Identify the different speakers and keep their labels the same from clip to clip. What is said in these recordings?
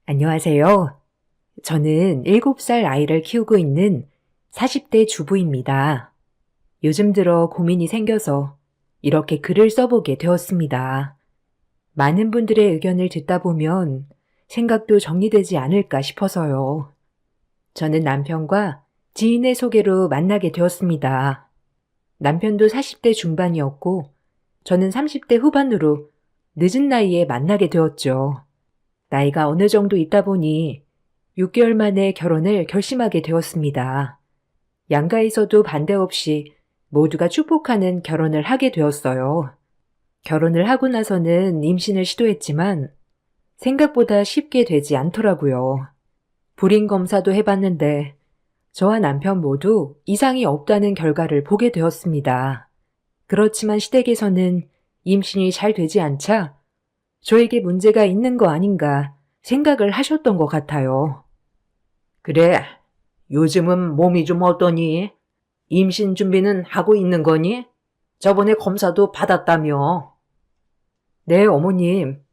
Speaker 1: 안녕하세요. 저는 7살 아이를 키우고 있는 40대 주부입니다. 요즘 들어 고민이 생겨서 이렇게 글을 써보게 되었습니다. 많은 분들의 의견을 듣다 보면 생각도 정리되지 않을까 싶어서요. 저는 남편과 지인의 소개로 만나게 되었습니다. 남편도 40대 중반이었고 저는 30대 후반으로 늦은 나이에 만나게 되었죠. 나이가 어느 정도 있다 보니 6개월 만에 결혼을 결심하게 되었습니다. 양가에서도 반대 없이 모두가 축복하는 결혼을 하게 되었어요. 결혼을 하고 나서는 임신을 시도했지만 생각보다 쉽게 되지 않더라고요. 불임 검사도 해봤는데 저와 남편 모두 이상이 없다는 결과를 보게 되었습니다. 그렇지만 시댁에서는 임신이 잘 되지 않자 저에게 문제가 있는 거 아닌가 생각을 하셨던 것 같아요.
Speaker 2: 그래, 요즘은 몸이 좀 어떠니? 임신 준비는 하고 있는 거니? 저번에 검사도 받았다며.
Speaker 1: 네, 어머님.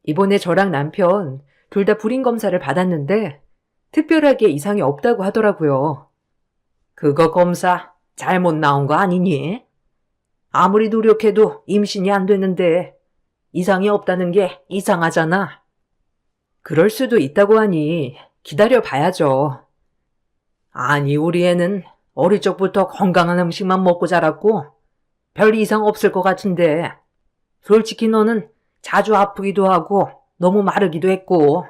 Speaker 1: 이번에 저랑 남편 둘 다 불임 검사를 받았는데 특별하게 이상이 없다고 하더라고요.
Speaker 2: 그거 검사 잘못 나온 거 아니니? 아무리 노력해도 임신이 안 되는데 이상이 없다는 게 이상하잖아.
Speaker 1: 그럴 수도 있다고 하니 기다려 봐야죠.
Speaker 2: 아니, 우리 애는 어릴 적부터 건강한 음식만 먹고 자랐고 별 이상 없을 것 같은데 솔직히 너는 자주 아프기도 하고 너무 마르기도 했고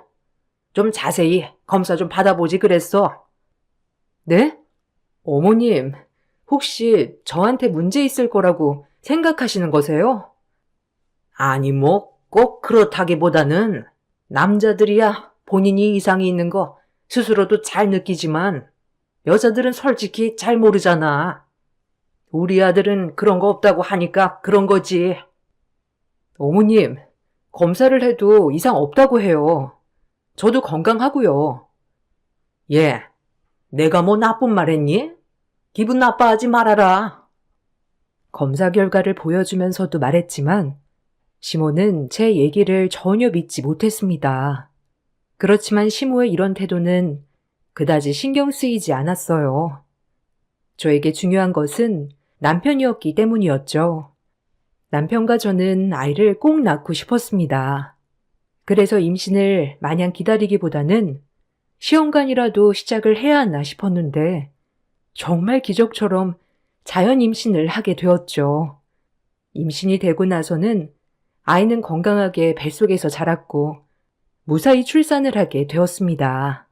Speaker 2: 좀 자세히 검사 좀 받아보지 그랬어.
Speaker 1: 네? 어머님, 혹시 저한테 문제 있을 거라고 생각하시는 거세요?
Speaker 2: 아니, 뭐 꼭 그렇다기보다는 남자들이야 본인이 이상이 있는 거 스스로도 잘 느끼지만 여자들은 솔직히 잘 모르잖아. 우리 아들은 그런 거 없다고 하니까 그런 거지.
Speaker 1: 어머님, 검사를 해도 이상 없다고 해요. 저도 건강하고요.
Speaker 2: 예, 내가 뭐 나쁜 말 했니? 기분 나빠하지 말아라.
Speaker 1: 검사 결과를 보여주면서도 말했지만 시모는 제 얘기를 전혀 믿지 못했습니다. 그렇지만 시모의 이런 태도는 그다지 신경 쓰이지 않았어요. 저에게 중요한 것은 남편이었기 때문이었죠. 남편과 저는 아이를 꼭 낳고 싶었습니다. 그래서 임신을 마냥 기다리기보다는 시험관이라도 시작을 해야 하나 싶었는데 정말 기적처럼 자연 임신을 하게 되었죠. 임신이 되고 나서는 아이는 건강하게 뱃속에서 자랐고 무사히 출산을 하게 되었습니다.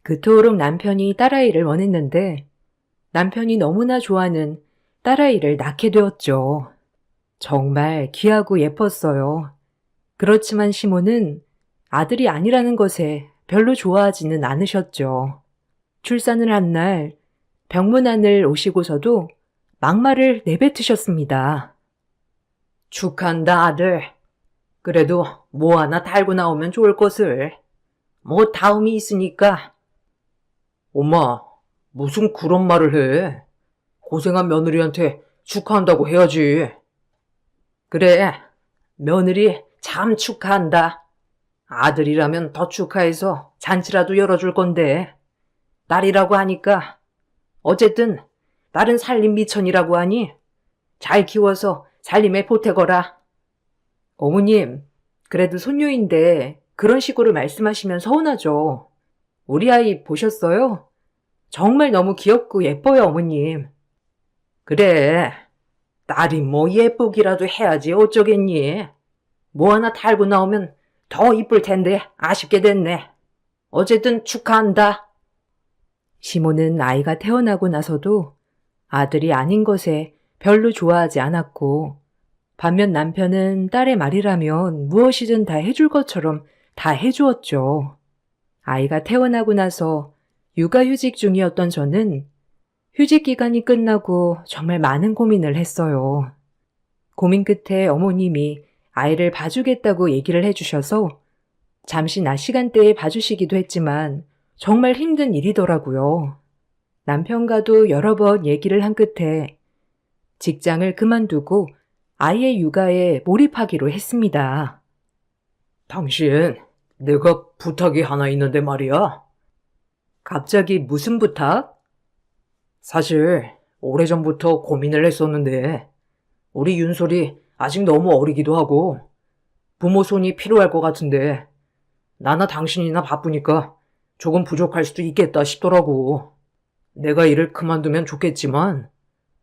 Speaker 1: 그토록 남편이 딸아이를 원했는데 남편이 너무나 좋아하는 딸아이를 낳게 되었죠. 정말 귀하고 예뻤어요. 그렇지만 시모는 아들이 아니라는 것에 별로 좋아하지는 않으셨죠. 출산을 한 날 병문안을 오시고서도 막말을 내뱉으셨습니다.
Speaker 2: 축하한다, 아들. 그래도 뭐 하나 달고 나오면 좋을 것을. 뭐 다음이 있으니까. 엄마, 무슨 그런 말을 해? 고생한 며느리한테 축하한다고 해야지. 그래, 며느리 참 축하한다. 아들이라면 더 축하해서 잔치라도 열어줄 건데. 딸이라고 하니까 어쨌든 딸은 살림 미천이라고 하니 잘 키워서 살림에 보태거라.
Speaker 1: 어머님, 그래도 손녀인데 그런 식으로 말씀하시면 서운하죠. 우리 아이 보셨어요? 정말 너무 귀엽고 예뻐요, 어머님.
Speaker 2: 그래, 딸이 뭐 예쁘기라도 해야지 어쩌겠니? 뭐 하나 달고 나오면 더 이쁠 텐데 아쉽게 됐네. 어쨌든 축하한다.
Speaker 1: 시모는 아이가 태어나고 나서도 아들이 아닌 것에 별로 좋아하지 않았고, 반면 남편은 딸의 말이라면 무엇이든 다 해줄 것처럼 다 해주었죠. 아이가 태어나고 나서 육아휴직 중이었던 저는 휴직 기간이 끝나고 정말 많은 고민을 했어요. 고민 끝에 어머님이 아이를 봐주겠다고 얘기를 해주셔서 잠시 낮 시간대에 봐주시기도 했지만 정말 힘든 일이더라고요. 남편과도 여러 번 얘기를 한 끝에 직장을 그만두고 아이의 육아에 몰입하기로 했습니다.
Speaker 2: 당신 내가 부탁이 하나 있는데 말이야.
Speaker 1: 갑자기 무슨 부탁?
Speaker 2: 사실 오래전부터 고민을 했었는데 우리 윤솔이 아직 너무 어리기도 하고 부모 손이 필요할 것 같은데 나나 당신이나 바쁘니까 조금 부족할 수도 있겠다 싶더라고. 내가 일을 그만두면 좋겠지만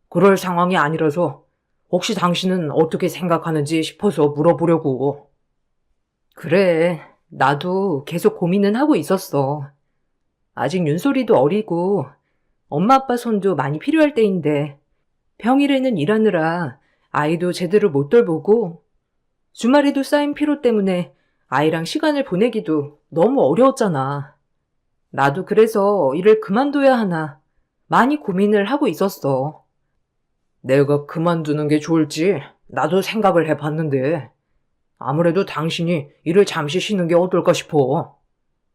Speaker 2: 그럴 상황이 아니라서 혹시 당신은 어떻게 생각하는지 싶어서 물어보려고.
Speaker 1: 그래, 나도 계속 고민은 하고 있었어. 아직 윤솔이도 어리고 엄마 아빠 손도 많이 필요할 때인데 평일에는 일하느라 아이도 제대로 못 돌보고 주말에도 쌓인 피로 때문에 아이랑 시간을 보내기도 너무 어려웠잖아. 나도 그래서 일을 그만둬야 하나 많이 고민을 하고 있었어.
Speaker 2: 내가 그만두는 게 좋을지 나도 생각을 해봤는데 아무래도 당신이 일을 잠시 쉬는 게 어떨까 싶어.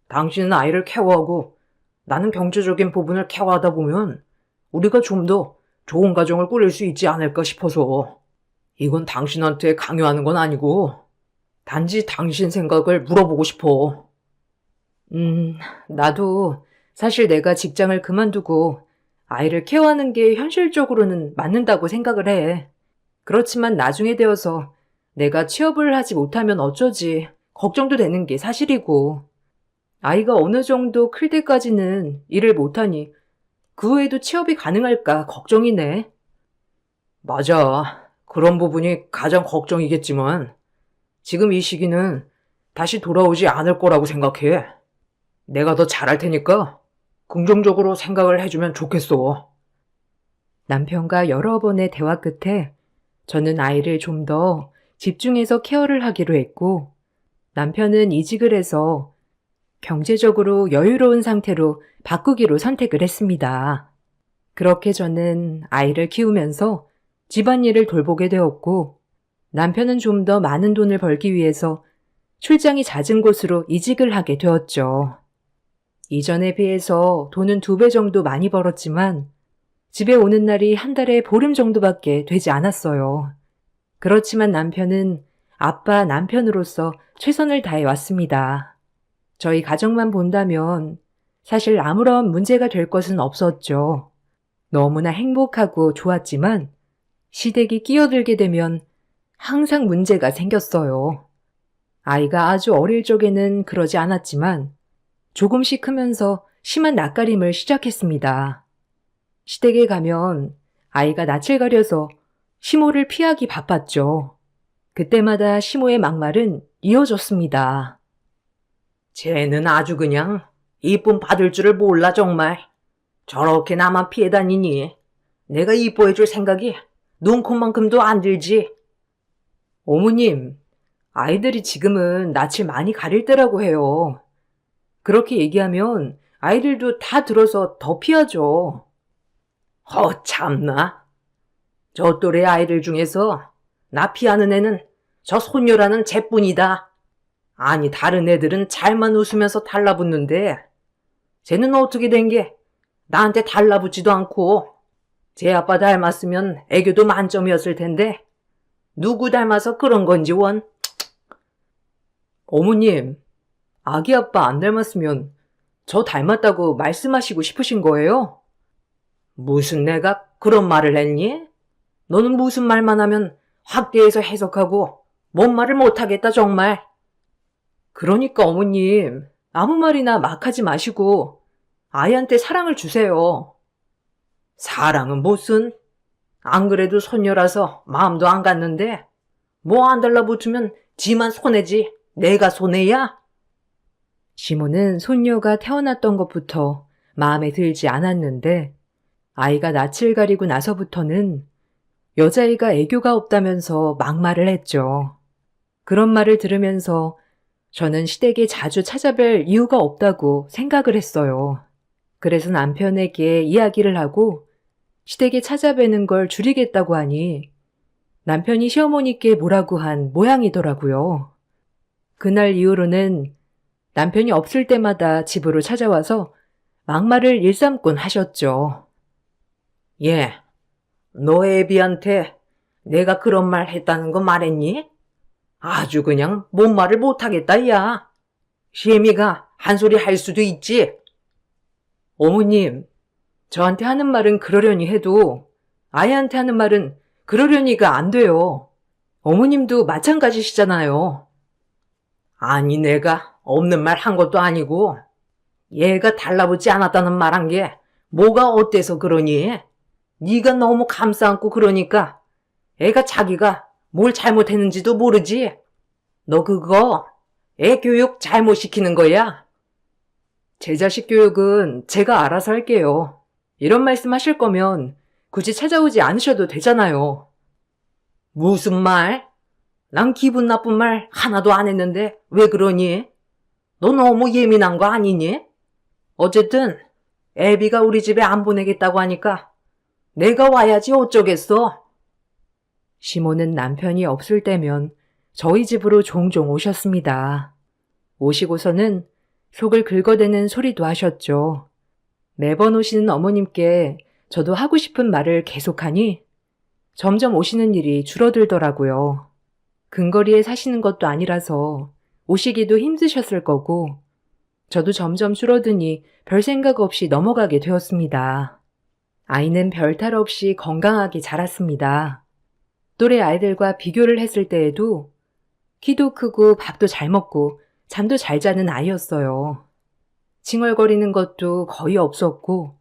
Speaker 2: 당신은 아이를 케어하고 나는 경제적인 부분을 케어하다 보면 우리가 좀 더 좋은 가정을 꾸릴 수 있지 않을까 싶어서. 이건 당신한테 강요하는 건 아니고 단지 당신 생각을 물어보고 싶어.
Speaker 1: 나도 사실 내가 직장을 그만두고 아이를 케어하는 게 현실적으로는 맞는다고 생각을 해. 그렇지만 나중에 되어서 내가 취업을 하지 못하면 어쩌지 걱정도 되는 게 사실이고 아이가 어느 정도 클 때까지는 일을 못하니 그 후에도 취업이 가능할까 걱정이네.
Speaker 2: 맞아. 그런 부분이 가장 걱정이겠지만 지금 이 시기는 다시 돌아오지 않을 거라고 생각해. 내가 더 잘할 테니까 긍정적으로 생각을 해주면 좋겠어.
Speaker 1: 남편과 여러 번의 대화 끝에 저는 아이를 좀 더 집중해서 케어를 하기로 했고 남편은 이직을 해서 경제적으로 여유로운 상태로 바꾸기로 선택을 했습니다. 그렇게 저는 아이를 키우면서 집안일을 돌보게 되었고 남편은 좀 더 많은 돈을 벌기 위해서 출장이 잦은 곳으로 이직을 하게 되었죠. 이전에 비해서 돈은 2배 정도 많이 벌었지만 집에 오는 날이 한 달에 보름 정도밖에 되지 않았어요. 그렇지만 남편은 아빠 남편으로서 최선을 다해 왔습니다. 저희 가정만 본다면 사실 아무런 문제가 될 것은 없었죠. 너무나 행복하고 좋았지만 시댁이 끼어들게 되면 항상 문제가 생겼어요. 아이가 아주 어릴 적에는 그러지 않았지만 조금씩 크면서 심한 낯가림을 시작했습니다. 시댁에 가면 아이가 낯을 가려서 시모를 피하기 바빴죠. 그때마다 시모의 막말은 이어졌습니다.
Speaker 2: 쟤는 아주 그냥 이쁨 받을 줄을 몰라 정말. 저렇게 나만 피해 다니니 내가 이뻐해줄 생각이 눈코만큼도 안 들지.
Speaker 1: 어머님, 아이들이 지금은 낯을 많이 가릴 때라고 해요. 그렇게 얘기하면 아이들도 다 들어서 더 피하죠.
Speaker 2: 참나. 저 또래 아이들 중에서 나 피하는 애는 저 손녀라는 쟤뿐이다. 아니 다른 애들은 잘만 웃으면서 달라붙는데 쟤는 어떻게 된 게 나한테 달라붙지도 않고 쟤 아빠 닮았으면 애교도 만점이었을 텐데 누구 닮아서 그런 건지 원.
Speaker 1: 어머님, 아기 아빠 안 닮았으면 저 닮았다고 말씀하시고 싶으신 거예요?
Speaker 2: 무슨 내가 그런 말을 했니? 너는 무슨 말만 하면 확대해서 해석하고 뭔 말을 못하겠다 정말.
Speaker 1: 그러니까 어머님, 아무 말이나 막 하지 마시고 아이한테 사랑을 주세요.
Speaker 2: 사랑은 무슨? 안 그래도 손녀라서 마음도 안 갔는데 뭐 안 달라붙으면 지만 손해지 내가 손해야?
Speaker 1: 시모는 손녀가 태어났던 것부터 마음에 들지 않았는데 아이가 낯을 가리고 나서부터는 여자애가 애교가 없다면서 막말을 했죠. 그런 말을 들으면서 저는 시댁에 자주 찾아뵐 이유가 없다고 생각을 했어요. 그래서 남편에게 이야기를 하고 시댁에 찾아뵈는 걸 줄이겠다고 하니 남편이 시어머니께 뭐라고 한 모양이더라고요. 그날 이후로는 남편이 없을 때마다 집으로 찾아와서 막말을 일삼곤 하셨죠.
Speaker 2: 예, 너 애비한테 내가 그런 말 했다는 거 말했니? 아주 그냥 뭔 말을 못하겠다 야. 시애미가 한 소리 할 수도 있지. 어머님, 저한테 하는 말은 그러려니 해도 아이한테 하는 말은 그러려니가 안 돼요. 어머님도 마찬가지시잖아요. 아니, 내가 없는 말 한 것도 아니고 얘가 달라붙지 않았다는 말 한 게 뭐가 어때서 그러니? 네가 너무 감싸 안고 그러니까 애가 자기가 뭘 잘못했는지도 모르지. 너 그거 애 교육 잘못 시키는 거야. 제 자식 교육은 제가 알아서 할게요. 이런 말씀 하실 거면 굳이 찾아오지 않으셔도 되잖아요. 무슨 말? 난 기분 나쁜 말 하나도 안 했는데 왜 그러니? 너 너무 예민한 거 아니니? 어쨌든 애비가 우리 집에 안 보내겠다고 하니까 내가 와야지 어쩌겠어.
Speaker 1: 시모는 남편이 없을 때면 저희 집으로 종종 오셨습니다. 오시고서는 속을 긁어대는 소리도 하셨죠. 매번 오시는 어머님께 저도 하고 싶은 말을 계속하니 점점 오시는 일이 줄어들더라고요. 근거리에 사시는 것도 아니라서 오시기도 힘드셨을 거고 저도 점점 줄어드니 별 생각 없이 넘어가게 되었습니다. 아이는 별 탈 없이 건강하게 자랐습니다. 또래 아이들과 비교를 했을 때에도 키도 크고 밥도 잘 먹고 잠도 잘 자는 아이였어요. 칭얼거리는 것도 거의 없었고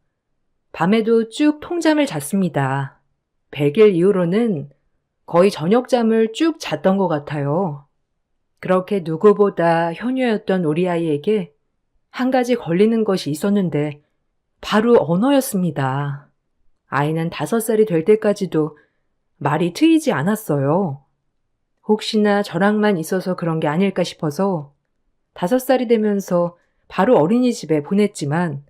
Speaker 1: 밤에도 쭉 통잠을 잤습니다. 100일 이후로는 거의 저녁잠을 쭉 잤던 것 같아요. 그렇게 누구보다 효녀였던 우리 아이에게 한 가지 걸리는 것이 있었는데 바로 언어였습니다. 아이는 5살이 될 때까지도 말이 트이지 않았어요. 혹시나 저랑만 있어서 그런 게 아닐까 싶어서 5살이 되면서 바로 어린이집에 보냈지만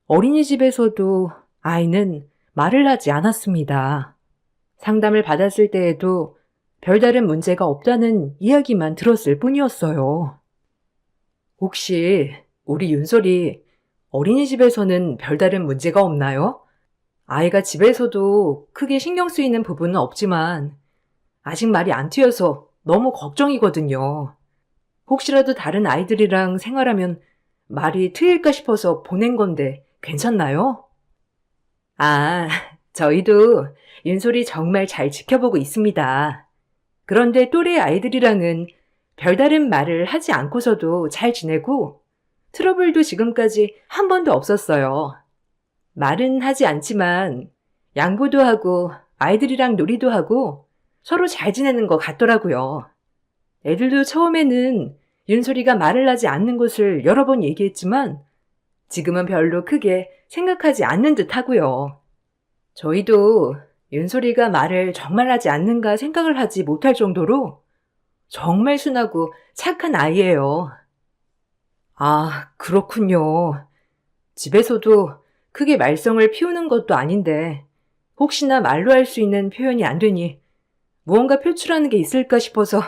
Speaker 1: 어린이집에서도 아이는 말을 하지 않았습니다. 상담을 받았을 때에도 별다른 문제가 없다는 이야기만 들었을 뿐이었어요. 혹시 우리 윤솔이 어린이집에서는 별다른 문제가 없나요? 아이가 집에서도 크게 신경 쓰이는 부분은 없지만 아직 말이 안 트여서 너무 걱정이거든요. 혹시라도 다른 아이들이랑 생활하면 말이 트일까 싶어서 보낸 건데 괜찮나요? 아, 저희도 윤솔이 정말 잘 지켜보고 있습니다. 그런데 또래 아이들이랑은 별다른 말을 하지 않고서도 잘 지내고 트러블도 지금까지 한 번도 없었어요. 말은 하지 않지만 양보도 하고 아이들이랑 놀이도 하고 서로 잘 지내는 것 같더라고요. 애들도 처음에는 윤솔이가 말을 하지 않는 것을 여러 번 얘기했지만 지금은 별로 크게 생각하지 않는 듯 하고요. 저희도 윤솔이가 말을 정말 하지 않는가 생각을 하지 못할 정도로 정말 순하고 착한 아이예요. 아, 그렇군요. 집에서도 크게 말썽을 피우는 것도 아닌데 혹시나 말로 할 수 있는 표현이 안 되니 무언가 표출하는 게 있을까 싶어서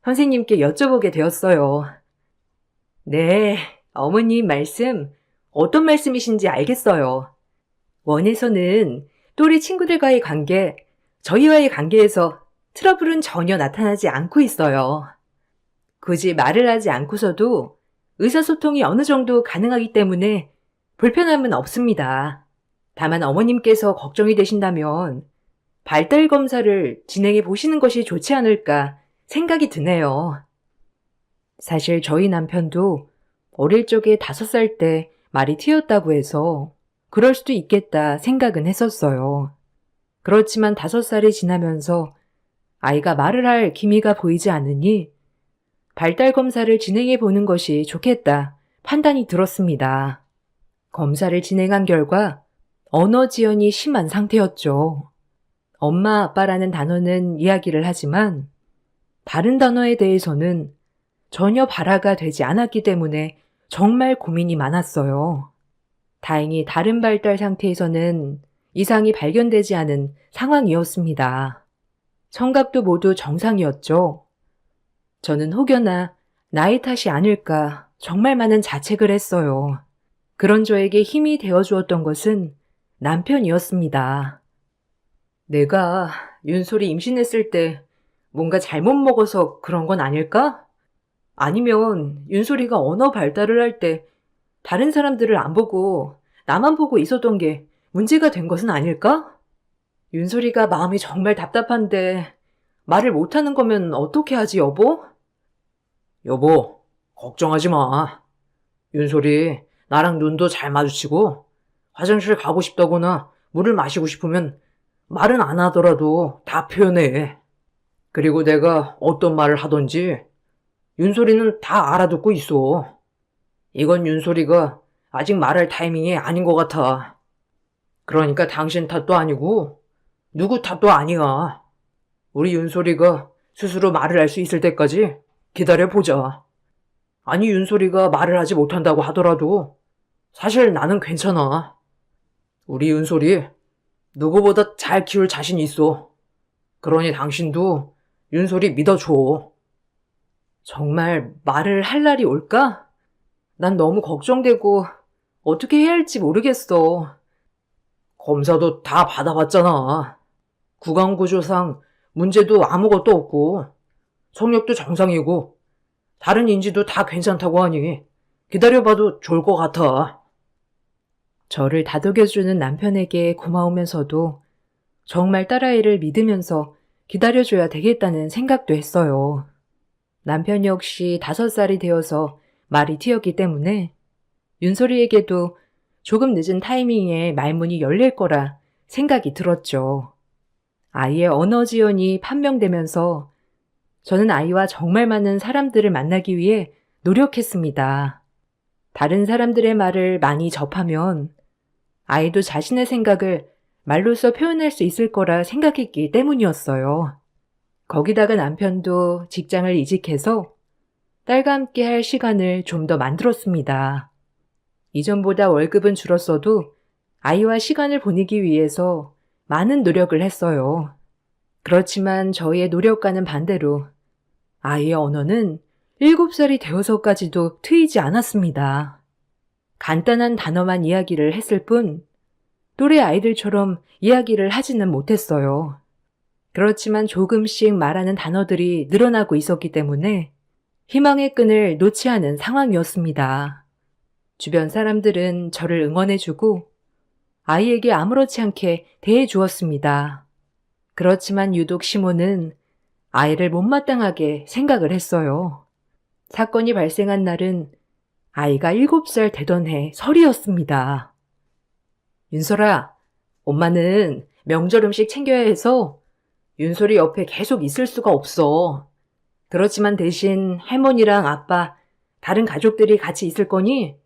Speaker 1: 선생님께 여쭤보게 되었어요. 네, 어머님 말씀 어떤 말씀이신지 알겠어요. 원에서는 또래 친구들과의 관계, 저희와의 관계에서 트러블은 전혀 나타나지 않고 있어요. 굳이 말을 하지 않고서도 의사소통이 어느 정도 가능하기 때문에 불편함은 없습니다. 다만 어머님께서 걱정이 되신다면 발달 검사를 진행해 보시는 것이 좋지 않을까 생각이 드네요. 사실 저희 남편도 어릴 적에 5살 때 말이 트였다고 해서 그럴 수도 있겠다 생각은 했었어요. 그렇지만 5살이 지나면서 아이가 말을 할 기미가 보이지 않으니 발달 검사를 진행해 보는 것이 좋겠다 판단이 들었습니다. 검사를 진행한 결과 언어 지연이 심한 상태였죠. 엄마, 아빠라는 단어는 이야기를 하지만 다른 단어에 대해서는 전혀 발화가 되지 않았기 때문에 정말 고민이 많았어요. 다행히 다른 발달 상태에서는 이상이 발견되지 않은 상황이었습니다. 청각도 모두 정상이었죠. 저는 혹여나 나이 탓이 아닐까 정말 많은 자책을 했어요. 그런 저에게 힘이 되어주었던 것은 남편이었습니다. 내가 윤솔이 임신했을 때 뭔가 잘못 먹어서 그런 건 아닐까? 아니면 윤소리가 언어 발달을 할 때 다른 사람들을 안 보고 나만 보고 있었던 게 문제가 된 것은 아닐까? 윤소리가 마음이 정말 답답한데 말을 못하는 거면 어떻게 하지, 여보?
Speaker 2: 여보, 걱정하지 마. 윤솔이 나랑 눈도 잘 마주치고 화장실 가고 싶다거나 물을 마시고 싶으면 말은 안 하더라도 다 표현해. 그리고 내가 어떤 말을 하던지 윤솔이는 다 알아듣고 있어. 이건 윤솔이가 아직 말할 타이밍이 아닌 것 같아. 그러니까 당신 탓도 아니고 누구 탓도 아니야. 우리 윤솔이가 스스로 말을 할 수 있을 때까지 기다려보자. 아니, 윤솔이가 말을 하지 못한다고 하더라도 사실 나는 괜찮아. 우리 윤솔이 누구보다 잘 키울 자신 있어. 그러니 당신도 윤솔이 믿어줘.
Speaker 1: 정말 말을 할 날이 올까? 난 너무 걱정되고 어떻게 해야 할지 모르겠어.
Speaker 2: 검사도 다 받아봤잖아. 구강구조상 문제도 아무것도 없고 성욕도 정상이고 다른 인지도 다 괜찮다고 하니 기다려봐도 좋을 것 같아.
Speaker 1: 저를 다독여주는 남편에게 고마우면서도 정말 딸아이를 믿으면서 기다려줘야 되겠다는 생각도 했어요. 남편 역시 5살이 되어서 말이 튀었기 때문에 윤소리에게도 조금 늦은 타이밍에 말문이 열릴 거라 생각이 들었죠. 아이의 언어 지연이 판명되면서 저는 아이와 정말 많은 사람들을 만나기 위해 노력했습니다. 다른 사람들의 말을 많이 접하면 아이도 자신의 생각을 말로써 표현할 수 있을 거라 생각했기 때문이었어요. 거기다가 남편도 직장을 이직해서 딸과 함께 할 시간을 좀 더 만들었습니다. 이전보다 월급은 줄었어도 아이와 시간을 보내기 위해서 많은 노력을 했어요. 그렇지만 저희의 노력과는 반대로 아이의 언어는 7살이 되어서까지도 트이지 않았습니다. 간단한 단어만 이야기를 했을 뿐 또래 아이들처럼 이야기를 하지는 못했어요. 그렇지만 조금씩 말하는 단어들이 늘어나고 있었기 때문에 희망의 끈을 놓지 않은 상황이었습니다. 주변 사람들은 저를 응원해주고 아이에게 아무렇지 않게 대해주었습니다. 그렇지만 유독 시모는 아이를 못마땅하게 생각을 했어요. 사건이 발생한 날은 아이가 7살 되던 해 설이었습니다. 윤설아, 엄마는 명절 음식 챙겨야 해서 윤솔이 옆에 계속 있을 수가 없어. 그렇지만 대신 할머니랑 아빠, 다른 가족들이 같이 있을 거니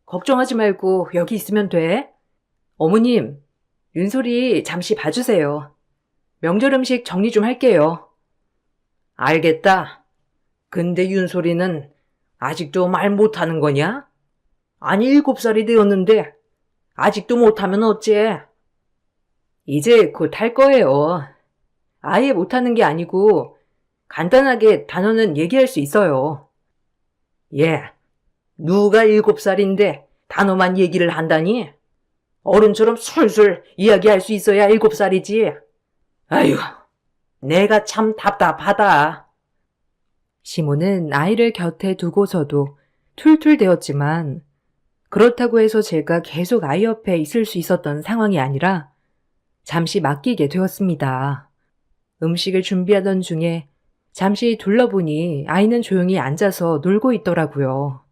Speaker 1: 걱정하지 말고 여기 있으면 돼. 어머님, 윤솔이 잠시 봐주세요. 명절 음식 정리 좀 할게요.
Speaker 2: 알겠다. 근데 윤솔이는 아직도 말 못하는 거냐? 아니, 7살이 되었는데 아직도 못하면 어째?
Speaker 1: 이제 곧 할 거예요. 아예 못하는 게 아니고 간단하게 단어는 얘기할 수 있어요.
Speaker 2: 예, 누가 7살인데 단어만 얘기를 한다니? 어른처럼 술술 이야기할 수 있어야 7살이지. 아휴, 내가 참 답답하다.
Speaker 1: 시모는 아이를 곁에 두고서도 툴툴대었지만 그렇다고 해서 제가 계속 아이 옆에 있을 수 있었던 상황이 아니라 잠시 맡기게 되었습니다. 음식을 준비하던 중에 잠시 둘러보니 아이는 조용히 앉아서 놀고 있더라고요.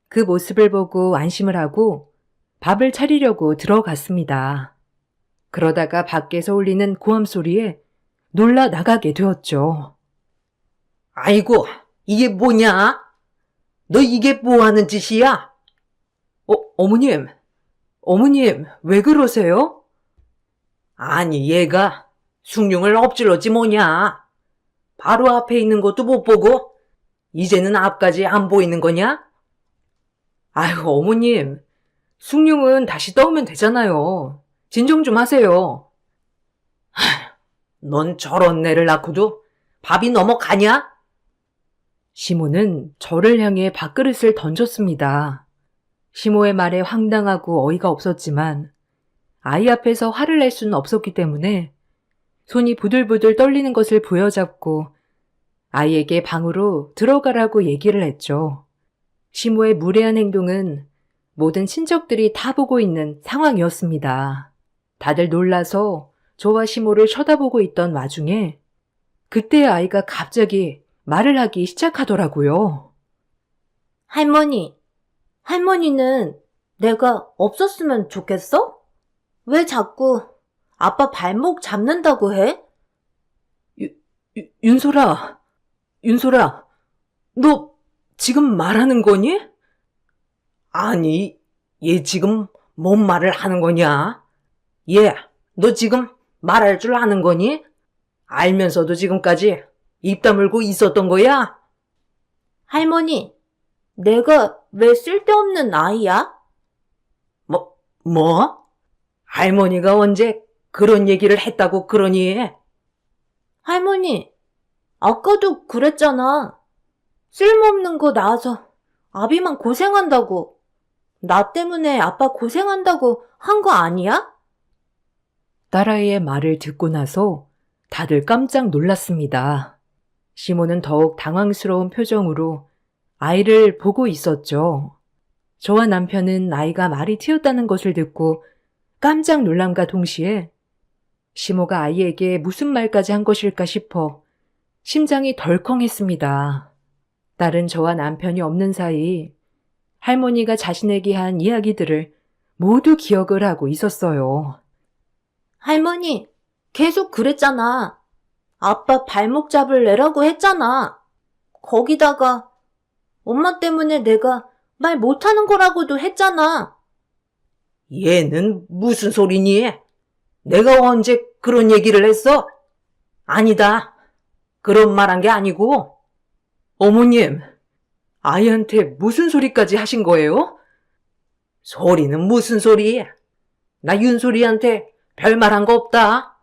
Speaker 1: 그 모습을 보고 안심을 하고 밥을 차리려고 들어갔습니다. 그러다가 밖에서 울리는 고함 소리에 놀라 나가게 되었죠.
Speaker 2: 아이고, 이게 뭐냐? 너 이게 뭐 하는 짓이야?
Speaker 1: 어머님, 왜 그러세요?
Speaker 2: 아니, 얘가 숭늉을 엎질렀지 뭐냐? 바로 앞에 있는 것도 못 보고 이제는 앞까지 안 보이는 거냐?
Speaker 1: 아유, 어머님, 숭늉은 다시 떠오면 되잖아요. 진정 좀 하세요.
Speaker 2: 넌 저런 애를 낳고도 밥이 넘어가냐?
Speaker 1: 시모는 저를 향해 밥그릇을 던졌습니다. 시모의 말에 황당하고 어이가 없었지만 아이 앞에서 화를 낼 수는 없었기 때문에 손이 부들부들 떨리는 것을 부여잡고 아이에게 방으로 들어가라고 얘기를 했죠. 시모의 무례한 행동은 모든 친척들이 다 보고 있는 상황이었습니다. 다들 놀라서 저와 시모를 쳐다보고 있던 와중에 그때 아이가 갑자기 말을 하기 시작하더라고요.
Speaker 3: 할머니는 내가 없었으면 좋겠어? 왜 자꾸 아빠 발목 잡는다고 해?
Speaker 2: 윤솔아, 너 지금 말하는 거니? 아니, 얘 지금 뭔 말을 하는 거냐? 얘, 너 지금 말할 줄 아는 거니? 알면서도 지금까지 입 다물고 있었던 거야?
Speaker 3: 할머니, 내가 왜 쓸데없는 아이야?
Speaker 2: 뭐? 할머니가 언제 그런 얘기를 했다고 그러니?
Speaker 3: 할머니, 아까도 그랬잖아. 쓸모없는 거 낳아서 아비만 고생한다고. 나 때문에 아빠 고생한다고 한 거 아니야?
Speaker 1: 딸아이의 말을 듣고 나서 다들 깜짝 놀랐습니다. 시모는 더욱 당황스러운 표정으로 아이를 보고 있었죠. 저와 남편은 아이가 말이 튀었다는 것을 듣고 깜짝 놀람과 동시에 시모가 아이에게 무슨 말까지 한 것일까 싶어 심장이 덜컹했습니다. 딸은 저와 남편이 없는 사이 할머니가 자신에게 한 이야기들을 모두 기억을 하고 있었어요.
Speaker 3: 할머니, 계속 그랬잖아. 아빠 발목 잡을래라고 했잖아. 거기다가 엄마 때문에 내가 말 못하는 거라고도 했잖아.
Speaker 2: 얘는 무슨 소리니? 내가 언제 그런 얘기를 했어? 아니다. 그런 말 한 게 아니고. 어머님, 아이한테 무슨 소리까지 하신 거예요? 소리는 무슨 소리? 나 윤소리한테 별말 한 거 없다.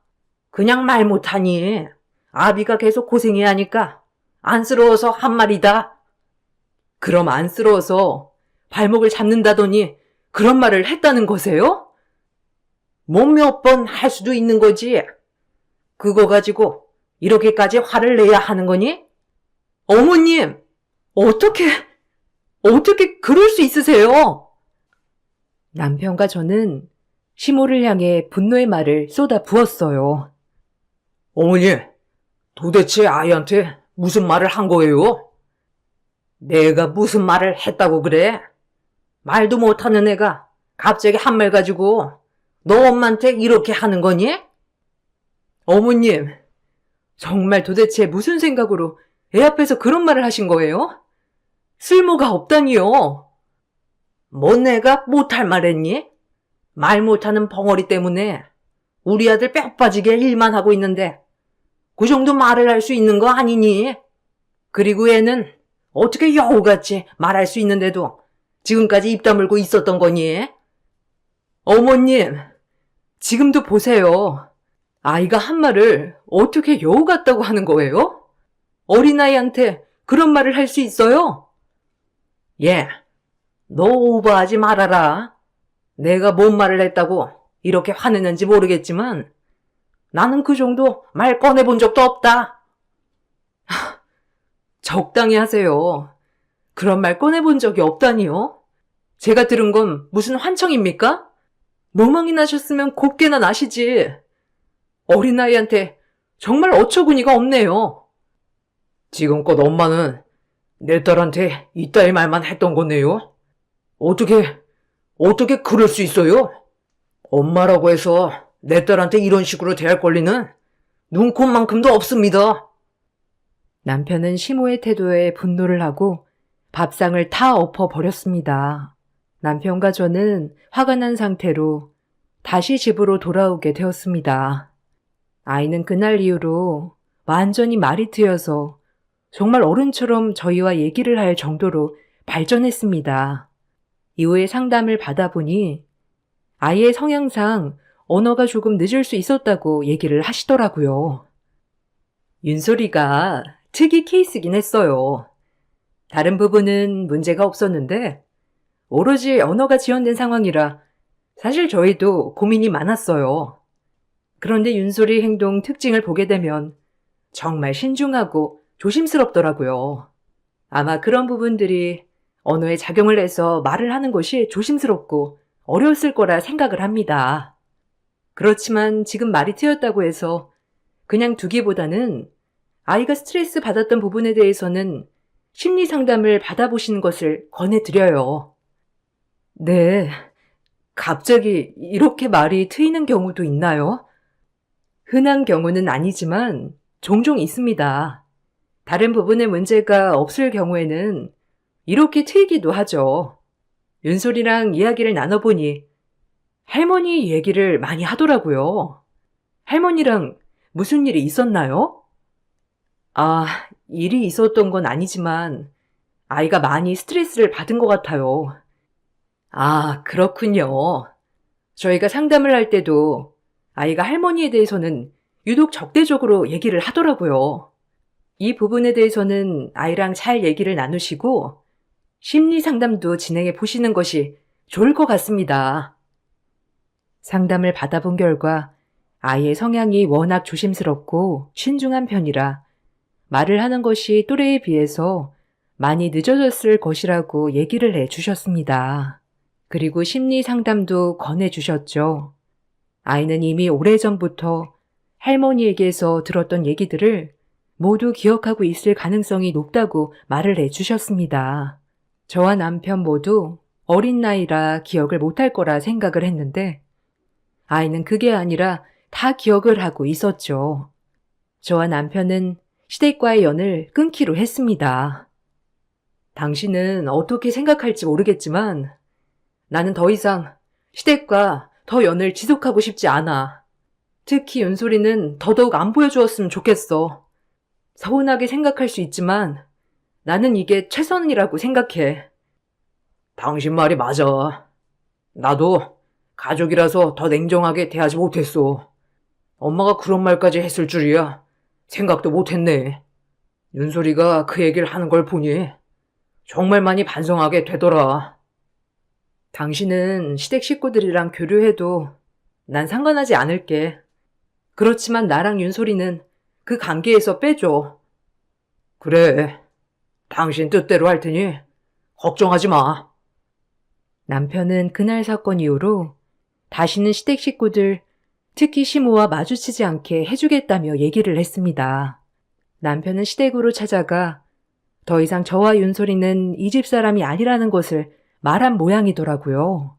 Speaker 2: 그냥 말 못하니. 아비가 계속 고생해야 하니까 안쓰러워서 한 말이다. 그럼 안쓰러워서 발목을 잡는다더니 그런 말을 했다는 거세요? 뭐 몇 번 할 수도 있는 거지. 그거 가지고 이렇게까지 화를 내야 하는 거니? 어머님, 어떻게 그럴 수 있으세요?
Speaker 1: 남편과 저는 시모를 향해 분노의 말을 쏟아 부었어요.
Speaker 2: 어머니, 도대체 아이한테 무슨 말을 한 거예요? 내가 무슨 말을 했다고 그래? 말도 못하는 애가 갑자기 한 말 가지고 너 엄마한테 이렇게 하는 거니? 어머님, 정말 도대체 무슨 생각으로 애 앞에서 그런 말을 하신 거예요? 쓸모가 없다니요. 뭐 내가 못할 말 했니? 말 못하는 벙어리 때문에 우리 아들 뼈 빠지게 일만 하고 있는데 그 정도 말을 할 수 있는 거 아니니? 그리고 애는 어떻게 여우같이 말할 수 있는데도 지금까지 입 다물고 있었던 거니? 어머님, 지금도 보세요. 아이가 한 말을 어떻게 여우 같다고 하는 거예요? 어린아이한테 그런 말을 할 수 있어요? 예, 너 오버하지 말아라. 내가 뭔 말을 했다고 이렇게 화내는지 모르겠지만 나는 그 정도 말 꺼내본 적도 없다. 적당히 하세요. 그런 말 꺼내본 적이 없다니요? 제가 들은 건 무슨 환청입니까? 멍멍이 나셨으면 곱게나 나시지. 어린아이한테 정말 어처구니가 없네요. 지금껏 엄마는 내 딸한테 이따위 말만 했던 거네요. 어떻게 그럴 수 있어요? 엄마라고 해서 내 딸한테 이런 식으로 대할 권리는 눈꼽만큼도 없습니다.
Speaker 1: 남편은 시모의 태도에 분노를 하고 밥상을 다 엎어버렸습니다. 남편과 저는 화가 난 상태로 다시 집으로 돌아오게 되었습니다. 아이는 그날 이후로 완전히 말이 트여서 정말 어른처럼 저희와 얘기를 할 정도로 발전했습니다. 이후에 상담을 받아보니 아이의 성향상 언어가 조금 늦을 수 있었다고 얘기를 하시더라고요. 윤소리가 특이 케이스긴 했어요. 다른 부분은 문제가 없었는데 오로지 언어가 지연된 상황이라 사실 저희도 고민이 많았어요. 그런데 윤소리 행동 특징을 보게 되면 정말 신중하고 조심스럽더라고요. 아마 그런 부분들이 언어에 작용을 해서 말을 하는 것이 조심스럽고 어려웠을 거라 생각을 합니다. 그렇지만 지금 말이 트였다고 해서 그냥 두기보다는 아이가 스트레스 받았던 부분에 대해서는 심리 상담을 받아보시는 것을 권해드려요. 네, 갑자기 이렇게 말이 트이는 경우도 있나요? 흔한 경우는 아니지만 종종 있습니다. 다른 부분에 문제가 없을 경우에는 이렇게 트이기도 하죠. 윤솔이랑 이야기를 나눠보니 할머니 얘기를 많이 하더라고요. 할머니랑 무슨 일이 있었나요? 아, 일이 있었던 건 아니지만 아이가 많이 스트레스를 받은 것 같아요. 아, 그렇군요. 저희가 상담을 할 때도 아이가 할머니에 대해서는 유독 적대적으로 얘기를 하더라고요. 이 부분에 대해서는 아이랑 잘 얘기를 나누시고 심리 상담도 진행해 보시는 것이 좋을 것 같습니다. 상담을 받아본 결과 아이의 성향이 워낙 조심스럽고 신중한 편이라 말을 하는 것이 또래에 비해서 많이 늦어졌을 것이라고 얘기를 해 주셨습니다. 그리고 심리 상담도 권해 주셨죠. 아이는 이미 오래전부터 할머니에게서 들었던 얘기들을 모두 기억하고 있을 가능성이 높다고 말을 해 주셨습니다. 저와 남편 모두 어린 나이라 기억을 못할 거라 생각을 했는데 아이는 그게 아니라 다 기억을 하고 있었죠. 저와 남편은 시댁과의 연을 끊기로 했습니다. 당신은 어떻게 생각할지 모르겠지만 나는 더 이상 시댁과 더 연을 지속하고 싶지 않아. 특히 윤소리는 더더욱 안 보여주었으면 좋겠어. 서운하게 생각할 수 있지만 나는 이게 최선이라고 생각해.
Speaker 2: 당신 말이 맞아. 나도 가족이라서 더 냉정하게 대하지 못했어. 엄마가 그런 말까지 했을 줄이야 생각도 못했네. 윤소리가 그 얘기를 하는 걸 보니 정말 많이 반성하게 되더라.
Speaker 1: 당신은 시댁 식구들이랑 교류해도 난 상관하지 않을게. 그렇지만 나랑 윤소리는 그 관계에서 빼줘.
Speaker 2: 그래, 당신 뜻대로 할 테니 걱정하지 마.
Speaker 1: 남편은 그날 사건 이후로 다시는 시댁 식구들, 특히 시모와 마주치지 않게 해주겠다며 얘기를 했습니다. 남편은 시댁으로 찾아가 더 이상 저와 윤소리는 이 집 사람이 아니라는 것을 말한 모양이더라고요.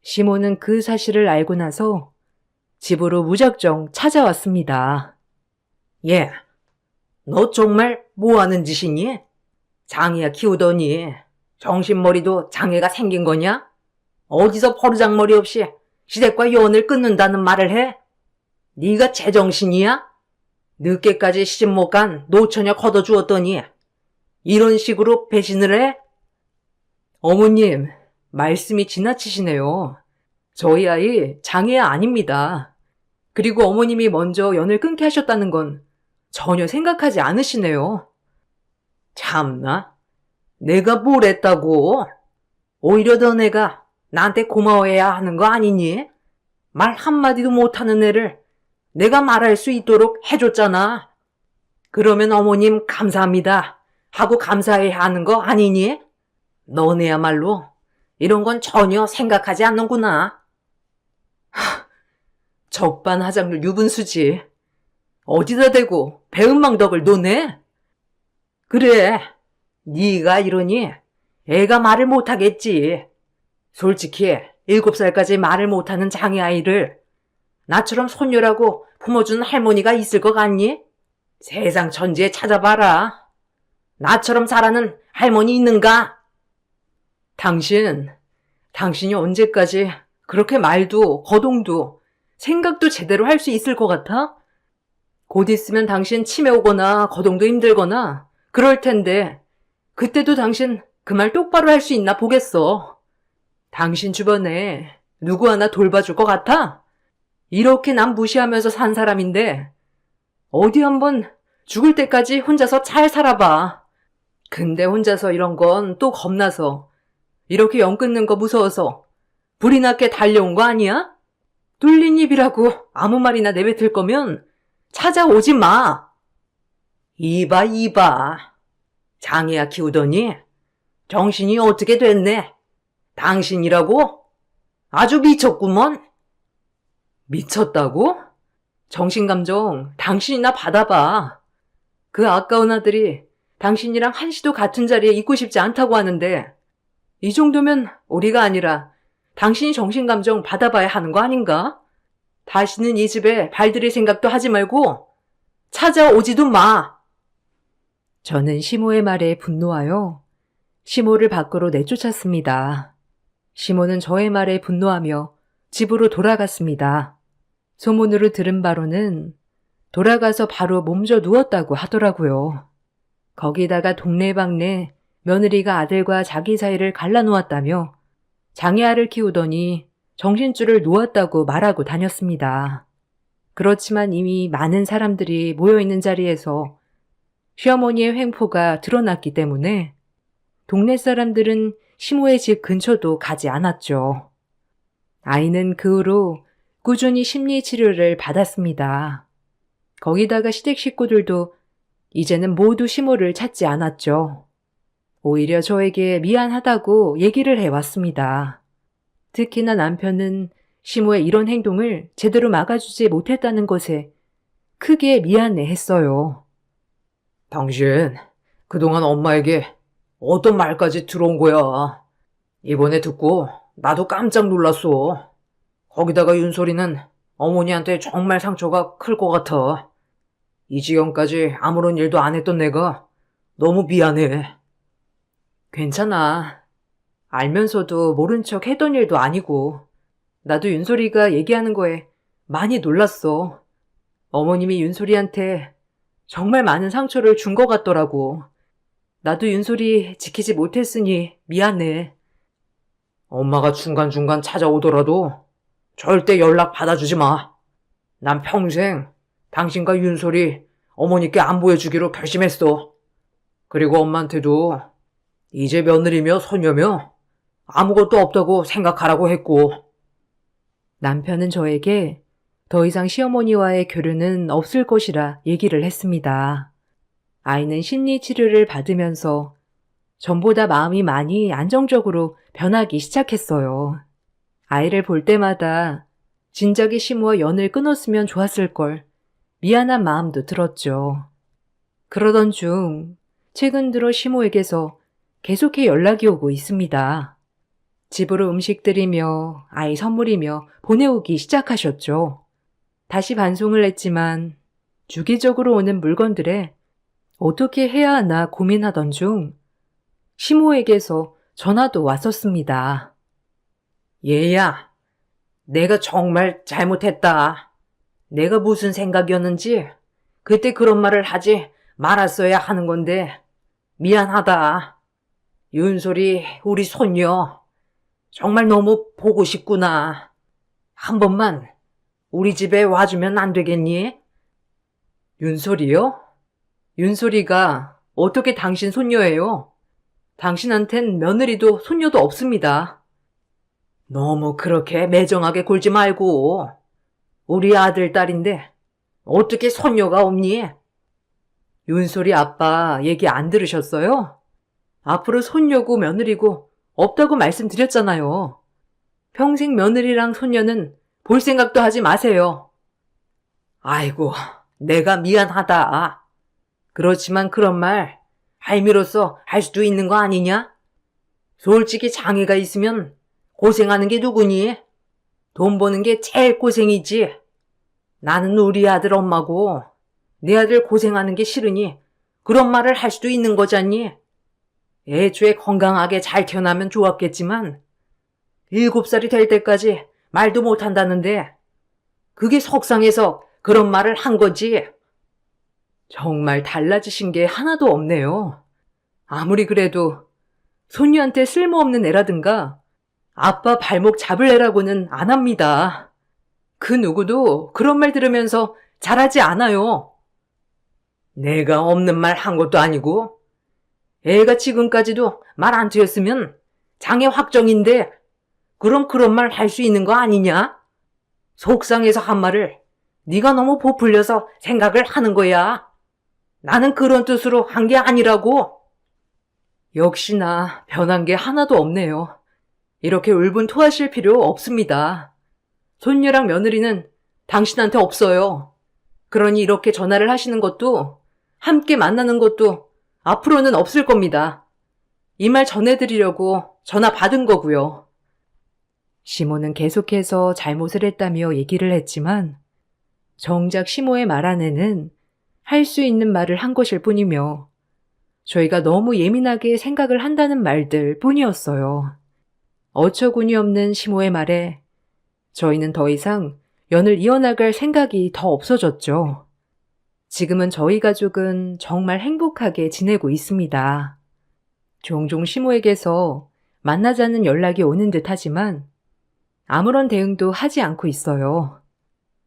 Speaker 1: 시모는 그 사실을 알고 나서 집으로 무작정 찾아왔습니다.
Speaker 2: 얘, 너 정말 뭐 하는 짓이니? 장애야 키우더니 정신머리도 장애가 생긴 거냐? 어디서 버르장머리 없이 시댁과 연을 끊는다는 말을 해? 네가 제정신이야? 늦게까지 시집 못 간 노처녀 걷어주었더니 이런 식으로 배신을 해?
Speaker 1: 어머님, 말씀이 지나치시네요. 저희 아이 장애야 아닙니다. 그리고 어머님이 먼저 연을 끊게 하셨다는 건 전혀 생각하지 않으시네요.
Speaker 2: 참나, 내가 뭘 했다고? 오히려 너네가 나한테 고마워해야 하는 거 아니니? 말 한마디도 못하는 애를 내가 말할 수 있도록 해줬잖아. 그러면 어머님 감사합니다 하고 감사해야 하는 거 아니니? 너네야말로 이런 건 전혀 생각하지 않는구나.
Speaker 1: 적반하장률 유분수지. 어디다 대고 배은망덕을 노네?
Speaker 2: 그래, 네가 이러니 애가 말을 못하겠지. 솔직히 7살까지 말을 못하는 장애아이를 나처럼 손녀라고 품어준 할머니가 있을 것 같니? 세상 천지에 찾아봐라. 나처럼 잘하는 할머니 있는가?
Speaker 1: 당신이 언제까지 그렇게 말도 거동도 생각도 제대로 할 수 있을 것 같아? 곧 있으면 당신 치매 오거나 거동도 힘들거나 그럴 텐데 그때도 당신 그 말 똑바로 할 수 있나 보겠어. 당신 주변에 누구 하나 돌봐줄 것 같아? 이렇게 남 무시하면서 산 사람인데 어디 한번 죽을 때까지 혼자서 잘 살아봐. 근데 혼자서 이런 건 또 겁나서 이렇게 연 끊는 거 무서워서 불이 났게 달려온 거 아니야? 뚫린 입이라고 아무 말이나 내뱉을 거면 찾아오지 마.
Speaker 2: 이봐. 장애야 키우더니 정신이 어떻게 됐네. 당신이라고? 아주 미쳤구먼. 미쳤다고? 정신감정 당신이나 받아봐. 그 아까운 아들이 당신이랑 한시도 같은 자리에 있고 싶지 않다고 하는데 이 정도면 우리가 아니라 당신이 정신감정 받아봐야 하는 거 아닌가? 다시는 이 집에 발들일 생각도 하지 말고 찾아오지도 마.
Speaker 1: 저는 시모의 말에 분노하여 시모를 밖으로 내쫓았습니다. 시모는 저의 말에 분노하며 집으로 돌아갔습니다. 소문으로 들은 바로는 돌아가서 바로 몸져 누웠다고 하더라고요. 거기다가 동네방네 며느리가 아들과 자기 사이를 갈라놓았다며 장애아를 키우더니 정신줄을 놓았다고 말하고 다녔습니다. 그렇지만 이미 많은 사람들이 모여있는 자리에서 시어머니의 횡포가 드러났기 때문에 동네 사람들은 시모의 집 근처도 가지 않았죠. 아이는 그 후로 꾸준히 심리치료를 받았습니다. 거기다가 시댁 식구들도 이제는 모두 시모를 찾지 않았죠. 오히려 저에게 미안하다고 얘기를 해왔습니다. 특히나 남편은 시모의 이런 행동을 제대로 막아주지 못했다는 것에 크게 미안해했어요.
Speaker 2: 당신 그동안 엄마에게 어떤 말까지 들어온 거야. 이번에 듣고 나도 깜짝 놀랐어. 거기다가 윤소리는 어머니한테 정말 상처가 클 것 같아. 이 지경까지 아무런 일도 안 했던 내가 너무 미안해.
Speaker 1: 괜찮아. 알면서도 모른 척 했던 일도 아니고 나도 윤소리가 얘기하는 거에 많이 놀랐어. 어머님이 윤소리한테 정말 많은 상처를 준 것 같더라고. 나도 윤소리 지키지 못했으니 미안해.
Speaker 2: 엄마가 중간중간 찾아오더라도 절대 연락 받아주지 마. 난 평생 당신과 윤소리 어머니께 안 보여주기로 결심했어. 그리고 엄마한테도 이제 며느리며 손녀며 아무것도 없다고 생각하라고 했고.
Speaker 1: 남편은 저에게 더 이상 시어머니와의 교류는 없을 것이라 얘기를 했습니다. 아이는 심리치료를 받으면서 전보다 마음이 많이 안정적으로 변하기 시작했어요. 아이를 볼 때마다 진작에 시모와 연을 끊었으면 좋았을 걸 미안한 마음도 들었죠. 그러던 중 최근 들어 시모에게서 계속해 연락이 오고 있습니다. 집으로 음식들이며 아이 선물이며 보내오기 시작하셨죠. 다시 반송을 했지만 주기적으로 오는 물건들에 어떻게 해야 하나 고민하던 중 시모에게서 전화도 왔었습니다.
Speaker 2: 얘야, 내가 정말 잘못했다. 내가 무슨 생각이었는지 그때 그런 말을 하지 말았어야 하는 건데 미안하다. 윤솔이 우리 손녀 정말 너무 보고 싶구나. 한 번만 우리 집에 와주면 안 되겠니?
Speaker 1: 윤솔이요? 윤솔이가 어떻게 당신 손녀예요? 당신한텐 며느리도 손녀도 없습니다.
Speaker 2: 너무 그렇게 매정하게 굴지 말고. 우리 아들, 딸인데 어떻게 손녀가 없니?
Speaker 1: 윤솔이 아빠 얘기 안 들으셨어요? 앞으로 손녀고 며느리고 없다고 말씀드렸잖아요. 평생 며느리랑 손녀는 볼 생각도 하지 마세요.
Speaker 2: 아이고, 내가 미안하다. 그렇지만 그런 말 할미로서 할 수도 있는 거 아니냐? 솔직히 장애가 있으면 고생하는 게 누구니? 돈 버는 게 제일 고생이지. 나는 우리 아들 엄마고 내 아들 고생하는 게 싫으니 그런 말을 할 수도 있는 거잖니. 애초에 건강하게 잘 태어나면 좋았겠지만 7살이 될 때까지 말도 못한다는데 그게 속상해서 그런 말을 한 거지.
Speaker 1: 정말 달라지신 게 하나도 없네요. 아무리 그래도 손녀한테 쓸모없는 애라든가 아빠 발목 잡을 애라고는 안 합니다. 그 누구도 그런 말 들으면서 잘하지 않아요.
Speaker 2: 내가 없는 말 한 것도 아니고 애가 지금까지도 말 안 트였으면 장애 확정인데 그럼 그런 말 할 수 있는 거 아니냐? 속상해서 한 말을 네가 너무 부풀려서 생각을 하는 거야. 나는 그런 뜻으로 한 게 아니라고. 역시나 변한 게 하나도 없네요. 이렇게 울분 토하실 필요 없습니다. 손녀랑 며느리는 당신한테 없어요. 그러니 이렇게 전화를 하시는 것도 함께 만나는 것도 앞으로는 없을 겁니다. 이 말 전해드리려고 전화 받은 거고요.
Speaker 1: 시모는 계속해서 잘못을 했다며 얘기를 했지만 정작 시모의 말 안에는 할 수 있는 말을 한 것일 뿐이며 저희가 너무 예민하게 생각을 한다는 말들 뿐이었어요. 어처구니 없는 시모의 말에 저희는 더 이상 연을 이어나갈 생각이 더 없어졌죠. 지금은 저희 가족은 정말 행복하게 지내고 있습니다. 종종 시모에게서 만나자는 연락이 오는 듯 하지만 아무런 대응도 하지 않고 있어요.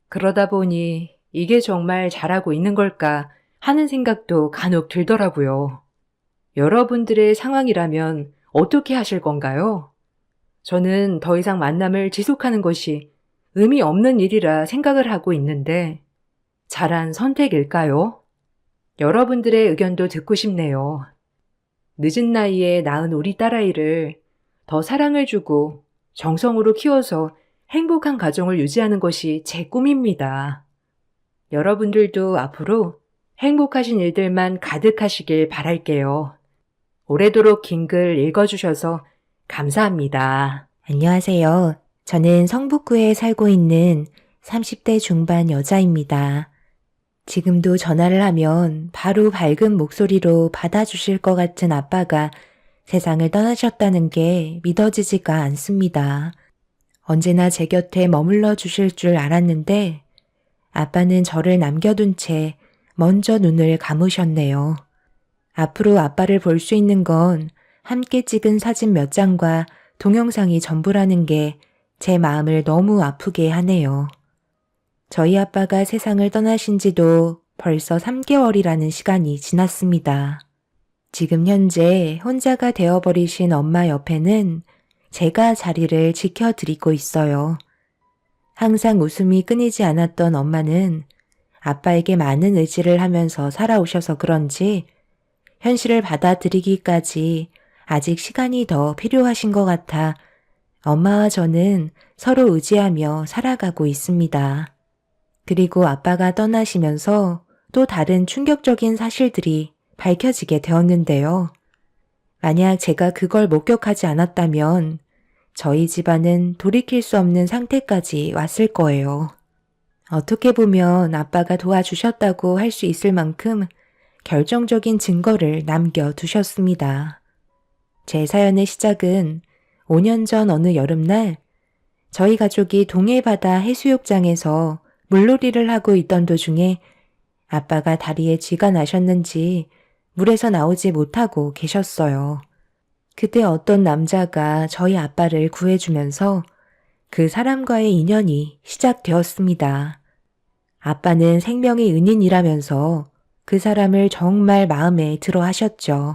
Speaker 1: 그러다 보니 이게 정말 잘하고 있는 걸까 하는 생각도 간혹 들더라고요. 여러분들의 상황이라면 어떻게 하실 건가요? 저는 더 이상 만남을 지속하는 것이 의미 없는 일이라 생각을 하고 있는데 잘한 선택일까요? 여러분들의 의견도 듣고 싶네요. 늦은 나이에 낳은 우리 딸아이를 더 사랑을 주고 정성으로 키워서 행복한 가정을 유지하는 것이 제 꿈입니다. 여러분들도 앞으로 행복하신 일들만 가득하시길 바랄게요. 오래도록 긴 글 읽어주셔서 감사합니다.
Speaker 3: 안녕하세요. 저는 성북구에 살고 있는 30대 중반 여자입니다. 지금도 전화를 하면 바로 밝은 목소리로 받아주실 것 같은 아빠가 세상을 떠나셨다는 게 믿어지지가 않습니다. 언제나 제 곁에 머물러 주실 줄 알았는데 아빠는 저를 남겨둔 채 먼저 눈을 감으셨네요. 앞으로 아빠를 볼 수 있는 건 함께 찍은 사진 몇 장과 동영상이 전부라는 게 제 마음을 너무 아프게 하네요. 저희 아빠가 세상을 떠나신 지도 벌써 3개월이라는 시간이 지났습니다. 지금 현재 혼자가 되어버리신 엄마 옆에는 제가 자리를 지켜드리고 있어요. 항상 웃음이 끊이지 않았던 엄마는 아빠에게 많은 의지를 하면서 살아오셔서 그런지 현실을 받아들이기까지 아직 시간이 더 필요하신 것 같아 엄마와 저는 서로 의지하며 살아가고 있습니다. 그리고 아빠가 떠나시면서 또 다른 충격적인 사실들이 밝혀지게 되었는데요. 만약 제가 그걸 목격하지 않았다면 저희 집안은 돌이킬 수 없는 상태까지 왔을 거예요. 어떻게 보면 아빠가 도와주셨다고 할 수 있을 만큼 결정적인 증거를 남겨두셨습니다. 제 사연의 시작은 5년 전 어느 여름날 저희 가족이 동해바다 해수욕장에서 물놀이를 하고 있던 도중에 아빠가 다리에 쥐가 나셨는지 물에서 나오지 못하고 계셨어요. 그때 어떤 남자가 저희 아빠를 구해주면서 그 사람과의 인연이 시작되었습니다. 아빠는 생명의 은인이라면서 그 사람을 정말 마음에 들어 하셨죠.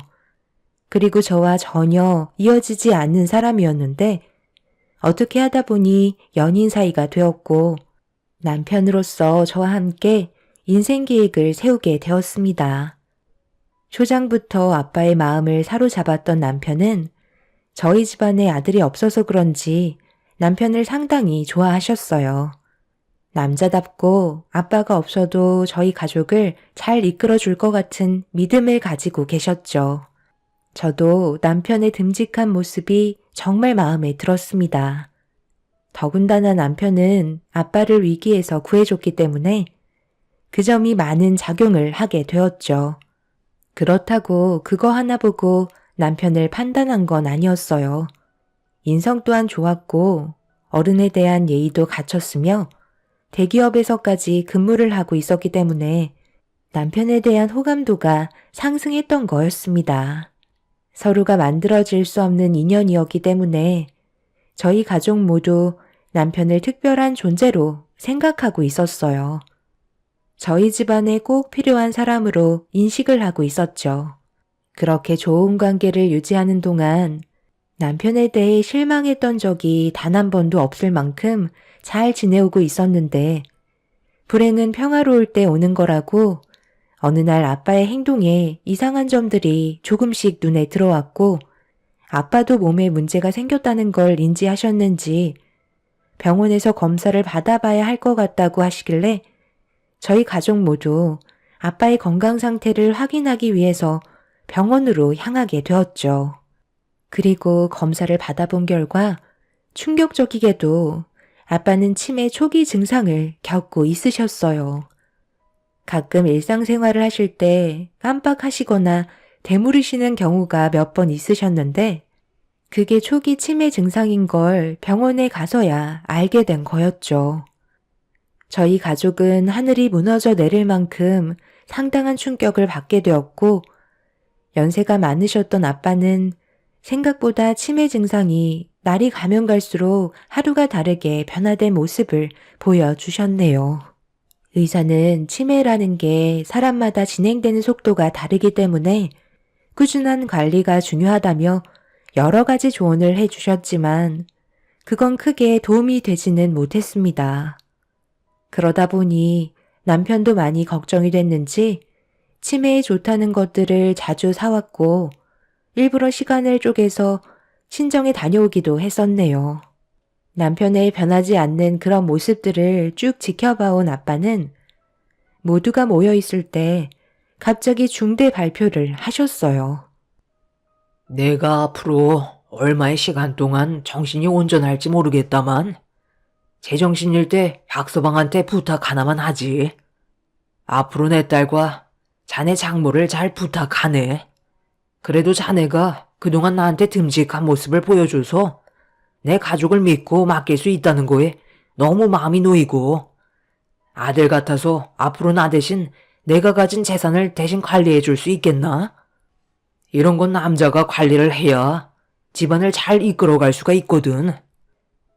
Speaker 3: 그리고 저와 전혀 이어지지 않는 사람이었는데 어떻게 하다 보니 연인 사이가 되었고 남편으로서 저와 함께 인생 계획을 세우게 되었습니다. 초장부터 아빠의 마음을 사로잡았던 남편은 저희 집안에 아들이 없어서 그런지 남편을 상당히 좋아하셨어요. 남자답고 아빠가 없어도 저희 가족을 잘 이끌어 줄 것 같은 믿음을 가지고 계셨죠. 저도 남편의 듬직한 모습이 정말 마음에 들었습니다. 더군다나 남편은 아빠를 위기에서 구해줬기 때문에 그 점이 많은 작용을 하게 되었죠. 그렇다고 그거 하나 보고 남편을 판단한 건 아니었어요. 인성 또한 좋았고 어른에 대한 예의도 갖췄으며 대기업에서까지 근무를 하고 있었기 때문에 남편에 대한 호감도가 상승했던 거였습니다. 서로가 만들어질 수 없는 인연이었기 때문에 저희 가족 모두 남편을 특별한 존재로 생각하고 있었어요. 저희 집안에 꼭 필요한 사람으로 인식을 하고 있었죠. 그렇게 좋은 관계를 유지하는 동안 남편에 대해 실망했던 적이 단 한 번도 없을 만큼 잘 지내오고 있었는데 불행은 평화로울 때 오는 거라고 어느 날 아빠의 행동에 이상한 점들이 조금씩 눈에 들어왔고 아빠도 몸에 문제가 생겼다는 걸 인지하셨는지 병원에서 검사를 받아봐야 할 것 같다고 하시길래 저희 가족 모두 아빠의 건강 상태를 확인하기 위해서 병원으로 향하게 되었죠. 그리고 검사를 받아본 결과 충격적이게도 아빠는 치매 초기 증상을 겪고 있으셨어요. 가끔 일상생활을 하실 때 깜빡하시거나 되물으시는 경우가 몇 번 있으셨는데 그게 초기 치매 증상인 걸 병원에 가서야 알게 된 거였죠. 저희 가족은 하늘이 무너져 내릴 만큼 상당한 충격을 받게 되었고 연세가 많으셨던 아빠는 생각보다 치매 증상이 날이 가면 갈수록 하루가 다르게 변화된 모습을 보여주셨네요. 의사는 치매라는 게 사람마다 진행되는 속도가 다르기 때문에 꾸준한 관리가 중요하다며 여러 가지 조언을 해주셨지만 그건 크게 도움이 되지는 못했습니다. 그러다 보니 남편도 많이 걱정이 됐는지 치매에 좋다는 것들을 자주 사왔고 일부러 시간을 쪼개서 친정에 다녀오기도 했었네요. 남편의 변하지 않는 그런 모습들을 쭉 지켜봐온 아빠는 모두가 모여있을 때 갑자기 중대 발표를 하셨어요.
Speaker 2: 내가 앞으로 얼마의 시간 동안 정신이 온전할지 모르겠다만 제정신일 때 박서방한테 부탁 하나만 하지. 앞으로 내 딸과 자네 장모를 잘 부탁하네. 그래도 자네가 그동안 나한테 듬직한 모습을 보여줘서 내 가족을 믿고 맡길 수 있다는 거에 너무 마음이 놓이고 아들 같아서 앞으로 나 대신 내가 가진 재산을 대신 관리해 줄 수 있겠나? 이런 건 남자가 관리를 해야 집안을 잘 이끌어갈 수가 있거든.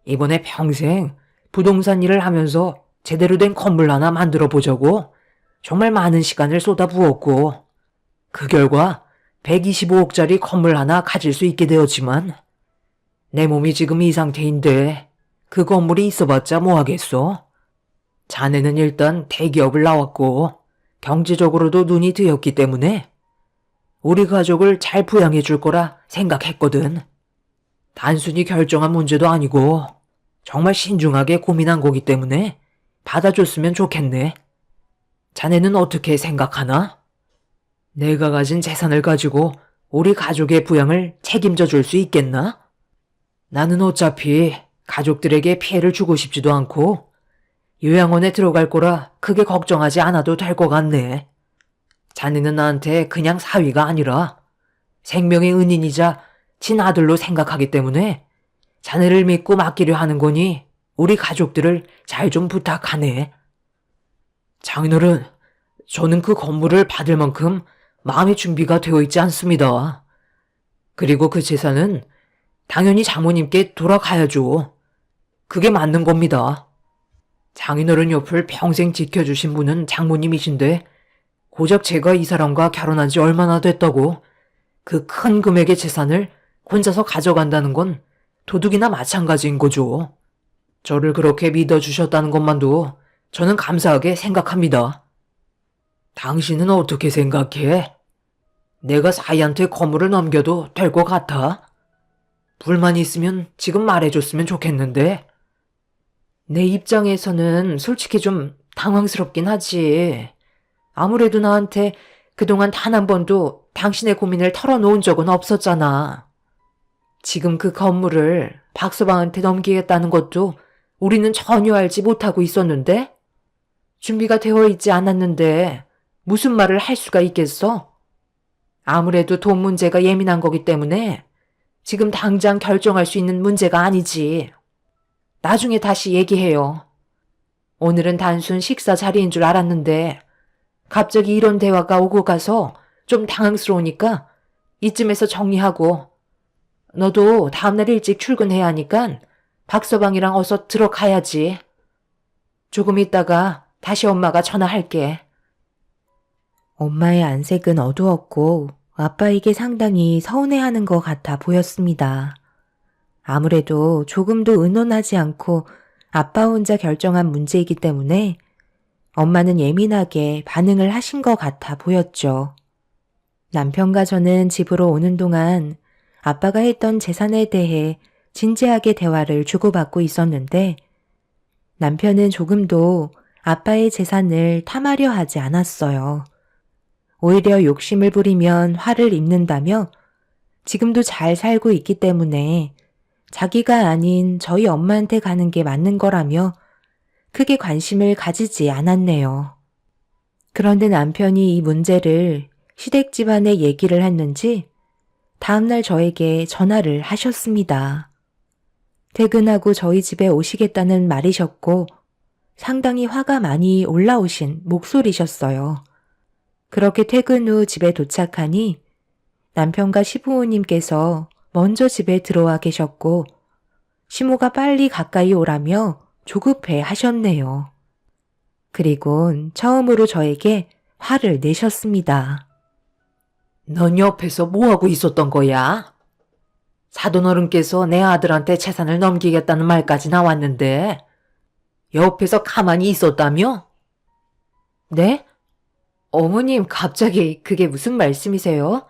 Speaker 2: 이번에 평생 부동산 일을 하면서 제대로 된 건물 하나 만들어 보자고 정말 많은 시간을 쏟아부었고 그 결과 125억짜리 건물 하나 가질 수 있게 되었지만 내 몸이 지금 이 상태인데 그 건물이 있어봤자 뭐하겠어? 자네는 일단 대기업을 나왔고 경제적으로도 눈이 뜨였기 때문에 우리 가족을 잘 부양해 줄 거라 생각했거든. 단순히 결정한 문제도 아니고 정말 신중하게 고민한 거기 때문에 받아줬으면 좋겠네. 자네는 어떻게 생각하나? 내가 가진 재산을 가지고 우리 가족의 부양을 책임져 줄 수 있겠나? 나는 어차피 가족들에게 피해를 주고 싶지도 않고 요양원에 들어갈 거라 크게 걱정하지 않아도 될 것 같네. 자네는 나한테 그냥 사위가 아니라 생명의 은인이자 친아들로 생각하기 때문에 자네를 믿고 맡기려 하는 거니 우리 가족들을 잘 좀 부탁하네. 장인어른, 저는 그 건물을 받을 만큼 마음의 준비가 되어 있지 않습니다. 그리고 그 재산은 당연히 장모님께 돌아가야죠. 그게 맞는 겁니다. 장인어른 옆을 평생 지켜주신 분은 장모님이신데 고작 제가 이 사람과 결혼한 지 얼마나 됐다고 그 큰 금액의 재산을 혼자서 가져간다는 건 도둑이나 마찬가지인 거죠. 저를 그렇게 믿어주셨다는 것만도 저는 감사하게 생각합니다. 당신은 어떻게 생각해? 내가 사이한테 건물을 넘겨도 될 것 같아? 불만이 있으면 지금 말해줬으면 좋겠는데. 내 입장에서는 솔직히 좀 당황스럽긴 하지. 아무래도 나한테 그동안 단 한 번도 당신의 고민을 털어놓은 적은 없었잖아. 지금 그 건물을 박서방한테 넘기겠다는 것도 우리는 전혀 알지 못하고 있었는데? 준비가 되어 있지 않았는데 무슨 말을 할 수가 있겠어? 아무래도 돈 문제가 예민한 거기 때문에 지금 당장 결정할 수 있는 문제가 아니지. 나중에 다시 얘기해요. 오늘은 단순 식사 자리인 줄 알았는데 갑자기 이런 대화가 오고 가서 좀 당황스러우니까 이쯤에서 정리하고 너도 다음날 일찍 출근해야 하니까 박서방이랑 어서 들어가야지. 조금 있다가 다시 엄마가 전화할게.
Speaker 3: 엄마의 안색은 어두웠고 아빠에게 상당히 서운해하는 것 같아 보였습니다. 아무래도 조금도 의논하지 않고 아빠 혼자 결정한 문제이기 때문에 엄마는 예민하게 반응을 하신 것 같아 보였죠. 남편과 저는 집으로 오는 동안 아빠가 했던 재산에 대해 진지하게 대화를 주고받고 있었는데 남편은 조금도 아빠의 재산을 탐하려 하지 않았어요. 오히려 욕심을 부리면 화를 입는다며 지금도 잘 살고 있기 때문에 자기가 아닌 저희 엄마한테 가는 게 맞는 거라며 크게 관심을 가지지 않았네요. 그런데 남편이 이 문제를 시댁 집안에 얘기를 했는지 다음날 저에게 전화를 하셨습니다. 퇴근하고 저희 집에 오시겠다는 말이셨고 상당히 화가 많이 올라오신 목소리셨어요. 그렇게 퇴근 후 집에 도착하니 남편과 시부모님께서 먼저 집에 들어와 계셨고 시모가 빨리 오라며 조급해 하셨네요. 그리곤 처음으로 저에게 화를 내셨습니다.
Speaker 2: 넌 옆에서 뭐하고 있었던 거야? 사돈어른께서 내 아들한테 재산을 넘기겠다는 말까지 나왔는데 옆에서 가만히 있었다며?
Speaker 1: 네? 어머님, 갑자기 그게 무슨 말씀이세요?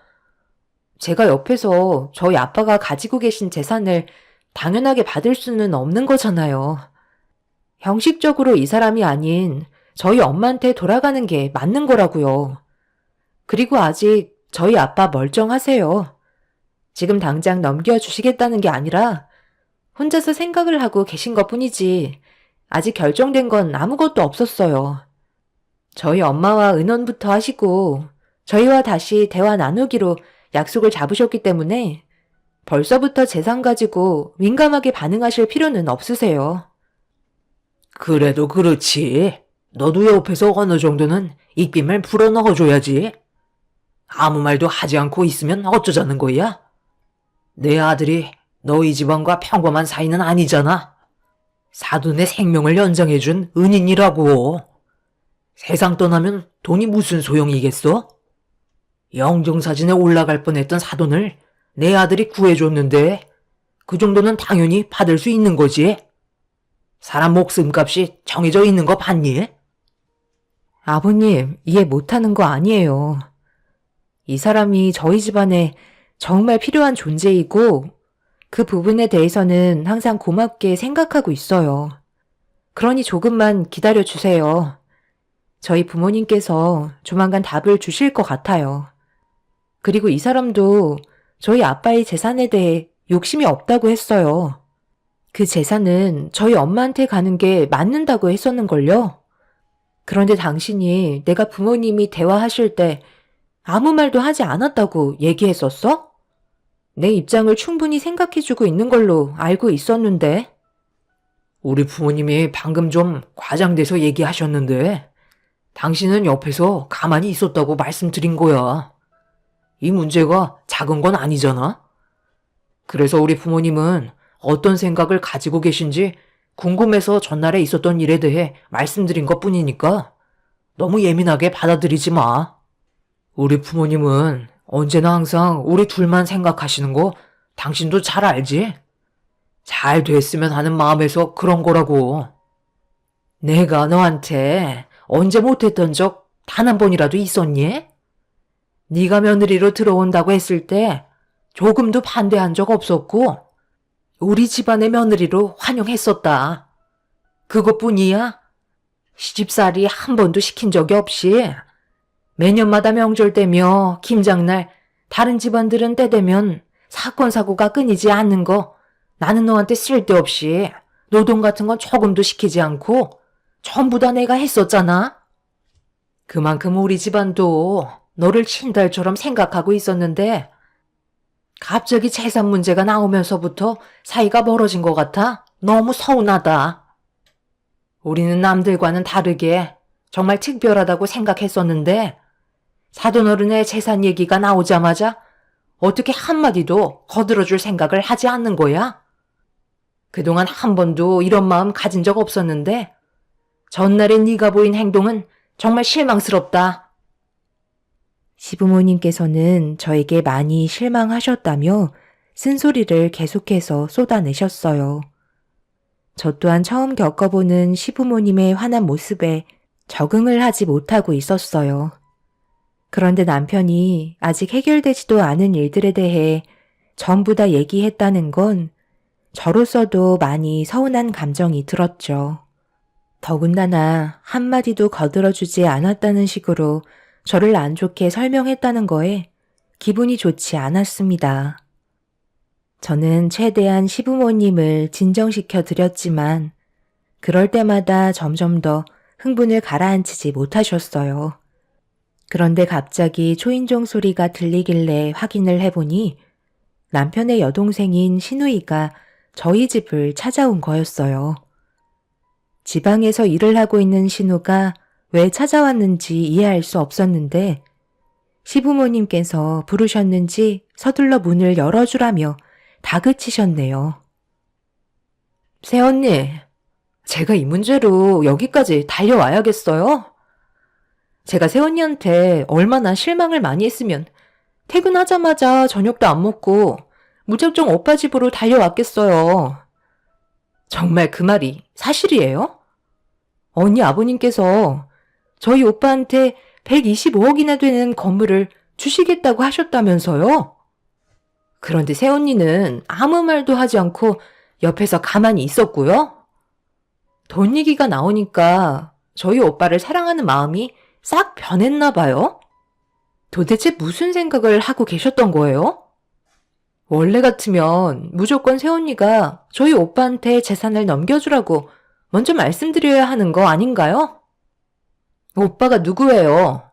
Speaker 1: 제가 옆에서 저희 아빠가 가지고 계신 재산을 당연하게 받을 수는 없는 거잖아요. 형식적으로 이 사람이 아닌 저희 엄마한테 돌아가는 게 맞는 거라고요. 그리고 아직 저희 아빠 멀쩡하세요. 지금 당장 넘겨주시겠다는 게 아니라 혼자서 생각을 하고 계신 것뿐이지 아직 결정된 건 아무것도 없었어요. 저희 엄마와 의논부터 하시고 저희와 다시 대화 나누기로 약속을 잡으셨기 때문에 벌써부터 재산 가지고 민감하게 반응하실 필요는 없으세요.
Speaker 2: 그래도 그렇지. 너도 옆에서 어느 정도는 입김을 불어 넣어줘야지. 아무 말도 하지 않고 있으면 어쩌자는 거야? 내 아들이 너희 집안과 평범한 사이는 아니잖아. 사돈의 생명을 연장해준 은인이라고. 세상 떠나면 돈이 무슨 소용이겠어? 영정사진에 올라갈 뻔했던 사돈을 내 아들이 구해줬는데 그 정도는 당연히 받을 수 있는 거지. 사람 목숨값이 정해져 있는 거 봤니?
Speaker 1: 아버님, 이해 못하는 거 아니에요. 이 사람이 저희 집안에 정말 필요한 존재이고 그 부분에 대해서는 항상 고맙게 생각하고 있어요. 그러니 조금만 기다려 주세요. 저희 부모님께서 조만간 답을 주실 것 같아요. 그리고 이 사람도 저희 아빠의 재산에 대해 욕심이 없다고 했어요. 그 재산은 저희 엄마한테 가는 게 맞는다고 했었는걸요. 그런데 당신이 내가 부모님이 대화하실 때 아무 말도 하지 않았다고 얘기했었어? 내 입장을 충분히 생각해주고 있는 걸로 알고 있었는데.
Speaker 2: 우리 부모님이 방금 좀 과장돼서 얘기하셨는데 당신은 옆에서 가만히 있었다고 말씀드린 거야. 이 문제가 작은 건 아니잖아. 그래서 우리 부모님은 어떤 생각을 가지고 계신지 궁금해서 전날에 있었던 일에 대해 말씀드린 것 뿐이니까 너무 예민하게 받아들이지 마. 우리 부모님은 언제나 항상 우리 둘만 생각하시는 거 당신도 잘 알지? 잘 됐으면 하는 마음에서 그런 거라고. 내가 너한테 언제 못했던 적 단 한 번이라도 있었니? 네가 며느리로 들어온다고 했을 때 조금도 반대한 적 없었고 우리 집안의 며느리로 환영했었다. 그것뿐이야. 시집살이 한 번도 시킨 적이 없이 매년마다 명절 때며 김장날 다른 집안들은 때 되면 사건 사고가 끊이지 않는 거 나는 너한테 쓸데없이 노동 같은 건 조금도 시키지 않고 전부 다 내가 했었잖아. 그만큼 우리 집안도 너를 친딸처럼 생각하고 있었는데 갑자기 재산 문제가 나오면서부터 사이가 멀어진 것 같아 너무 서운하다. 우리는 남들과는 다르게 정말 특별하다고 생각했었는데 사돈어른의 재산 얘기가 나오자마자 어떻게 한마디도 거들어줄 생각을 하지 않는 거야? 그동안 한 번도 이런 마음 가진 적 없었는데 전날에 네가 보인 행동은 정말 실망스럽다.
Speaker 3: 시부모님께서는 저에게 많이 실망하셨다며 쓴소리를 계속해서 쏟아내셨어요. 저 또한 처음 겪어보는 시부모님의 화난 모습에 적응을 하지 못하고 있었어요. 그런데 남편이 아직 해결되지도 않은 일들에 대해 전부 다 얘기했다는 건 저로서도 많이 서운한 감정이 들었죠. 더군다나 한마디도 거들어주지 않았다는 식으로 저를 안 좋게 설명했다는 거에 기분이 좋지 않았습니다. 저는 최대한 시부모님을 진정시켜 드렸지만 그럴 때마다 점점 더 흥분을 가라앉히지 못하셨어요. 그런데 갑자기 초인종 소리가 들리길래 확인을 해보니 남편의 여동생인 신우이가 저희 집을 찾아온 거였어요. 지방에서 일을 하고 있는 신우가 왜 찾아왔는지 이해할 수 없었는데 시부모님께서 부르셨는지 서둘러 문을 열어주라며 다그치셨네요.
Speaker 2: 새언니, 제가 이 문제로 여기까지 달려와야겠어요? 제가 새언니한테 얼마나 실망을 많이 했으면 퇴근하자마자 저녁도 안 먹고 무작정 오빠 집으로 달려왔겠어요. 정말 그 말이 사실이에요? 언니 아버님께서 저희 오빠한테 125억이나 되는 건물을 주시겠다고 하셨다면서요? 그런데 새언니는 아무 말도 하지 않고 옆에서 가만히 있었고요. 돈 얘기가 나오니까 저희 오빠를 사랑하는 마음이 싹 변했나 봐요. 도대체 무슨 생각을 하고 계셨던 거예요? 원래 같으면 무조건 새언니가 저희 오빠한테 재산을 넘겨주라고 먼저 말씀드려야 하는 거 아닌가요? 오빠가 누구예요?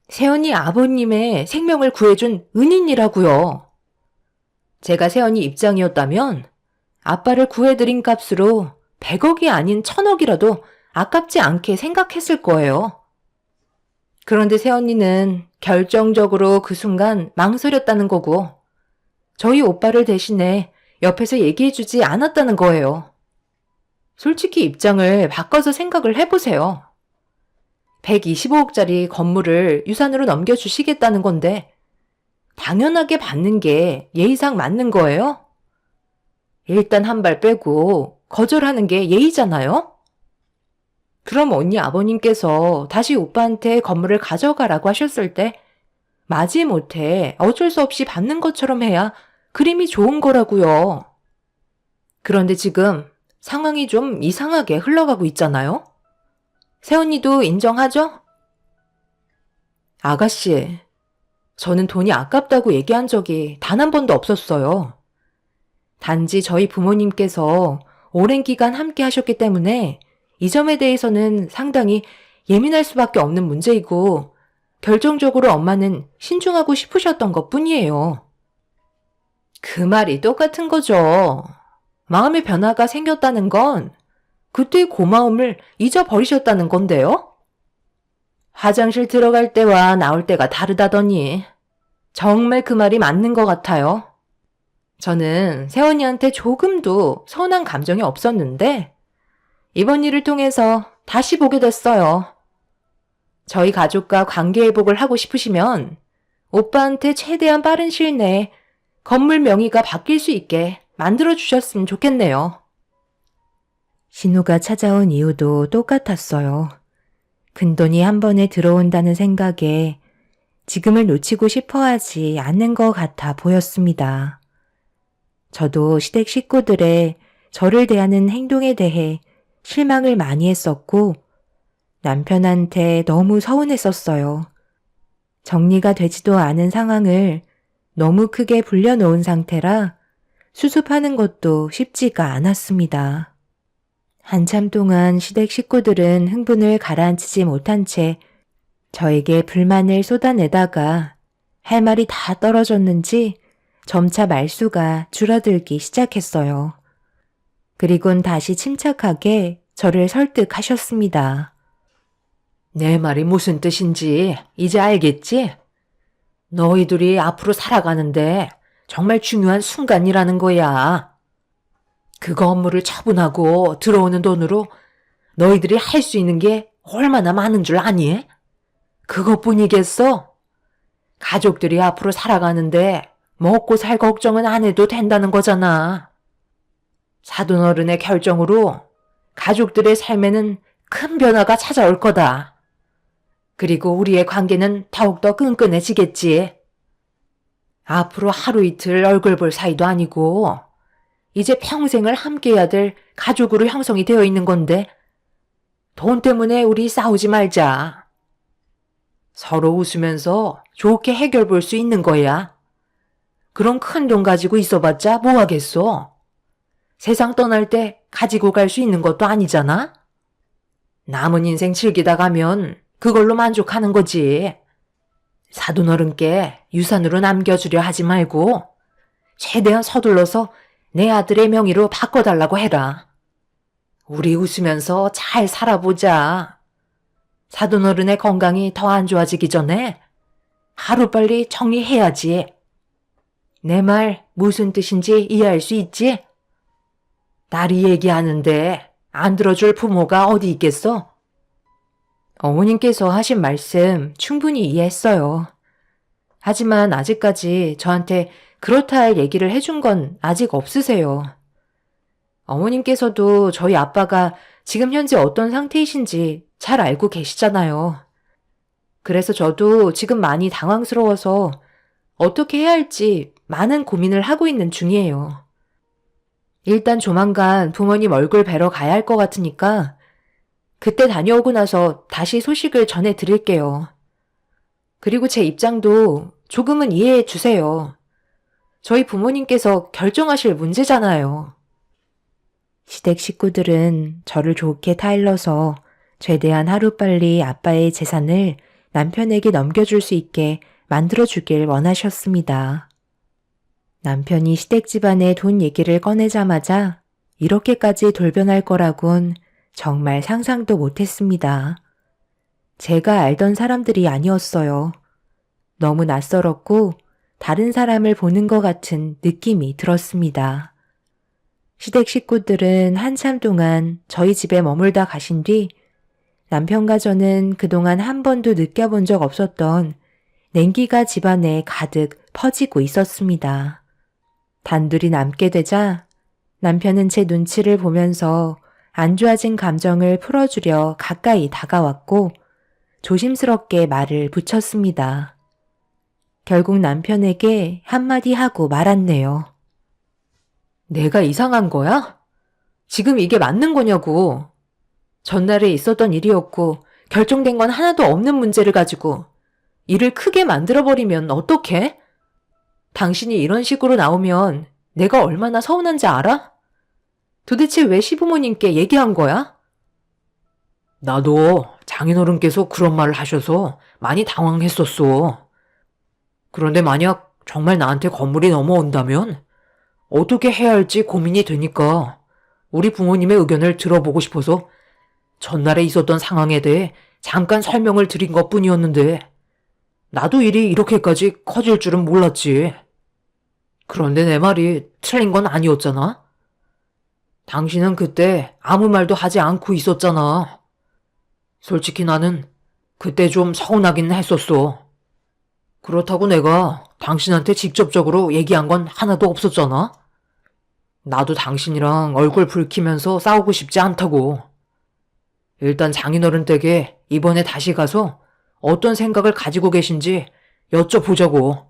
Speaker 2: 새언니 아버님의 생명을 구해준 은인이라고요. 제가 새언니 입장이었다면 아빠를 구해드린 값으로 100억이 아닌 1000억이라도 아깝지 않게 생각했을 거예요. 그런데 새언니는 결정적으로 그 순간 망설였다는 거고 저희 오빠를 대신해 옆에서 얘기해주지 않았다는 거예요. 솔직히 입장을 바꿔서 생각을 해보세요. 125억짜리 건물을 유산으로 넘겨주시겠다는 건데 당연하게 받는 게 예의상 맞는 거예요? 일단 한 발 빼고 거절하는 게 예의잖아요? 그럼 언니 아버님께서 다시 오빠한테 건물을 가져가라고 하셨을 때 마지못해 어쩔 수 없이 받는 것처럼 해야 그림이 좋은 거라고요. 그런데 지금 상황이 좀 이상하게 흘러가고 있잖아요? 새언니도 인정하죠? 아가씨, 저는 돈이 아깝다고 얘기한 적이 단 한 번도 없었어요. 단지 저희 부모님께서 오랜 기간 함께 하셨기 때문에 이 점에 대해서는 상당히 예민할 수밖에 없는 문제이고 결정적으로 엄마는 신중하고 싶으셨던 것 뿐이에요. 그 말이 똑같은 거죠. 마음의 변화가 생겼다는 건 그때의 고마움을 잊어버리셨다는 건데요. 화장실 들어갈 때와 나올 때가 다르다더니 정말 그 말이 맞는 것 같아요. 저는 새언니한테 조금도 서운한 감정이 없었는데 이번 일을 통해서 다시 보게 됐어요. 저희 가족과 관계회복을 하고 싶으시면 오빠한테 최대한 빠른 시일 내에 건물 명의가 바뀔 수 있게 만들어주셨으면 좋겠네요.
Speaker 3: 신우가 찾아온 이유도 똑같았어요. 큰돈이 한 번에 들어온다는 생각에 지금을 놓치고 싶어하지 않는 것 같아 보였습니다. 저도 시댁 식구들의 저를 대하는 행동에 대해 실망을 많이 했었고 남편한테 너무 서운했었어요. 정리가 되지도 않은 상황을 너무 크게 불려놓은 상태라 수습하는 것도 쉽지가 않았습니다. 한참 동안 시댁 식구들은 흥분을 가라앉히지 못한 채 저에게 불만을 쏟아내다가 할 말이 다 떨어졌는지 점차 말수가 줄어들기 시작했어요. 그리곤 다시 침착하게 저를 설득하셨습니다.
Speaker 2: 내 말이 무슨 뜻인지 이제 알겠지? 너희들이 앞으로 살아가는데 정말 중요한 순간이라는 거야. 그 건물을 처분하고 들어오는 돈으로 너희들이 할 수 있는 게 얼마나 많은 줄 아니? 그것뿐이겠어? 가족들이 앞으로 살아가는데 먹고 살 걱정은 안 해도 된다는 거잖아. 사돈어른의 결정으로 가족들의 삶에는 큰 변화가 찾아올 거다. 그리고 우리의 관계는 더욱더 끈끈해지겠지. 앞으로 하루 이틀 얼굴 볼 사이도 아니고 이제 평생을 함께해야 될 가족으로 형성이 되어 있는 건데 돈 때문에 우리 싸우지 말자. 서로 웃으면서 좋게 해결 볼 수 있는 거야. 그런 큰 돈 가지고 있어봤자 뭐 하겠어? 세상 떠날 때 가지고 갈 수 있는 것도 아니잖아? 남은 인생 즐기다 가면 그걸로 만족하는 거지. 사돈어른께 유산으로 남겨주려 하지 말고 최대한 서둘러서 내 아들의 명의로 바꿔달라고 해라. 우리 웃으면서 잘 살아보자. 사돈어른의 건강이 더 안 좋아지기 전에 하루빨리 정리해야지. 내 말 무슨 뜻인지 이해할 수 있지? 딸이 얘기하는데 안 들어줄 부모가 어디 있겠어?
Speaker 1: 어머님께서 하신 말씀 충분히 이해했어요. 하지만 아직까지 저한테 그렇다 할 얘기를 해준 건 아직 없으세요. 어머님께서도 저희 아빠가 지금 현재 어떤 상태이신지 잘 알고 계시잖아요. 그래서 저도 지금 많이 당황스러워서 어떻게 해야 할지 많은 고민을 하고 있는 중이에요. 일단 조만간 부모님 얼굴 뵈러 가야 할 것 같으니까 그때 다녀오고 나서 다시 소식을 전해드릴게요. 그리고 제 입장도 조금은 이해해 주세요. 저희 부모님께서 결정하실 문제잖아요.
Speaker 3: 시댁 식구들은 저를 좋게 타일러서 최대한 하루빨리 아빠의 재산을 남편에게 넘겨줄 수 있게 만들어주길 원하셨습니다. 남편이 시댁 집안의 돈 얘기를 꺼내자마자 이렇게까지 돌변할 거라곤 정말 상상도 못했습니다. 제가 알던 사람들이 아니었어요. 너무 낯설었고 다른 사람을 보는 것 같은 느낌이 들었습니다. 시댁 식구들은 한참 동안 저희 집에 머물다 가신 뒤 남편과 저는 그동안 한 번도 느껴본 적 없었던 냉기가 집안에 가득 퍼지고 있었습니다. 단둘이 남게 되자 남편은 제 눈치를 보면서 안 좋아진 감정을 풀어주려 가까이 다가왔고 조심스럽게 말을 붙였습니다. 결국 남편에게 한마디 하고 말았네요.
Speaker 2: 내가 이상한 거야? 지금 이게 맞는 거냐고. 전날에 있었던 일이었고 결정된 건 하나도 없는 문제를 가지고 일을 크게 만들어버리면 어떡해? 당신이 이런 식으로 나오면 내가 얼마나 서운한지 알아? 도대체 왜 시부모님께 얘기한 거야? 나도 장인어른께서 그런 말을 하셔서 많이 당황했었어. 그런데 만약 정말 나한테 건물이 넘어온다면 어떻게 해야 할지 고민이 되니까 우리 부모님의 의견을 들어보고 싶어서 전날에 있었던 상황에 대해 잠깐 설명을 드린 것뿐이었는데 나도 일이 이렇게까지 커질 줄은 몰랐지. 그런데 내 말이 틀린 건 아니었잖아. 당신은 그때 아무 말도 하지 않고 있었잖아. 솔직히 나는 그때 좀 서운하긴 했었어. 그렇다고 내가 당신한테 직접적으로 얘기한 건 하나도 없었잖아. 나도 당신이랑 얼굴 붉히면서 싸우고 싶지 않다고. 일단 장인어른 댁에 이번에 다시 가서 어떤 생각을 가지고 계신지 여쭤보자고.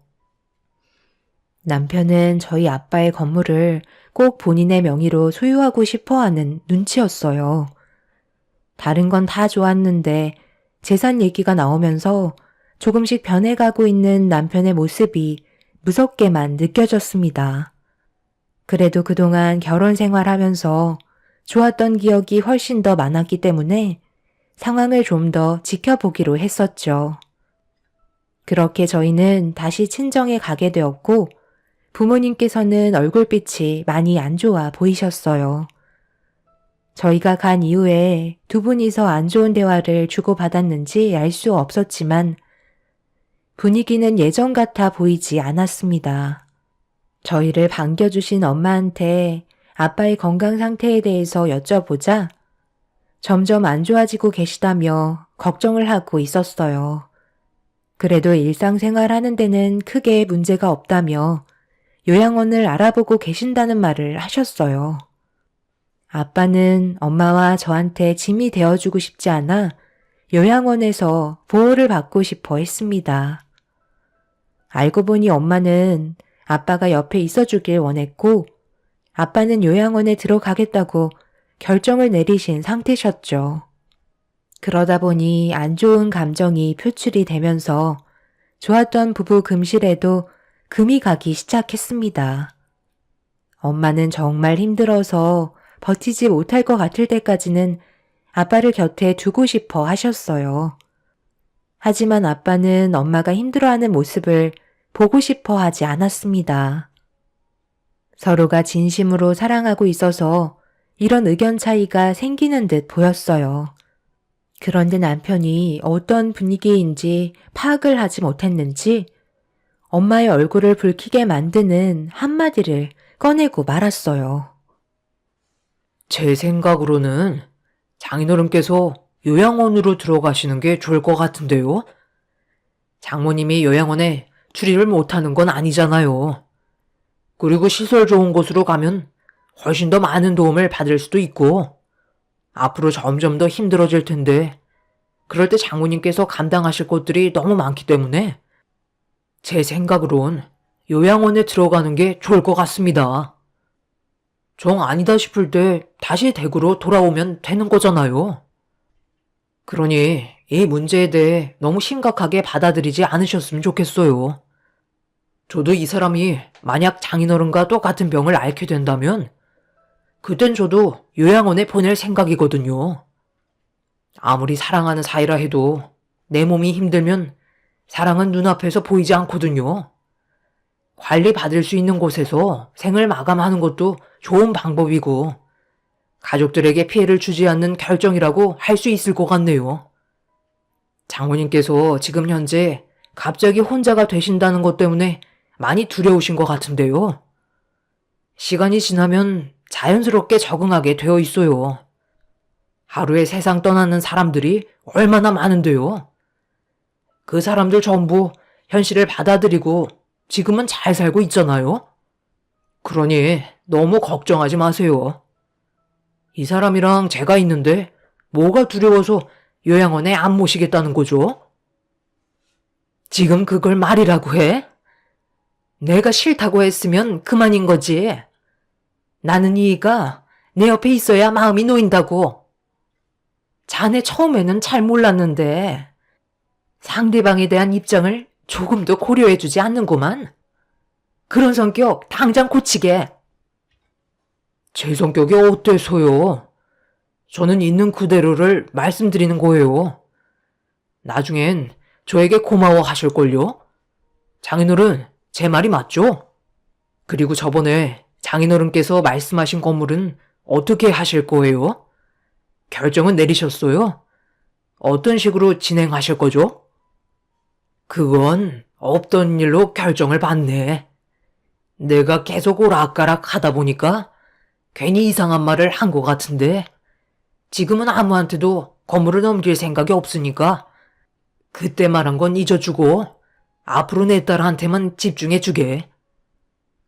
Speaker 3: 남편은 저희 아빠의 건물을 꼭 본인의 명의로 소유하고 싶어 하는 눈치였어요. 다른 건 다 좋았는데 재산 얘기가 나오면서 조금씩 변해가고 있는 남편의 모습이 무섭게만 느껴졌습니다. 그래도 그동안 결혼 생활하면서 좋았던 기억이 훨씬 더 많았기 때문에 상황을 좀 더 지켜보기로 했었죠. 그렇게 저희는 다시 친정에 가게 되었고 부모님께서는 얼굴빛이 많이 안 좋아 보이셨어요. 저희가 간 이후에 두 분이서 안 좋은 대화를 주고받았는지 알 수 없었지만 분위기는 예전 같아 보이지 않았습니다. 저희를 반겨주신 엄마한테 아빠의 건강 상태에 대해서 여쭤보자 점점 안 좋아지고 계시다며 걱정을 하고 있었어요. 그래도 일상생활 하는 데는 크게 문제가 없다며 요양원을 알아보고 계신다는 말을 하셨어요. 아빠는 엄마와 저한테 짐이 되어주고 싶지 않아 요양원에서 보호를 받고 싶어 했습니다. 알고 보니 엄마는 아빠가 옆에 있어주길 원했고 아빠는 요양원에 들어가겠다고 결정을 내리신 상태셨죠. 그러다 보니 안 좋은 감정이 표출이 되면서 좋았던 부부 금실에도 금이 가기 시작했습니다. 엄마는 정말 힘들어서 버티지 못할 것 같을 때까지는 아빠를 곁에 두고 싶어 하셨어요. 하지만 아빠는 엄마가 힘들어하는 모습을 보고 싶어 하지 않았습니다. 서로가 진심으로 사랑하고 있어서 이런 의견 차이가 생기는 듯 보였어요. 그런데 남편이 어떤 분위기인지 파악을 하지 못했는지 엄마의 얼굴을 붉히게 만드는 한마디를 꺼내고 말았어요.
Speaker 2: 제 생각으로는 장인어른께서 요양원으로 들어가시는 게 좋을 것 같은데요. 장모님이 요양원에 출입을 못하는 건 아니잖아요. 그리고 시설 좋은 곳으로 가면 훨씬 더 많은 도움을 받을 수도 있고 앞으로 점점 더 힘들어질 텐데 그럴 때 장모님께서 감당하실 것들이 너무 많기 때문에 제 생각으론 요양원에 들어가는 게 좋을 것 같습니다. 정 아니다 싶을 때 다시 댁으로 돌아오면 되는 거잖아요. 그러니 이 문제에 대해 너무 심각하게 받아들이지 않으셨으면 좋겠어요. 저도 이 사람이 만약 장인어른과 똑같은 병을 앓게 된다면 그땐 저도 요양원에 보낼 생각이거든요. 아무리 사랑하는 사이라 해도 내 몸이 힘들면 사랑은 눈앞에서 보이지 않거든요. 관리받을 수 있는 곳에서 생을 마감하는 것도 좋은 방법이고 가족들에게 피해를 주지 않는 결정이라고 할 수 있을 것 같네요. 장모님께서 지금 현재 갑자기 혼자가 되신다는 것 때문에 많이 두려우신 것 같은데요. 시간이 지나면 자연스럽게 적응하게 되어 있어요. 하루에 세상 떠나는 사람들이 얼마나 많은데요. 그 사람들 전부 현실을 받아들이고 지금은 잘 살고 있잖아요. 그러니 너무 걱정하지 마세요. 이 사람이랑 제가 있는데 뭐가 두려워서 요양원에 안 모시겠다는 거죠? 지금 그걸 말이라고 해? 내가 싫다고 했으면 그만인 거지. 나는 이이가 내 옆에 있어야 마음이 놓인다고. 자네 처음에는 잘 몰랐는데 상대방에 대한 입장을 조금도 고려해주지 않는구만. 그런 성격 당장 고치게. 제 성격이 어때서요? 저는 있는 그대로를 말씀드리는 거예요. 나중엔 저에게 고마워하실걸요? 장인어른, 제 말이 맞죠? 그리고 저번에 장인어른께서 말씀하신 건물은 어떻게 하실 거예요? 결정은 내리셨어요? 어떤 식으로 진행하실 거죠? 그건 없던 일로 결정을 받네. 내가 계속 오락가락 하다 보니까 괜히 이상한 말을 한 것 같은데 지금은 아무한테도 건물을 넘길 생각이 없으니까 그때 말한 건 잊어주고 앞으로 내 딸한테만 집중해주게.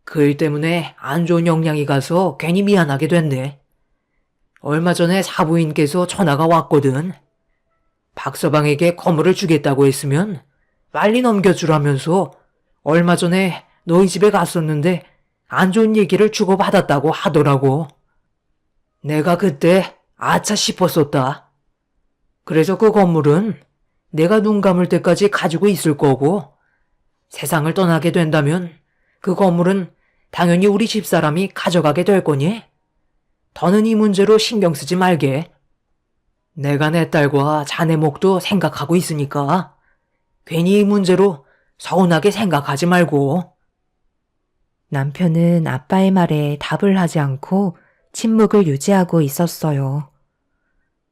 Speaker 2: 그 일 때문에 안 좋은 영향이 가서 괜히 미안하게 됐네. 얼마 전에 사부인께서 전화가 왔거든. 박서방에게 건물을 주겠다고 했으면 빨리 넘겨주라면서 얼마 전에 너희 집에 갔었는데 안 좋은 얘기를 주고받았다고 하더라고. 내가 그때 아차 싶었었다. 그래서 그 건물은 내가 눈 감을 때까지 가지고 있을 거고 세상을 떠나게 된다면 그 건물은 당연히 우리 집사람이 가져가게 될 거니 더는 이 문제로 신경 쓰지 말게. 내가 내 딸과 자네 목도 생각하고 있으니까 괜히 이 문제로 서운하게 생각하지 말고.
Speaker 3: 남편은 아빠의 말에 답을 하지 않고 침묵을 유지하고 있었어요.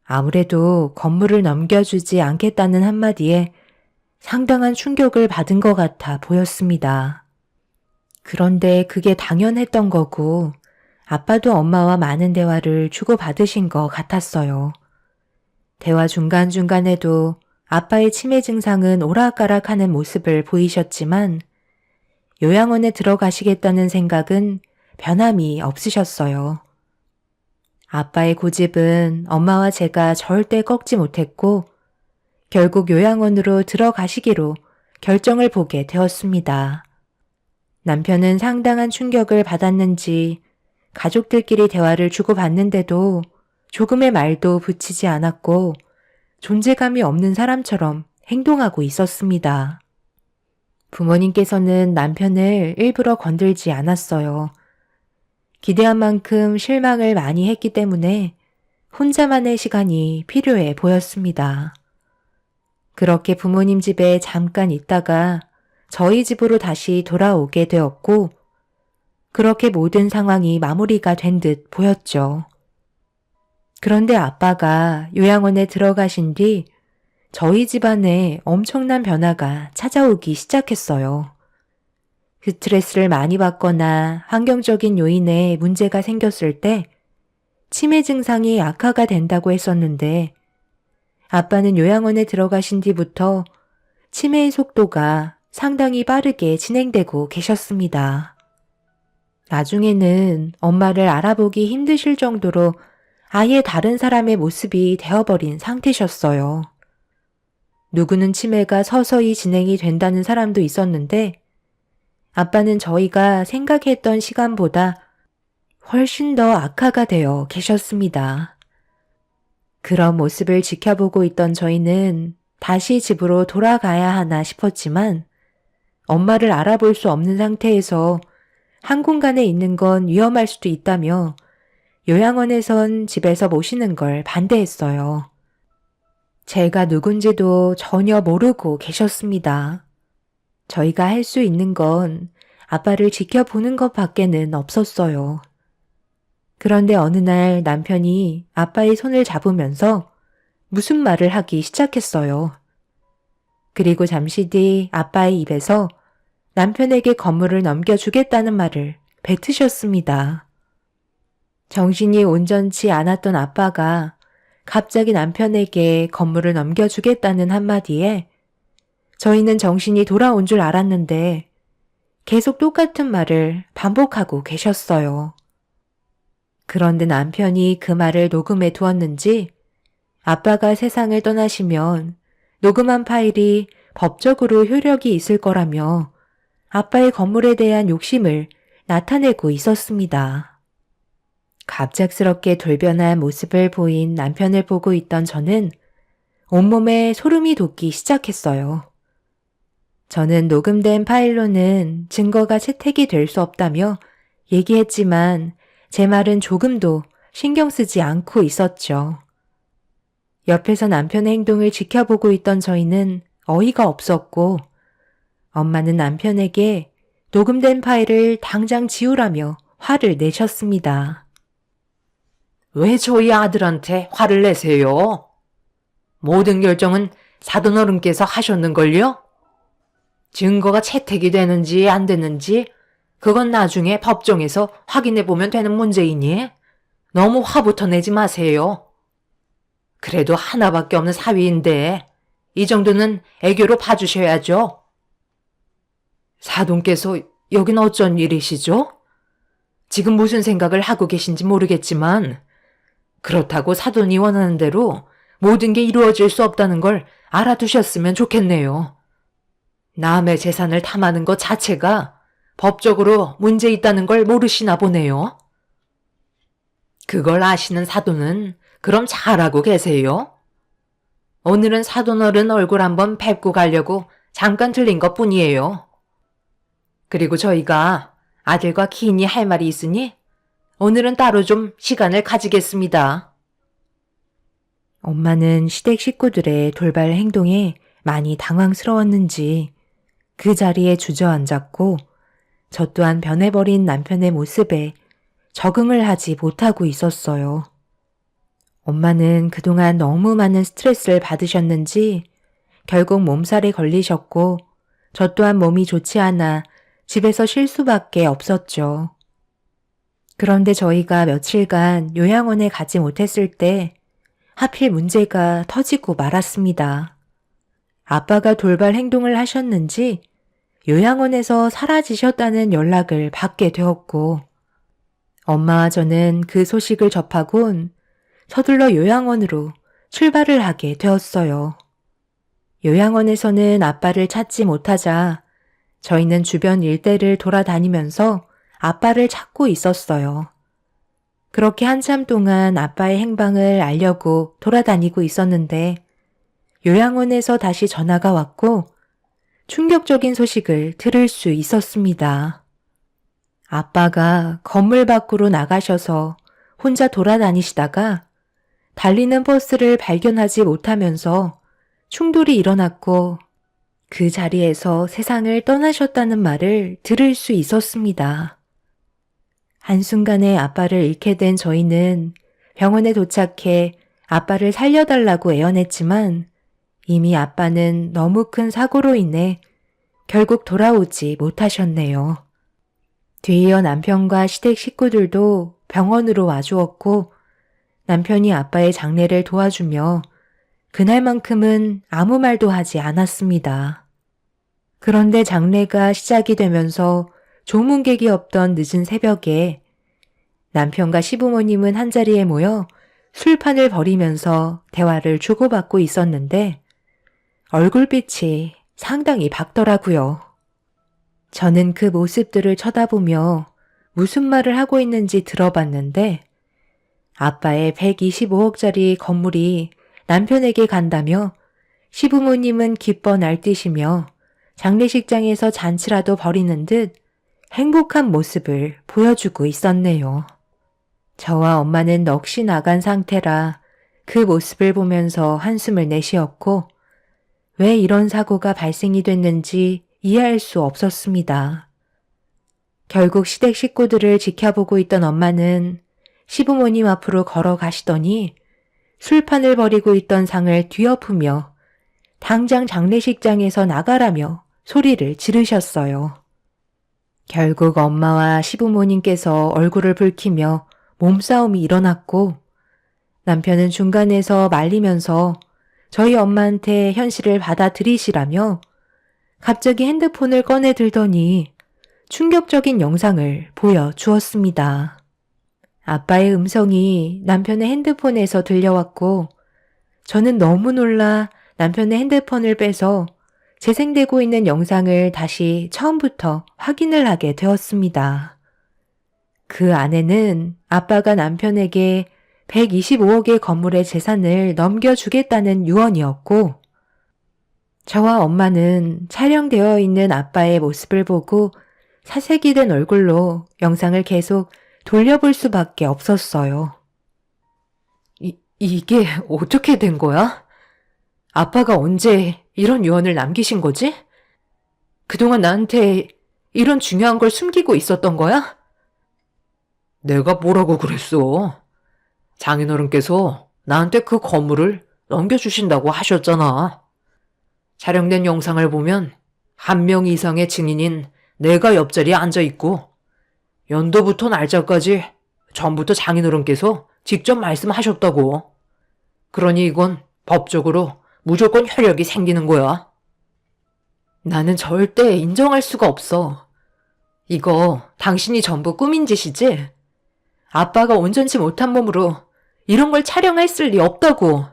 Speaker 3: 아무래도 건물을 넘겨주지 않겠다는 한마디에 상당한 충격을 받은 것 같아 보였습니다. 그런데 그게 당연했던 거고 아빠도 엄마와 많은 대화를 주고받으신 것 같았어요. 대화 중간중간에도 아빠의 치매 증상은 오락가락하는 모습을 보이셨지만 요양원에 들어가시겠다는 생각은 변함이 없으셨어요. 아빠의 고집은 엄마와 제가 절대 꺾지 못했고 결국 요양원으로 들어가시기로 결정을 보게 되었습니다. 남편은 상당한 충격을 받았는지 가족들끼리 대화를 주고받는데도 조금의 말도 붙이지 않았고 존재감이 없는 사람처럼 행동하고 있었습니다. 부모님께서는 남편을 일부러 건들지 않았어요. 기대한 만큼 실망을 많이 했기 때문에 혼자만의 시간이 필요해 보였습니다. 그렇게 부모님 집에 잠깐 있다가 저희 집으로 다시 돌아오게 되었고, 그렇게 모든 상황이 마무리가 된 듯 보였죠. 그런데 아빠가 요양원에 들어가신 뒤 저희 집안에 엄청난 변화가 찾아오기 시작했어요. 스트레스를 많이 받거나 환경적인 요인에 문제가 생겼을 때 치매 증상이 악화가 된다고 했었는데 아빠는 요양원에 들어가신 뒤부터 치매의 속도가 상당히 빠르게 진행되고 계셨습니다. 나중에는 엄마를 알아보기 힘드실 정도로 아예 다른 사람의 모습이 되어버린 상태셨어요. 누구는 치매가 서서히 진행이 된다는 사람도 있었는데 아빠는 저희가 생각했던 시간보다 훨씬 더 악화가 되어 계셨습니다. 그런 모습을 지켜보고 있던 저희는 다시 집으로 돌아가야 하나 싶었지만 엄마를 알아볼 수 없는 상태에서 한 공간에 있는 건 위험할 수도 있다며 요양원에선 집에서 모시는 걸 반대했어요. 제가 누군지도 전혀 모르고 계셨습니다. 저희가 할 수 있는 건 아빠를 지켜보는 것 밖에는 없었어요. 그런데 어느 날 남편이 아빠의 손을 잡으면서 무슨 말을 하기 시작했어요. 그리고 잠시 뒤 아빠의 입에서 남편에게 건물을 넘겨주겠다는 말을 뱉으셨습니다. 정신이 온전치 않았던 아빠가 갑자기 남편에게 건물을 넘겨주겠다는 한마디에 저희는 정신이 돌아온 줄 알았는데 계속 똑같은 말을 반복하고 계셨어요. 그런데 남편이 그 말을 녹음해 두었는지 아빠가 세상을 떠나시면 녹음한 파일이 법적으로 효력이 있을 거라며 아빠의 건물에 대한 욕심을 나타내고 있었습니다. 갑작스럽게 돌변한 모습을 보인 남편을 보고 있던 저는 온몸에 소름이 돋기 시작했어요. 저는 녹음된 파일로는 증거가 채택이 될 수 없다며 얘기했지만 제 말은 조금도 신경 쓰지 않고 있었죠. 옆에서 남편의 행동을 지켜보고 있던 저희는 어이가 없었고 엄마는 남편에게 녹음된 파일을 당장 지우라며 화를 내셨습니다.
Speaker 2: 왜 저희 아들한테 화를 내세요? 모든 결정은 사돈어른께서 하셨는걸요? 증거가 채택이 되는지 안 되는지 그건 나중에 법정에서 확인해 보면 되는 문제이니 너무 화부터 내지 마세요. 그래도 하나밖에 없는 사위인데 이 정도는 애교로 봐주셔야죠. 사돈께서 여긴 어쩐 일이시죠? 지금 무슨 생각을 하고 계신지 모르겠지만 그렇다고 사돈이 원하는 대로 모든 게 이루어질 수 없다는 걸 알아두셨으면 좋겠네요. 남의 재산을 탐하는 것 자체가 법적으로 문제 있다는 걸 모르시나 보네요. 그걸 아시는 사돈은 그럼 잘하고 계세요. 오늘은 사돈어른 얼굴 한번 뵙고 가려고 잠깐 들린 것 뿐이에요. 그리고 저희가 아들과 긴히 할 말이 있으니 오늘은 따로 좀 시간을 가지겠습니다.
Speaker 3: 엄마는 시댁 식구들의 돌발 행동에 많이 당황스러웠는지 그 자리에 주저앉았고 저 또한 변해버린 남편의 모습에 적응을 하지 못하고 있었어요. 엄마는 그동안 너무 많은 스트레스를 받으셨는지 결국 몸살에 걸리셨고 저 또한 몸이 좋지 않아 집에서 쉴 수밖에 없었죠. 그런데 저희가 며칠간 요양원에 가지 못했을 때 하필 문제가 터지고 말았습니다. 아빠가 돌발 행동을 하셨는지 요양원에서 사라지셨다는 연락을 받게 되었고 엄마와 저는 그 소식을 접하곤 서둘러 요양원으로 출발을 하게 되었어요. 요양원에서는 아빠를 찾지 못하자 저희는 주변 일대를 돌아다니면서 아빠를 찾고 있었어요. 그렇게 한참 동안 아빠의 행방을 알려고 돌아다니고 있었는데 요양원에서 다시 전화가 왔고 충격적인 소식을 들을 수 있었습니다. 아빠가 건물 밖으로 나가셔서 혼자 돌아다니시다가 달리는 버스를 발견하지 못하면서 충돌이 일어났고 그 자리에서 세상을 떠나셨다는 말을 들을 수 있었습니다. 한순간에 아빠를 잃게 된 저희는 병원에 도착해 아빠를 살려달라고 애원했지만 이미 아빠는 너무 큰 사고로 인해 결국 돌아오지 못하셨네요. 뒤이어 남편과 시댁 식구들도 병원으로 와주었고 남편이 아빠의 장례를 도와주며 그날만큼은 아무 말도 하지 않았습니다. 그런데 장례가 시작이 되면서 조문객이 없던 늦은 새벽에 남편과 시부모님은 한자리에 모여 술판을 벌이면서 대화를 주고받고 있었는데 얼굴빛이 상당히 밝더라고요. 저는 그 모습들을 쳐다보며 무슨 말을 하고 있는지 들어봤는데 아빠의 125억짜리 건물이 남편에게 간다며 시부모님은 기뻐 날뛰시며 장례식장에서 잔치라도 벌이는 듯 행복한 모습을 보여주고 있었네요. 저와 엄마는 넋이 나간 상태라 그 모습을 보면서 한숨을 내쉬었고 왜 이런 사고가 발생이 됐는지 이해할 수 없었습니다. 결국 시댁 식구들을 지켜보고 있던 엄마는 시부모님 앞으로 걸어가시더니 술판을 벌이고 있던 상을 뒤엎으며 당장 장례식장에서 나가라며 소리를 지르셨어요. 결국 엄마와 시부모님께서 얼굴을 붉히며 몸싸움이 일어났고 남편은 중간에서 말리면서 저희 엄마한테 현실을 받아들이시라며 갑자기 핸드폰을 꺼내 들더니 충격적인 영상을 보여주었습니다. 아빠의 음성이 남편의 핸드폰에서 들려왔고 저는 너무 놀라 남편의 핸드폰을 빼서 재생되고 있는 영상을 다시 처음부터 확인을 하게 되었습니다. 그 안에는 아빠가 남편에게 125억의 건물의 재산을 넘겨주겠다는 유언이었고 저와 엄마는 촬영되어 있는 아빠의 모습을 보고 사색이 된 얼굴로 영상을 계속 돌려볼 수밖에 없었어요.
Speaker 2: 이게 어떻게 된 거야? 아빠가 언제 이런 유언을 남기신 거지? 그동안 나한테 이런 중요한 걸 숨기고 있었던 거야? 내가 뭐라고 그랬어? 장인어른께서 나한테 그 건물을 넘겨주신다고 하셨잖아. 촬영된 영상을 보면 1명 이상의 증인인 내가 옆자리에 앉아있고 연도부터 날짜까지 전부터 장인어른께서 직접 말씀하셨다고. 그러니 이건 법적으로 무조건 효력이 생기는 거야. 나는 절대 인정할 수가 없어. 이거 당신이 전부 꾸민 짓이지? 아빠가 온전치 못한 몸으로 이런 걸 촬영했을 리 없다고.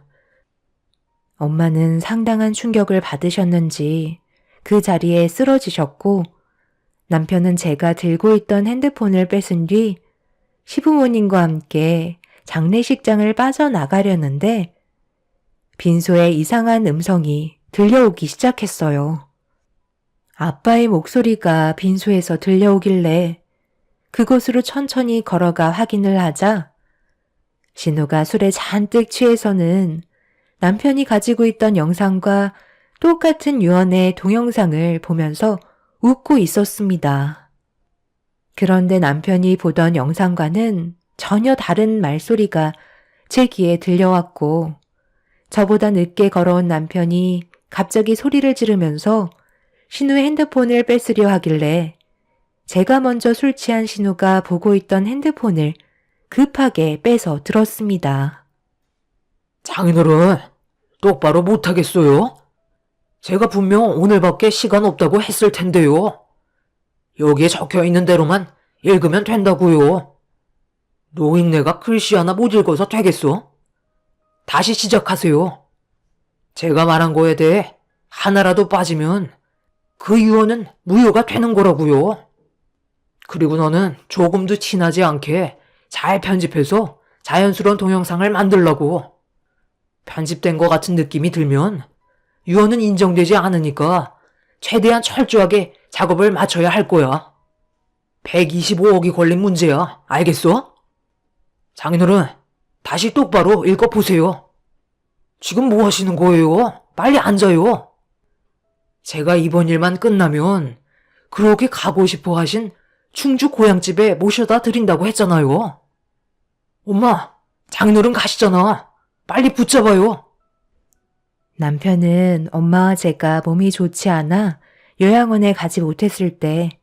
Speaker 3: 엄마는 상당한 충격을 받으셨는지 그 자리에 쓰러지셨고 남편은 제가 들고 있던 핸드폰을 뺏은 뒤 시부모님과 함께 장례식장을 빠져나가려는데 빈소에 이상한 음성이 들려오기 시작했어요. 아빠의 목소리가 빈소에서 들려오길래 그곳으로 천천히 걸어가 확인을 하자 신우가 술에 잔뜩 취해서는 남편이 가지고 있던 영상과 똑같은 유언의 동영상을 보면서 웃고 있었습니다. 그런데 남편이 보던 영상과는 전혀 다른 말소리가 제 귀에 들려왔고 저보다 늦게 걸어온 남편이 갑자기 소리를 지르면서 신우의 핸드폰을 뺏으려 하길래 제가 먼저 술 취한 신우가 보고 있던 핸드폰을 급하게 빼서 들었습니다.
Speaker 2: 장인어른, 똑바로 못하겠어요? 제가 분명 오늘밖에 시간 없다고 했을 텐데요. 여기에 적혀있는 대로만 읽으면 된다고요. 노인네가 글씨 하나 못 읽어서 되겠소? 다시 시작하세요. 제가 말한 거에 대해 하나라도 빠지면 그 유언은 무효가 되는 거라고요. 그리고 너는 조금도 친하지 않게 잘 편집해서 자연스러운 동영상을 만들라고. 편집된 것 같은 느낌이 들면 유언은 인정되지 않으니까 최대한 철저하게 작업을 마쳐야 할 거야. 125억이 걸린 문제야. 알겠어? 장인어른, 다시 똑바로 읽어보세요. 지금 뭐 하시는 거예요? 빨리 앉아요. 제가 이번 일만 끝나면 그렇게 가고 싶어 하신 충주 고향집에 모셔다 드린다고 했잖아요. 엄마, 장인어른 가시잖아. 빨리 붙잡아요.
Speaker 3: 남편은 엄마와 제가 몸이 좋지 않아 요양원에 가지 못했을 때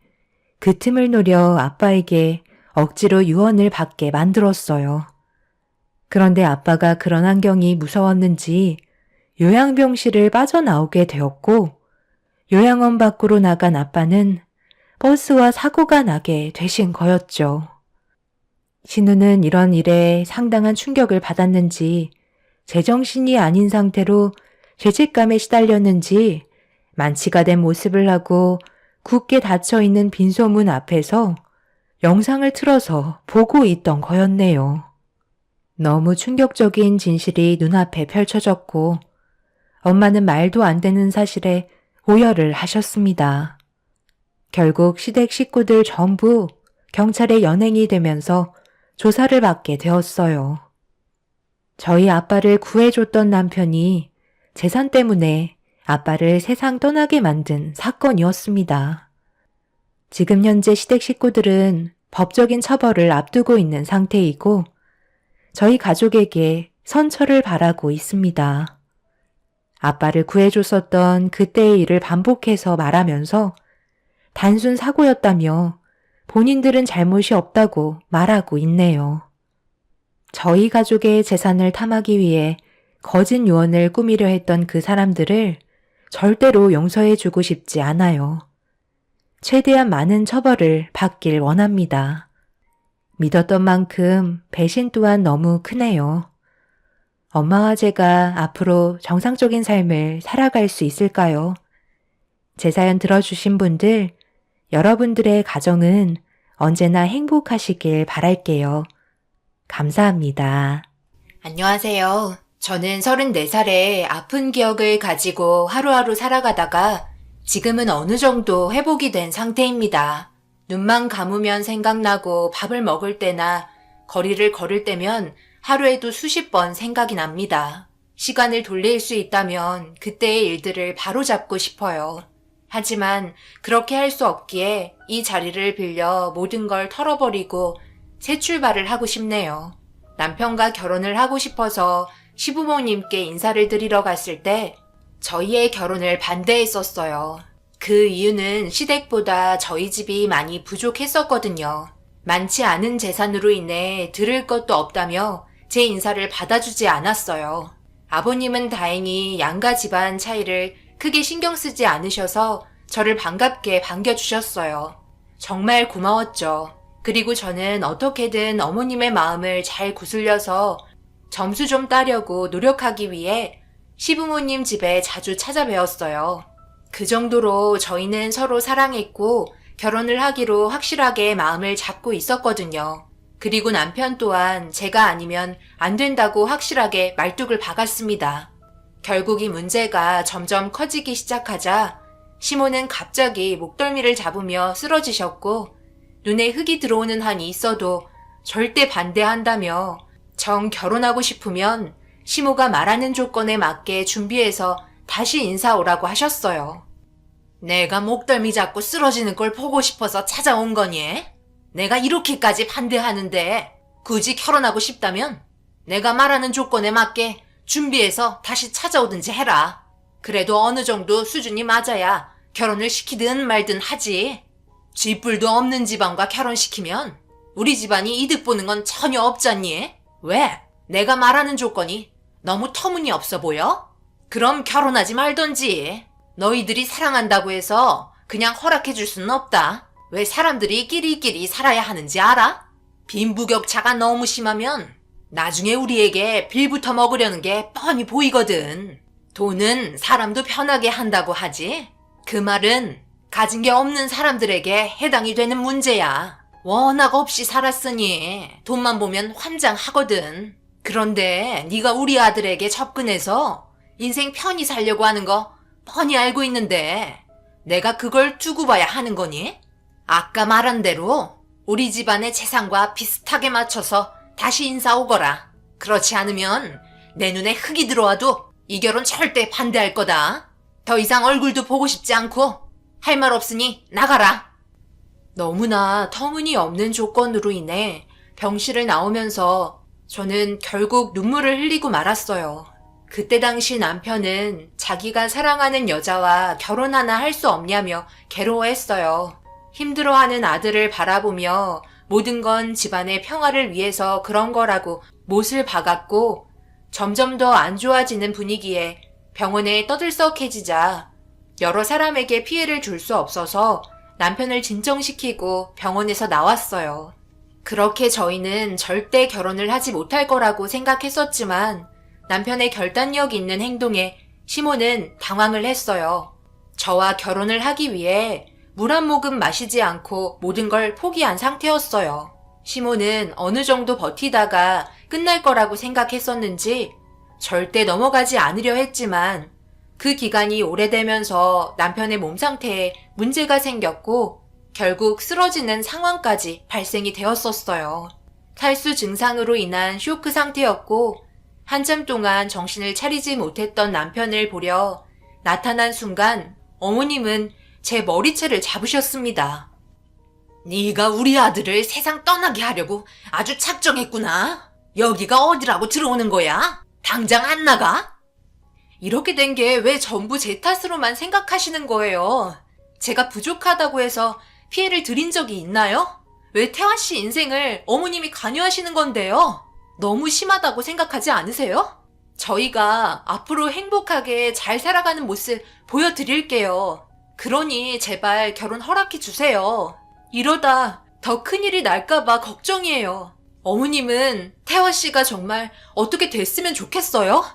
Speaker 3: 그 틈을 노려 아빠에게 억지로 유언을 받게 만들었어요. 그런데 아빠가 그런 환경이 무서웠는지 요양병실을 빠져나오게 되었고 요양원 밖으로 나간 아빠는 버스와 사고가 나게 되신 거였죠. 신우는 이런 일에 상당한 충격을 받았는지 제정신이 아닌 상태로 죄책감에 시달렸는지 만취가 된 모습을 하고 굳게 닫혀있는 빈소문 앞에서 영상을 틀어서 보고 있던 거였네요. 너무 충격적인 진실이 눈앞에 펼쳐졌고 엄마는 말도 안 되는 사실에 오열을 하셨습니다. 결국 시댁 식구들 전부 경찰에 연행이 되면서 조사를 받게 되었어요. 저희 아빠를 구해줬던 남편이 재산 때문에 아빠를 세상 떠나게 만든 사건이었습니다. 지금 현재 시댁 식구들은 법적인 처벌을 앞두고 있는 상태이고 저희 가족에게 선처를 바라고 있습니다. 아빠를 구해줬었던 그때의 일을 반복해서 말하면서 단순 사고였다며 본인들은 잘못이 없다고 말하고 있네요. 저희 가족의 재산을 탐하기 위해 거짓 유언을 꾸미려 했던 그 사람들을 절대로 용서해주고 싶지 않아요. 최대한 많은 처벌을 받길 원합니다. 믿었던 만큼 배신 또한 너무 크네요. 엄마와 제가 앞으로 정상적인 삶을 살아갈 수 있을까요? 제 사연 들어주신 분들, 여러분들의 가정은 언제나 행복하시길 바랄게요. 감사합니다. 안녕하세요. 저는 34살에 아픈 기억을 가지고 하루하루 살아가다가 지금은 어느 정도 회복이 된 상태입니다. 눈만 감으면 생각나고 밥을 먹을 때나 거리를 걸을 때면 하루에도 수십 번 생각이 납니다. 시간을 돌릴 수 있다면 그때의 일들을 바로잡고 싶어요. 하지만 그렇게 할 수 없기에 이 자리를 빌려 모든 걸 털어버리고 새 출발을 하고 싶네요. 남편과 결혼을 하고 싶어서 시부모님께 인사를 드리러 갔을 때 저희의 결혼을 반대했었어요. 그 이유는 시댁보다 저희 집이 많이 부족했었거든요. 많지 않은 재산으로 인해 들을 것도 없다며 제 인사를 받아주지 않았어요. 아버님은 다행히 양가 집안 차이를 크게 신경 쓰지 않으셔서 저를 반갑게 반겨주셨어요. 정말 고마웠죠. 그리고 저는 어떻게든 어머님의 마음을 잘 구슬려서 점수 좀 따려고 노력하기 위해 시부모님 집에 자주 찾아뵈었어요. 그 정도로 저희는 서로 사랑했고 결혼을 하기로 확실하게 마음을 잡고 있었거든요. 그리고 남편 또한 제가 아니면 안 된다고 확실하게 말뚝을 박았습니다. 결국 이 문제가 점점 커지기 시작하자 시모는 갑자기 목덜미를 잡으며 쓰러지셨고 눈에 흙이 들어오는 한이 있어도 절대 반대한다며 정 결혼하고 싶으면 시모가 말하는 조건에 맞게 준비해서 다시 인사 오라고 하셨어요. 내가 목덜미 잡고 쓰러지는 걸 보고 싶어서 찾아온 거니? 내가 이렇게까지 반대하는데 굳이 결혼하고 싶다면 내가 말하는 조건에 맞게 준비해서 다시 찾아오든지 해라. 그래도 어느 정도 수준이 맞아야 결혼을 시키든 말든 하지. 쥐뿔도 없는 집안과 결혼시키면 우리 집안이 이득 보는 건 전혀 없잖니? 왜? 내가 말하는 조건이 너무 터무니없어 보여? 그럼 결혼하지 말던지. 너희들이 사랑한다고 해서 그냥 허락해 줄 수는 없다. 왜 사람들이 끼리끼리 살아야 하는지 알아?
Speaker 2: 빈부격차가 너무 심하면 나중에 우리에게 빌부터 먹으려는 게 뻔히 보이거든. 돈은 사람도 편하게 한다고 하지. 그 말은 가진 게 없는 사람들에게 해당이 되는 문제야. 워낙 없이 살았으니 돈만 보면 환장하거든. 그런데 네가 우리 아들에게 접근해서 인생 편히 살려고 하는 거 뻔히 알고 있는데 내가 그걸 두고 봐야 하는 거니? 아까 말한 대로 우리 집안의 재산과 비슷하게 맞춰서 다시 인사 오거라. 그렇지 않으면 내 눈에 흙이 들어와도 이 결혼 절대 반대할 거다. 더 이상 얼굴도 보고 싶지 않고 할 말 없으니 나가라. 너무나 터무니없는 조건으로 인해 병실을 나오면서 저는 결국 눈물을 흘리고 말았어요. 그때 당시 남편은 자기가 사랑하는 여자와 결혼 하나 할 수 없냐며 괴로워했어요. 힘들어하는 아들을 바라보며 모든 건 집안의 평화를 위해서 그런 거라고 못을 박았고 점점 더 안 좋아지는 분위기에 병원에 떠들썩해지자 여러 사람에게 피해를 줄 수 없어서 남편을 진정시키고 병원에서 나왔어요. 그렇게 저희는 절대 결혼을 하지 못할 거라고 생각했었지만 남편의 결단력 있는 행동에 시모는 당황을 했어요. 저와 결혼을 하기 위해 물 한 모금 마시지 않고 모든 걸 포기한 상태였어요. 시모는 어느 정도 버티다가 끝날 거라고 생각했었는지 절대 넘어가지 않으려 했지만 그 기간이 오래되면서 남편의 몸 상태에 문제가 생겼고 결국 쓰러지는 상황까지 발생이 되었었어요. 탈수 증상으로 인한 쇼크 상태였고 한참 동안 정신을 차리지 못했던 남편을 보려 나타난 순간 어머님은 제 머리채를 잡으셨습니다. 네가 우리 아들을 세상 떠나게 하려고 아주 작정했구나. 여기가 어디라고 들어오는 거야? 당장 안 나가? 이렇게 된 게 왜 전부 제 탓으로만 생각하시는 거예요? 제가 부족하다고 해서 피해를 드린 적이 있나요? 왜 태환 씨 인생을 어머님이 관여하시는 건데요? 너무 심하다고 생각하지 않으세요? 저희가 앞으로 행복하게 잘 살아가는 모습 보여드릴게요. 그러니 제발 결혼 허락해 주세요. 이러다 더 큰일이 날까봐 걱정이에요. 어머님은 태환 씨가 정말 어떻게 됐으면 좋겠어요?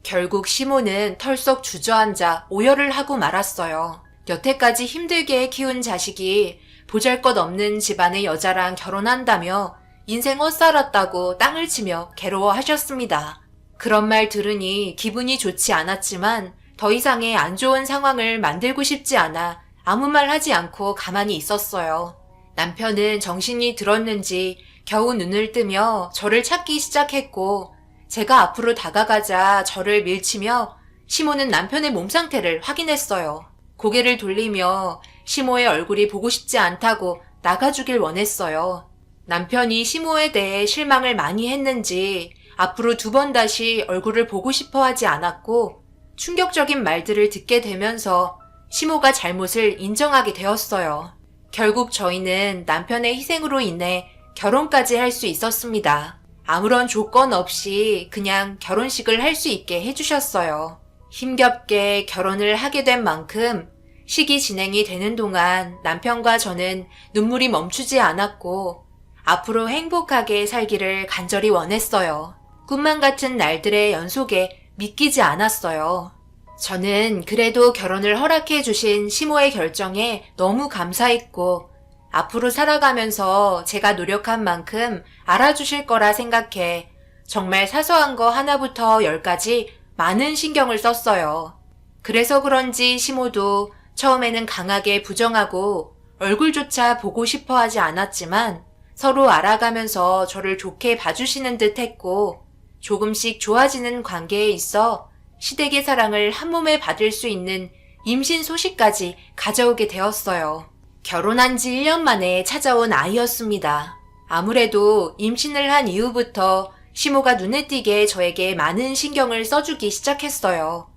Speaker 2: 결국 시모는 털썩 주저앉아 오열을 하고 말았어요. 여태까지 힘들게 키운 자식이 보잘것없는 집안의 여자랑 결혼한다며 인생 헛살았다고 땅을 치며 괴로워하셨습니다. 그런 말 들으니 기분이 좋지 않았지만 더 이상의 안 좋은 상황을 만들고 싶지 않아 아무 말 하지 않고 가만히 있었어요. 남편은 정신이 들었는지 겨우 눈을 뜨며 저를 찾기 시작했고 제가 앞으로 다가가자 저를 밀치며 시모는 남편의 몸 상태를 확인했어요. 고개를 돌리며 시모의 얼굴이 보고 싶지 않다고 나가주길 원했어요. 남편이 시모에 대해 실망을 많이 했는지 앞으로 2번 다시 얼굴을 보고 싶어 하지 않았고 충격적인 말들을 듣게 되면서 시모가 잘못을 인정하게 되었어요. 결국 저희는 남편의 희생으로 인해 결혼까지 할 수 있었습니다. 아무런 조건 없이 그냥 결혼식을 할 수 있게 해주셨어요. 힘겹게 결혼을 하게 된 만큼 식이 진행이 되는 동안 남편과 저는 눈물이 멈추지 않았고 앞으로 행복하게 살기를 간절히 원했어요. 꿈만 같은 날들의 연속에 믿기지 않았어요. 저는 그래도 결혼을 허락해 주신 시모의 결정에 너무 감사했고 앞으로 살아가면서 제가 노력한 만큼 알아주실 거라 생각해 정말 사소한 거 하나부터 10까지 많은 신경을 썼어요. 그래서 그런지 시모도 처음에는 강하게 부정하고 얼굴조차 보고 싶어 하지 않았지만 서로 알아가면서 저를 좋게 봐주시는 듯 했고 조금씩 좋아지는 관계에 있어 시댁의 사랑을 한 몸에 받을 수 있는 임신 소식까지 가져오게 되었어요. 결혼한 지 1년 만에 찾아온 아이였습니다. 아무래도 임신을 한 이후부터 시모가 눈에 띄게 저에게 많은 신경을 써주기 시작했어요.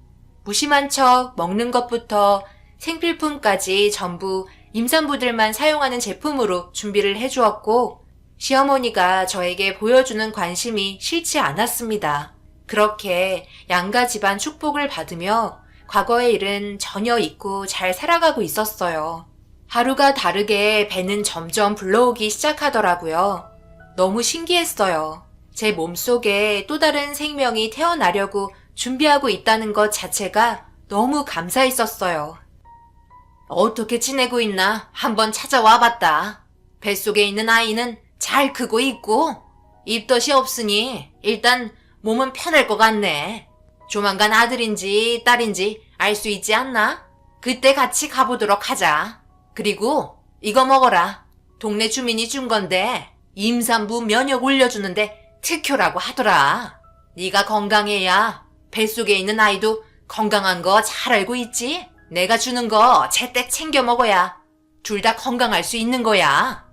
Speaker 2: 무심한 척 먹는 것부터 생필품까지 전부 임산부들만 사용하는 제품으로 준비를 해주었고 시어머니가 저에게 보여주는 관심이 싫지 않았습니다. 그렇게 양가 집안 축복을 받으며 과거의 일은 전혀 잊고 잘 살아가고 있었어요. 하루가 다르게 배는 점점 불러오기 시작하더라고요.
Speaker 1: 너무 신기했어요. 제 몸속에 또 다른 생명이 태어나려고 준비하고 있다는 것 자체가 너무 감사했었어요. 어떻게 지내고 있나 한번 찾아와 봤다. 뱃속에 있는 아이는 잘 크고 있고 입덧이 없으니 일단 몸은 편할 것 같네. 조만간 아들인지 딸인지 알 수 있지 않나? 그때 같이 가보도록 하자. 그리고 이거 먹어라. 동네 주민이 준 건데 임산부 면역 올려주는데 특효라고 하더라. 네가 건강해야 뱃속에 있는 아이도 건강한 거 잘 알고 있지? 내가 주는 거 제때 챙겨 먹어야 둘 다 건강할 수 있는 거야.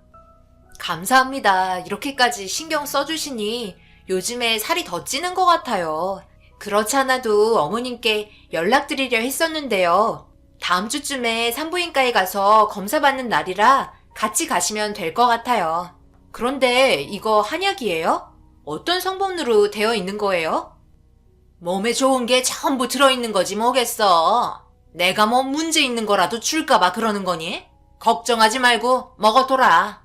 Speaker 1: 감사합니다. 이렇게까지 신경 써주시니 요즘에 살이 더 찌는 것 같아요. 그렇지 않아도 어머님께 연락드리려 했었는데요. 다음 주쯤에 산부인과에 가서 검사받는 날이라 같이 가시면 될 것 같아요. 그런데 이거 한약이에요? 어떤 성분으로 되어 있는 거예요? 몸에 좋은 게 전부 들어있는 거지 뭐겠어. 내가 뭐 문제 있는 거라도 줄까봐 그러는 거니? 걱정하지 말고 먹어둬라.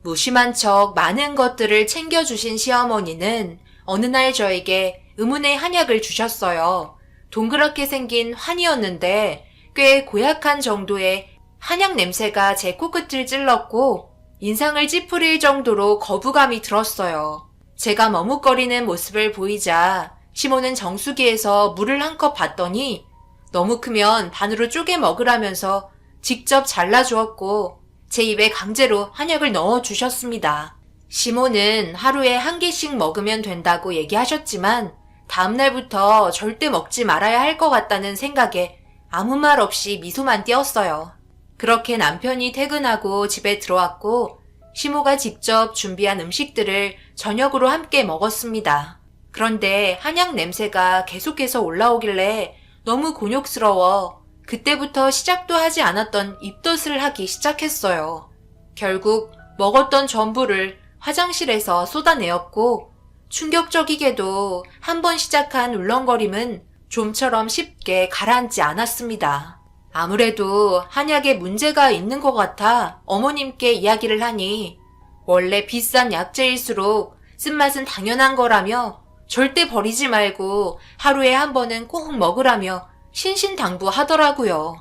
Speaker 1: 무심한 척 많은 것들을 챙겨주신 시어머니는 어느 날 저에게 의문의 한약을 주셨어요. 동그랗게 생긴 환이었는데 꽤 고약한 정도의 한약 냄새가 제 코끝을 찔렀고 인상을 찌푸릴 정도로 거부감이 들었어요. 제가 머뭇거리는 모습을 보이자 시모는 정수기에서 물을 한 컵 받더니 너무 크면 반으로 쪼개 먹으라면서 직접 잘라주었고 제 입에 강제로 한약을 넣어주셨습니다. 시모는 하루에 한 개씩 먹으면 된다고 얘기하셨지만 다음날부터 절대 먹지 말아야 할 것 같다는 생각에 아무 말 없이 미소만 띄었어요. 그렇게 남편이 퇴근하고 집에 들어왔고 시모가 직접 준비한 음식들을 저녁으로 함께 먹었습니다. 그런데 한약 냄새가 계속해서 올라오길래 너무 곤욕스러워 그때부터 시작도 하지 않았던 입덧을 하기 시작했어요. 결국 먹었던 전부를 화장실에서 쏟아내었고 충격적이게도 한 번 시작한 울렁거림은 좀처럼 쉽게 가라앉지 않았습니다. 아무래도 한약에 문제가 있는 것 같아 어머님께 이야기를 하니 원래 비싼 약재일수록 쓴맛은 당연한 거라며 절대 버리지 말고 하루에 한 번은 꼭 먹으라며 신신당부하더라고요.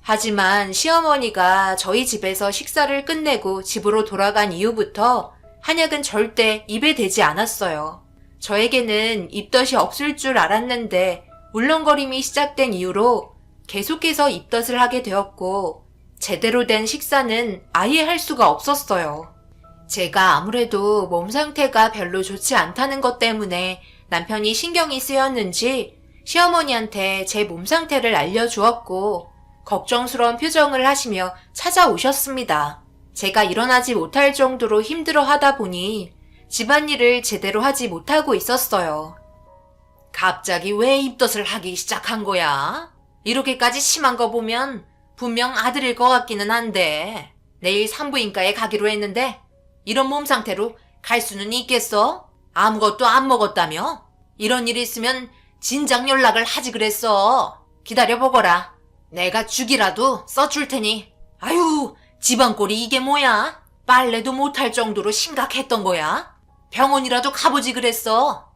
Speaker 1: 하지만 시어머니가 저희 집에서 식사를 끝내고 집으로 돌아간 이후부터 한약은 절대 입에 대지 않았어요. 저에게는 입덧이 없을 줄 알았는데 울렁거림이 시작된 이후로 계속해서 입덧을 하게 되었고 제대로 된 식사는 아예 할 수가 없었어요. 제가 아무래도 몸 상태가 별로 좋지 않다는 것 때문에 남편이 신경이 쓰였는지 시어머니한테 제 몸 상태를 알려주었고 걱정스러운 표정을 하시며 찾아오셨습니다. 제가 일어나지 못할 정도로 힘들어 하다 보니 집안일을 제대로 하지 못하고 있었어요. 갑자기 왜 입덧을 하기 시작한 거야? 이렇게까지 심한 거 보면 분명 아들일 것 같기는 한데 내일 산부인과에 가기로 했는데 이런 몸 상태로 갈 수는 있겠어? 아무것도 안 먹었다며? 이런 일 있으면 진작 연락을 하지 그랬어. 기다려보거라. 내가 죽이라도 써줄 테니. 아유, 집안꼴이 이게 뭐야? 빨래도 못할 정도로 심각했던 거야? 병원이라도 가보지 그랬어.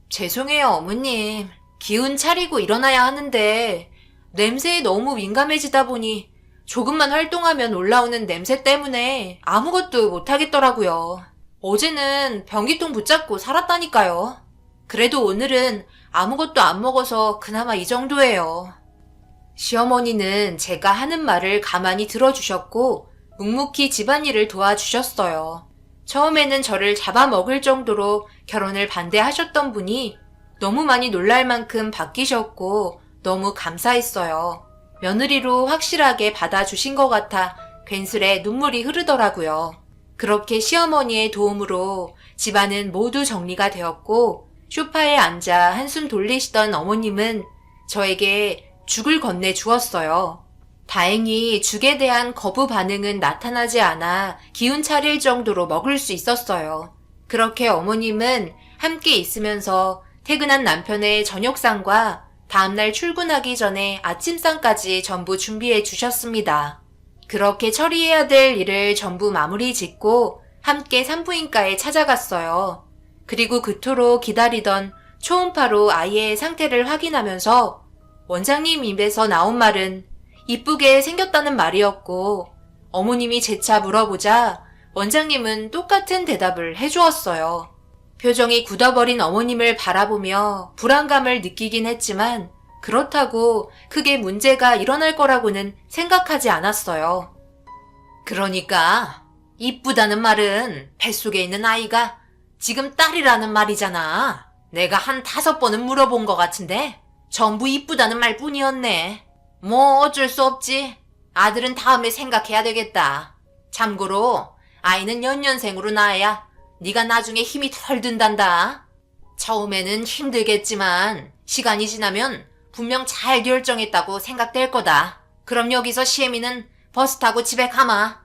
Speaker 1: 죄송해요, 어머님. 기운 차리고 일어나야 하는데 냄새에 너무 민감해지다 보니 조금만 활동하면 올라오는 냄새 때문에 아무것도 못하겠더라고요. 어제는 변기통 붙잡고 살았다니까요. 그래도 오늘은 아무것도 안 먹어서 그나마 이 정도예요. 시어머니는 제가 하는 말을 가만히 들어주셨고 묵묵히 집안일을 도와주셨어요. 처음에는 저를 잡아먹을 정도로 결혼을 반대하셨던 분이 너무 많이 놀랄 만큼 바뀌셨고 너무 감사했어요. 며느리로 확실하게 받아주신 것 같아 괜스레 눈물이 흐르더라고요. 그렇게 시어머니의 도움으로 집안은 모두 정리가 되었고 소파에 앉아 한숨 돌리시던 어머님은 저에게 죽을 건네주었어요. 다행히 죽에 대한 거부 반응은 나타나지 않아 기운 차릴 정도로 먹을 수 있었어요. 그렇게 어머님은 함께 있으면서 퇴근한 남편의 저녁상과 다음날 출근하기 전에 아침상까지 전부 준비해 주셨습니다. 그렇게 처리해야 될 일을 전부 마무리 짓고
Speaker 3: 함께 산부인과에 찾아갔어요. 그리고 그토록 기다리던 초음파로 아이의 상태를 확인하면서 원장님 입에서 나온 말은 이쁘게 생겼다는 말이었고, 어머님이 재차 물어보자 원장님은 똑같은 대답을 해주었어요. 표정이 굳어버린 어머님을 바라보며 불안감을 느끼긴 했지만 그렇다고 크게 문제가 일어날 거라고는 생각하지 않았어요. 그러니까 이쁘다는 말은 뱃속에 있는 아이가 지금 딸이라는 말이잖아. 내가 한 5번은 물어본 것 같은데 전부 이쁘다는 말뿐이었네. 뭐 어쩔 수 없지. 아들은 다음에 생각해야 되겠다. 참고로 아이는 연년생으로 낳아야 네가 나중에 힘이 덜 든단다. 처음에는 힘들겠지만 시간이 지나면 분명 잘 결정했다고 생각될 거다. 그럼 여기서 시애미는 버스 타고 집에 가마.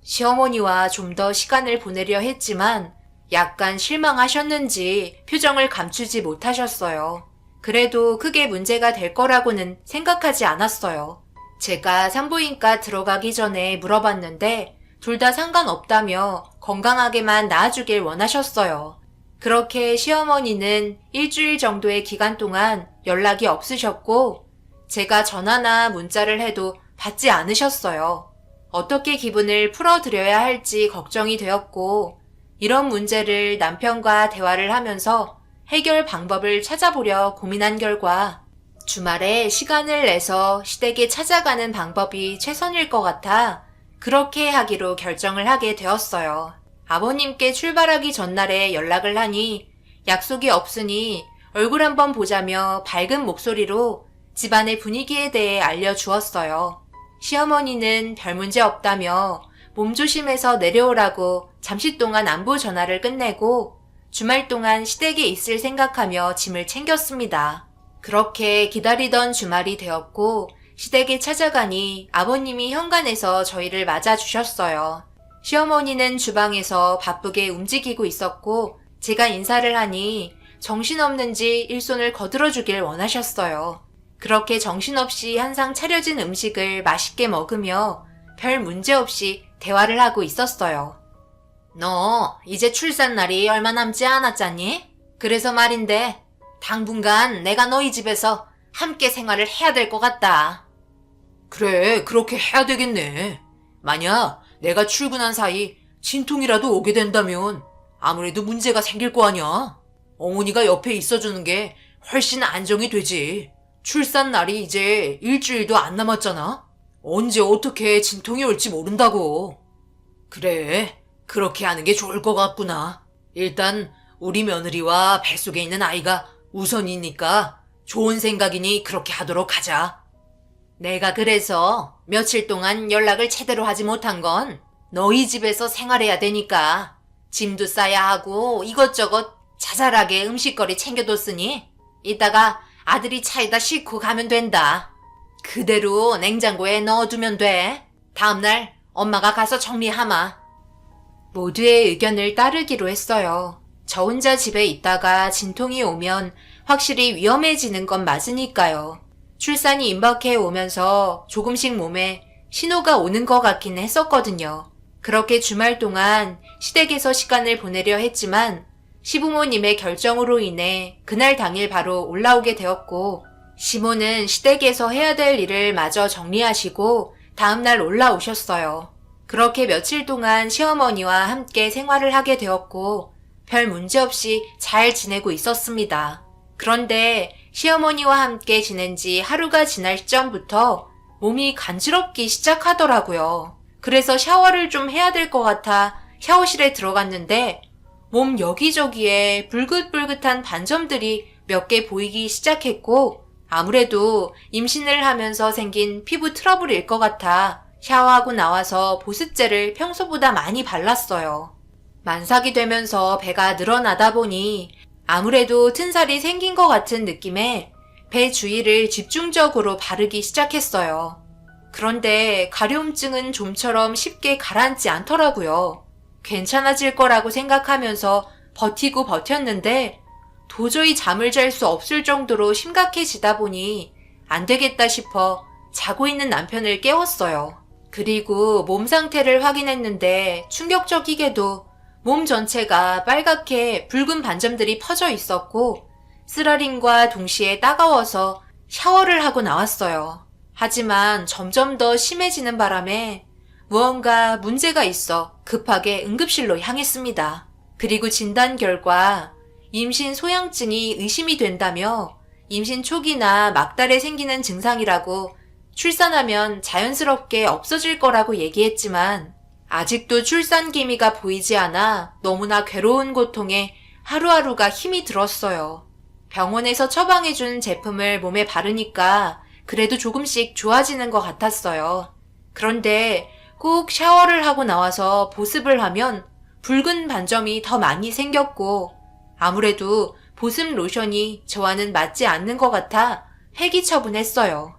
Speaker 3: 시어머니와 좀 더 시간을 보내려 했지만 약간 실망하셨는지 표정을 감추지 못하셨어요. 그래도 크게 문제가 될 거라고는 생각하지 않았어요. 제가 산부인과 들어가기 전에 물어봤는데 둘 다 상관없다며 건강하게만 낳아주길 원하셨어요. 그렇게 시어머니는 일주일 정도의 기간 동안 연락이 없으셨고 제가 전화나 문자를 해도 받지 않으셨어요. 어떻게 기분을 풀어드려야 할지 걱정이 되었고 이런 문제를 남편과 대화를 하면서 해결 방법을 찾아보려 고민한 결과 주말에 시간을 내서 시댁에 찾아가는 방법이 최선일 것 같아 그렇게 하기로 결정을 하게 되었어요. 아버님께 출발하기 전날에 연락을 하니 약속이 없으니 얼굴 한번 보자며 밝은 목소리로 집안의 분위기에 대해 알려주었어요. 시어머니는 별 문제 없다며 몸 조심해서 내려오라고 잠시 동안 안부 전화를 끝내고 주말 동안 시댁에 있을 생각하며 짐을 챙겼습니다. 그렇게 기다리던 주말이 되었고 시댁에 찾아가니 아버님이 현관에서 저희를 맞아주셨어요. 시어머니는 주방에서 바쁘게 움직이고 있었고 제가 인사를 하니 정신없는지 일손을 거들어주길 원하셨어요. 그렇게 정신없이 항상 차려진 음식을 맛있게 먹으며 별 문제 없이 대화를 하고 있었어요. 너 이제 출산날이 얼마 남지 않았잖니? 그래서 말인데 당분간 내가 너희 집에서 함께 생활을 해야 될 것 같다.
Speaker 2: 그래, 그렇게 해야 되겠네. 만약 내가 출근한 사이 진통이라도 오게 된다면 아무래도 문제가 생길 거 아니야. 어머니가 옆에 있어주는 게 훨씬 안정이 되지. 출산 날이 이제 일주일도 안 남았잖아. 언제 어떻게 진통이 올지 모른다고. 그래, 그렇게 하는 게 좋을 것 같구나. 일단 우리 며느리와 뱃속에 있는 아이가 우선이니까 좋은 생각이니 그렇게 하도록 하자. 내가 그래서 며칠 동안 연락을 제대로 하지 못한 건 너희 집에서 생활해야 되니까 짐도 싸야 하고 이것저것 자잘하게 음식거리 챙겨뒀으니 이따가 아들이 차에다 싣고 가면 된다. 그대로 냉장고에 넣어두면 돼. 다음날 엄마가 가서 정리하마. 모두의 의견을 따르기로 했어요. 저 혼자 집에 있다가 진통이 오면 확실히 위험해지는 건 맞으니까요. 출산이 임박해 오면서 조금씩 몸에 신호가 오는 것 같긴 했었거든요. 그렇게 주말 동안 시댁에서 시간을 보내려 했지만 시부모님의 결정으로 인해 그날 당일 바로 올라오게 되었고 시모는 시댁에서 해야 될 일을 마저 정리하시고 다음날 올라오셨어요. 그렇게 며칠 동안 시어머니와 함께 생활을 하게 되었고 별 문제 없이 잘 지내고 있었습니다. 그런데 시어머니와 함께 지낸 지 하루가 지날 시점부터 몸이 간지럽기 시작하더라고요. 그래서 샤워를 좀 해야 될 것 같아 샤워실에 들어갔는데 몸 여기저기에 불긋불긋한 반점들이 몇 개 보이기 시작했고 아무래도 임신을 하면서 생긴 피부 트러블일 것 같아 샤워하고 나와서 보습제를 평소보다 많이 발랐어요. 만삭이 되면서 배가 늘어나다 보니 아무래도 튼살이 생긴 것 같은 느낌에 배 주위를 집중적으로 바르기 시작했어요. 그런데 가려움증은 좀처럼 쉽게 가라앉지 않더라고요. 괜찮아질 거라고 생각하면서 버티고 버텼는데 도저히 잠을 잘 수 없을 정도로 심각해지다 보니 안 되겠다 싶어 자고 있는 남편을 깨웠어요.
Speaker 1: 그리고 몸 상태를 확인했는데 충격적이게도 몸 전체가 빨갛게 붉은 반점들이 퍼져 있었고 쓰라림과 동시에 따가워서 샤워를 하고 나왔어요. 하지만 점점 더 심해지는 바람에 무언가 문제가 있어 급하게 응급실로 향했습니다. 그리고 진단 결과 임신 소양증이 의심이 된다며 임신 초기나 막달에 생기는 증상이라고 출산하면 자연스럽게 없어질 거라고 얘기했지만 아직도 출산 기미가 보이지 않아 너무나 괴로운 고통에 하루하루가 힘이 들었어요. 병원에서 처방해준 제품을 몸에 바르니까 그래도 조금씩 좋아지는 것 같았어요. 그런데 꼭 샤워를 하고 나와서 보습을 하면 붉은 반점이 더 많이 생겼고 아무래도 보습 로션이 저와는 맞지 않는 것 같아 폐기 처분했어요.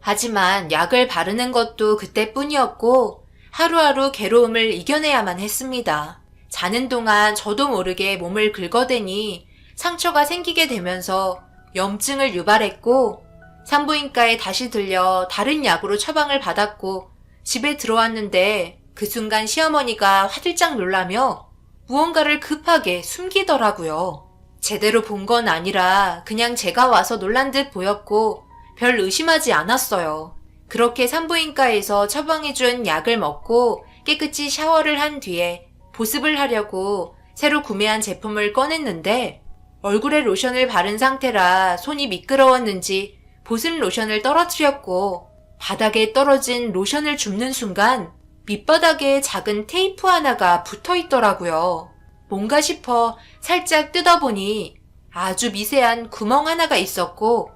Speaker 1: 하지만 약을 바르는 것도 그때뿐이었고 하루하루 괴로움을 이겨내야만 했습니다. 자는 동안 저도 모르게 몸을 긁어대니 상처가 생기게 되면서 염증을 유발했고 산부인과에 다시 들려 다른 약으로 처방을 받았고 집에 들어왔는데 그 순간 시어머니가 화들짝 놀라며 무언가를 급하게 숨기더라고요. 제대로 본 건 아니라 그냥 제가 와서 놀란 듯 보였고 별 의심하지 않았어요. 그렇게 산부인과에서 처방해준 약을 먹고 깨끗이 샤워를 한 뒤에 보습을 하려고 새로 구매한 제품을 꺼냈는데 얼굴에 로션을 바른 상태라 손이 미끄러웠는지 보습 로션을 떨어뜨렸고 바닥에 떨어진 로션을 줍는 순간 밑바닥에 작은 테이프 하나가 붙어 있더라고요. 뭔가 싶어 살짝 뜯어보니 아주 미세한 구멍 하나가 있었고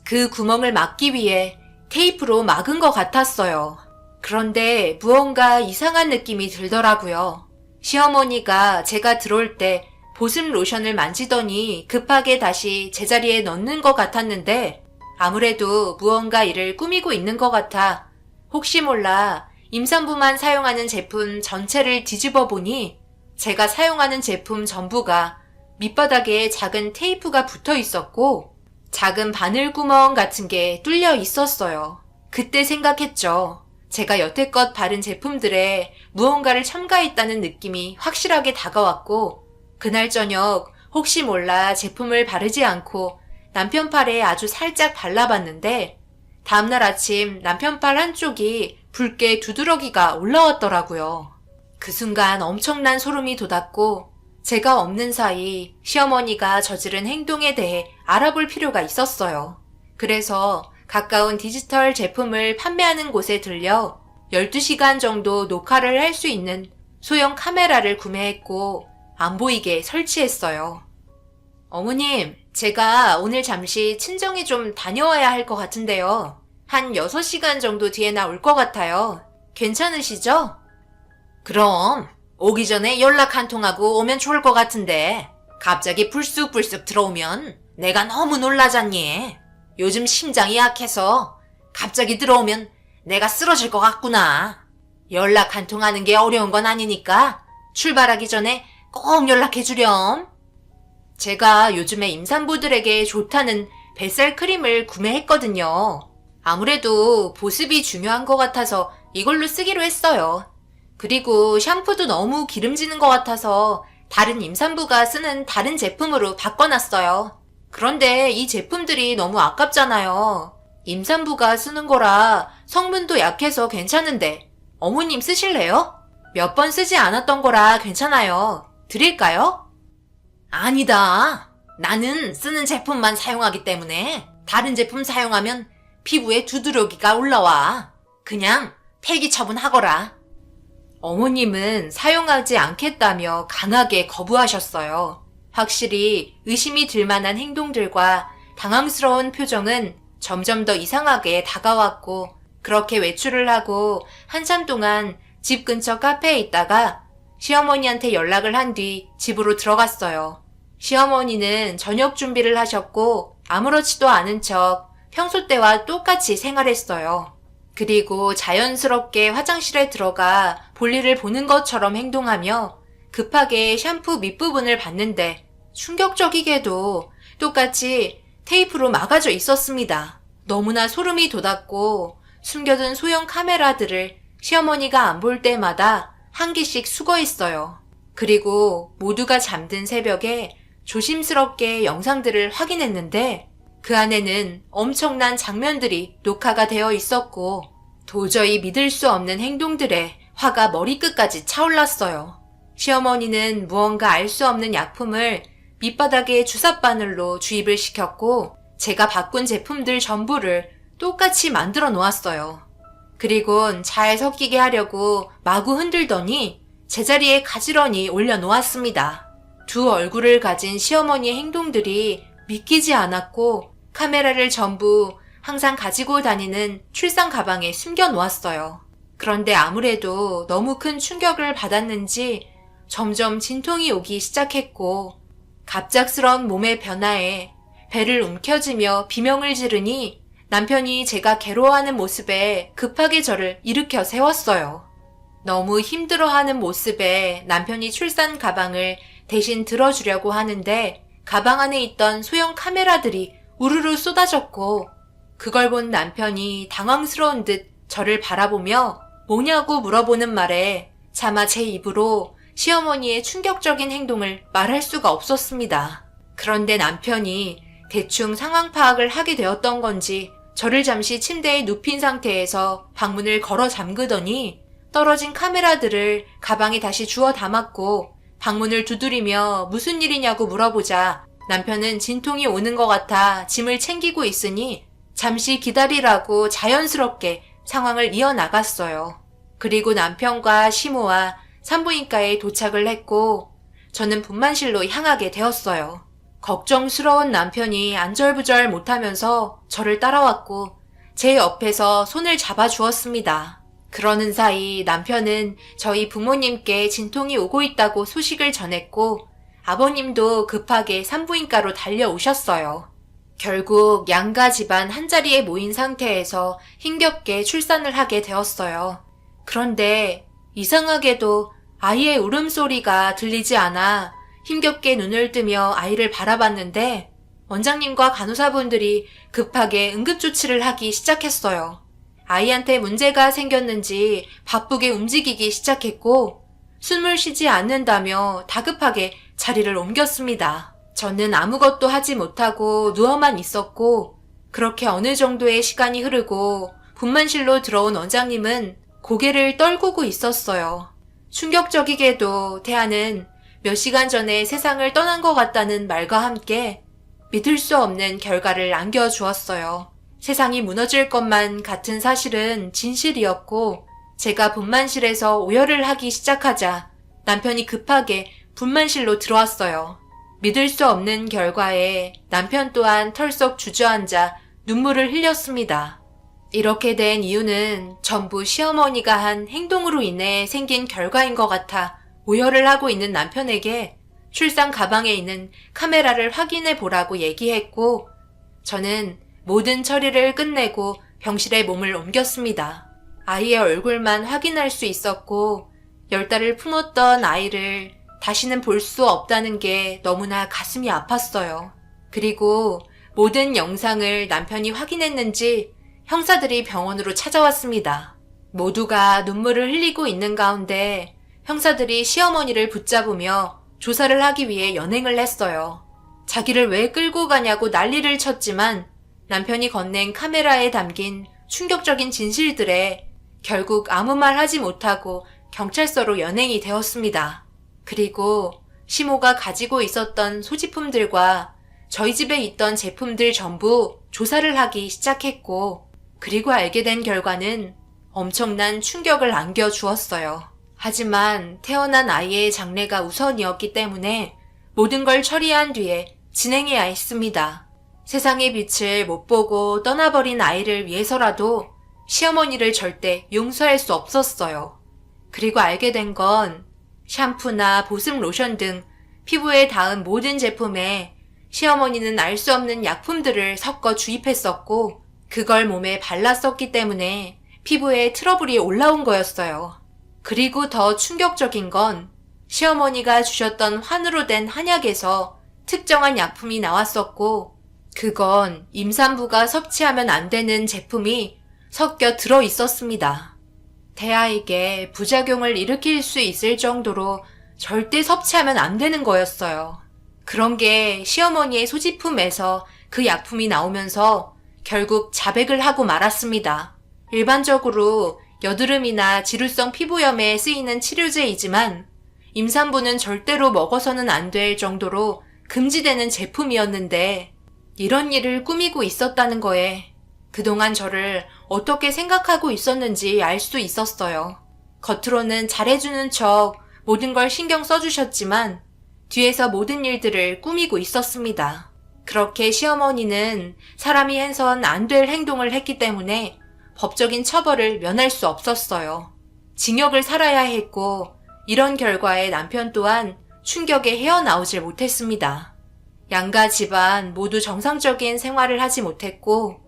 Speaker 1: 그 구멍을 막기 위해 테이프로 막은 것 같았어요. 그런데 무언가 이상한 느낌이 들더라고요. 시어머니가 제가 들어올 때 보습 로션을 만지더니 급하게 다시 제자리에 넣는 것 같았는데 아무래도 무언가 이를 꾸미고 있는 것 같아 혹시 몰라 임산부만 사용하는 제품 전체를 뒤집어 보니 제가 사용하는 제품 전부가 밑바닥에 작은 테이프가 붙어 있었고 작은 바늘구멍 같은 게 뚫려 있었어요. 그때 생각했죠. 제가 여태껏 바른 제품들에 무언가를 첨가했다는 느낌이 확실하게 다가왔고 그날 저녁 혹시 몰라 제품을 바르지 않고 남편 팔에 아주 살짝 발라봤는데 다음날 아침 남편 팔 한쪽이 붉게 두드러기가 올라왔더라고요. 그 순간 엄청난 소름이 돋았고 제가 없는 사이 시어머니가 저지른 행동에 대해 알아볼 필요가 있었어요. 그래서 가까운 디지털 제품을 판매하는 곳에 들려 12시간 정도 녹화를 할 수 있는 소형 카메라를 구매했고 안 보이게 설치했어요. 어머님, 제가 오늘 잠시 친정에 좀 다녀와야 할 것 같은데요. 한 6시간 정도 뒤에 나 올 것 같아요. 괜찮으시죠? 그럼 오기 전에 연락 한 통하고 오면 좋을 것 같은데 갑자기 불쑥불쑥 들어오면 내가 너무 놀라잖니. 요즘 심장이 약해서 갑자기 들어오면 내가 쓰러질 것 같구나. 연락 한 통 하는 게 어려운 건 아니니까 출발하기 전에 꼭 연락해 주렴. 제가 요즘에 임산부들에게 좋다는 뱃살 크림을 구매했거든요. 아무래도 보습이 중요한 것 같아서 이걸로 쓰기로 했어요. 그리고 샴푸도 너무 기름지는 것 같아서 다른 임산부가 쓰는 다른 제품으로 바꿔놨어요. 그런데 이 제품들이 너무 아깝잖아요. 임산부가 쓰는 거라 성분도 약해서 괜찮은데 어머님 쓰실래요? 몇 번 쓰지 않았던 거라 괜찮아요. 드릴까요? 아니다. 나는 쓰는 제품만 사용하기 때문에 다른 제품 사용하면 피부에 두드러기가 올라와. 그냥 폐기 처분하거라. 어머님은 사용하지 않겠다며 강하게 거부하셨어요. 확실히 의심이 들 만한 행동들과 당황스러운 표정은 점점 더 이상하게 다가왔고 그렇게 외출을 하고 한참 동안 집 근처 카페에 있다가 시어머니한테 연락을 한 뒤 집으로 들어갔어요. 시어머니는 저녁 준비를 하셨고 아무렇지도 않은 척 평소 때와 똑같이 생활했어요. 그리고 자연스럽게 화장실에 들어가 볼일을 보는 것처럼 행동하며 급하게 샴푸 밑부분을 봤는데 충격적이게도 똑같이 테이프로 막아져 있었습니다. 너무나 소름이 돋았고 숨겨둔 소형 카메라들을 시어머니가 안 볼 때마다 한 개씩 수거했어요. 그리고 모두가 잠든 새벽에 조심스럽게 영상들을 확인했는데 그 안에는 엄청난 장면들이 녹화가 되어 있었고 도저히 믿을 수 없는 행동들에 화가 머리끝까지 차올랐어요. 시어머니는 무언가 알 수 없는 약품을 밑바닥에 주사바늘로 주입을 시켰고 제가 바꾼 제품들 전부를 똑같이 만들어 놓았어요. 그리곤 잘 섞이게 하려고 마구 흔들더니 제자리에 가지런히 올려놓았습니다. 두 얼굴을 가진 시어머니의 행동들이 믿기지 않았고 카메라를 전부 항상 가지고 다니는 출산 가방에 숨겨놓았어요. 그런데 아무래도 너무 큰 충격을 받았는지 점점 진통이 오기 시작했고 갑작스런 몸의 변화에 배를 움켜쥐며 비명을 지르니 남편이 제가 괴로워하는 모습에 급하게 저를 일으켜 세웠어요. 너무 힘들어하는 모습에 남편이 출산 가방을 대신 들어주려고 하는데 가방 안에 있던 소형 카메라들이 우르르 쏟아졌고 그걸 본 남편이 당황스러운 듯 저를 바라보며 뭐냐고 물어보는 말에 차마 제 입으로 시어머니의 충격적인 행동을 말할 수가 없었습니다. 그런데 남편이 대충 상황 파악을 하게 되었던 건지 저를 잠시 침대에 눕힌 상태에서 방문을 걸어 잠그더니 떨어진 카메라들을 가방에 다시 주워 담았고 방문을 두드리며 무슨 일이냐고 물어보자 남편은 진통이 오는 것 같아 짐을 챙기고 있으니 잠시 기다리라고 자연스럽게 상황을 이어나갔어요. 그리고 남편과 시모와 산부인과에 도착을 했고 저는 분만실로 향하게 되었어요. 걱정스러운 남편이 안절부절 못하면서 저를 따라왔고 제 옆에서 손을 잡아주었습니다. 그러는 사이 남편은 저희 부모님께 진통이 오고 있다고 소식을 전했고 아버님도 급하게 산부인과로 달려오셨어요. 결국 양가 집안 한자리에 모인 상태에서 힘겹게 출산을 하게 되었어요. 그런데 이상하게도 아이의 울음소리가 들리지 않아 힘겹게 눈을 뜨며 아이를 바라봤는데 원장님과 간호사분들이 급하게 응급조치를 하기 시작했어요. 아이한테 문제가 생겼는지 바쁘게 움직이기 시작했고 숨을 쉬지 않는다며 다급하게 자리를 옮겼습니다. 저는 아무것도 하지 못하고 누워만 있었고 그렇게 어느 정도의 시간이 흐르고 분만실로 들어온 원장님은 고개를 떨구고 있었어요. 충격적이게도 태아는 몇 시간 전에 세상을 떠난 것 같다는 말과 함께 믿을 수 없는 결과를 안겨주었어요. 세상이 무너질 것만 같은 사실은 진실이었고 제가 분만실에서 오열을 하기 시작하자 남편이 급하게 분만실로 들어왔어요. 믿을 수 없는 결과에 남편 또한 털썩 주저앉아 눈물을 흘렸습니다. 이렇게 된 이유는 전부 시어머니가 한 행동으로 인해 생긴 결과인 것 같아 오열을 하고 있는 남편에게 출산 가방에 있는 카메라를 확인해 보라고 얘기했고 저는 모든 처리를 끝내고 병실에 몸을 옮겼습니다. 아이의 얼굴만 확인할 수 있었고 10달을 품었던 아이를 다시는 볼 수 없다는 게 너무나 가슴이 아팠어요. 그리고 모든 영상을 남편이 확인했는지 형사들이 병원으로 찾아왔습니다. 모두가 눈물을 흘리고 있는 가운데 형사들이 시어머니를 붙잡으며 조사를 하기 위해 연행을 했어요. 자기를 왜 끌고 가냐고 난리를 쳤지만 남편이 건넨 카메라에 담긴 충격적인 진실들에 결국 아무 말 하지 못하고 경찰서로 연행이 되었습니다. 그리고 시모가 가지고 있었던 소지품들과 저희 집에 있던 제품들 전부 조사를 하기 시작했고 그리고 알게 된 결과는 엄청난 충격을 안겨주었어요. 하지만 태어난 아이의 장래가 우선이었기 때문에 모든 걸 처리한 뒤에 진행해야 했습니다. 세상의 빛을 못 보고 떠나버린 아이를 위해서라도 시어머니를 절대 용서할 수 없었어요. 그리고 알게 된 건 샴푸나 보습 로션 등 피부에 닿은 모든 제품에 시어머니는 알 수 없는 약품들을 섞어 주입했었고 그걸 몸에 발랐었기 때문에 피부에 트러블이 올라온 거였어요. 그리고 더 충격적인 건 시어머니가 주셨던 환으로 된 한약에서 특정한 약품이 나왔었고 그건 임산부가 섭취하면 안 되는 제품이 섞여 들어 있었습니다. 태아에게 부작용을 일으킬 수 있을 정도로 절대 섭취하면 안 되는 거였어요. 그런 게 시어머니의 소지품에서 그 약품이 나오면서 결국 자백을 하고 말았습니다. 일반적으로 여드름이나 지루성 피부염에 쓰이는 치료제이지만 임산부는 절대로 먹어서는 안 될 정도로 금지되는 제품이었는데 이런 일을 꾸미고 있었다는 거에 그동안 저를 어떻게 생각하고 있었는지 알 수 있었어요. 겉으로는 잘해주는 척 모든 걸 신경 써주셨지만 뒤에서 모든 일들을 꾸미고 있었습니다. 그렇게 시어머니는 사람이 해선 안 될 행동을 했기 때문에 법적인 처벌을 면할 수 없었어요. 징역을 살아야 했고 이런 결과에 남편 또한 충격에 헤어나오질 못했습니다. 양가 집안 모두 정상적인 생활을 하지 못했고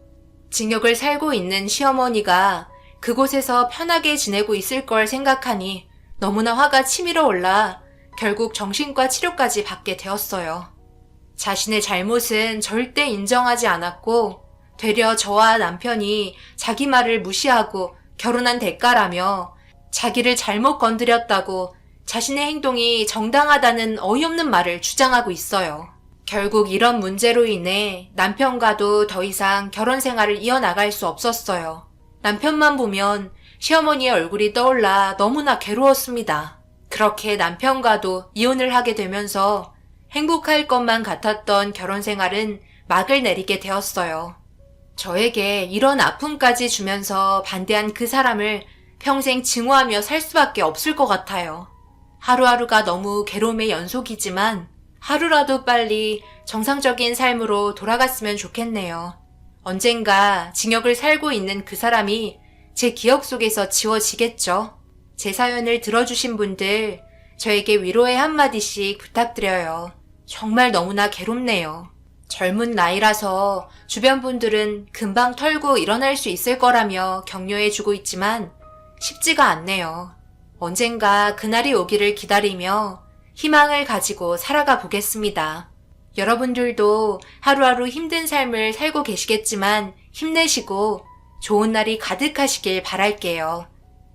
Speaker 1: 징역을 살고 있는 시어머니가 그곳에서 편하게 지내고 있을 걸 생각하니 너무나 화가 치밀어 올라 결국 정신과 치료까지 받게 되었어요. 자신의 잘못은 절대 인정하지 않았고 되려 저와 남편이 자기 말을 무시하고 결혼한 대가라며 자기를 잘못 건드렸다고 자신의 행동이 정당하다는 어이없는 말을 주장하고 있어요. 결국 이런 문제로 인해 남편과도 더 이상 결혼 생활을 이어나갈 수 없었어요. 남편만 보면 시어머니의 얼굴이 떠올라 너무나 괴로웠습니다. 그렇게 남편과도 이혼을 하게 되면서 행복할 것만 같았던 결혼 생활은 막을 내리게 되었어요. 저에게 이런 아픔까지 주면서 반대한 그 사람을 평생 증오하며 살 수밖에 없을 것 같아요. 하루하루가 너무 괴로움의 연속이지만 하루라도 빨리 정상적인 삶으로 돌아갔으면 좋겠네요. 언젠가 징역을 살고 있는 그 사람이 제 기억 속에서 지워지겠죠. 제 사연을 들어주신 분들, 저에게 위로의 한마디씩 부탁드려요. 정말 너무나 괴롭네요. 젊은 나이라서 주변 분들은 금방 털고 일어날 수 있을 거라며 격려해주고 있지만 쉽지가 않네요. 언젠가 그날이 오기를 기다리며 희망을 가지고 살아가 보겠습니다. 여러분들도 하루하루 힘든 삶을 살고 계시겠지만 힘내시고 좋은 날이 가득하시길 바랄게요.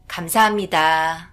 Speaker 1: 감사합니다.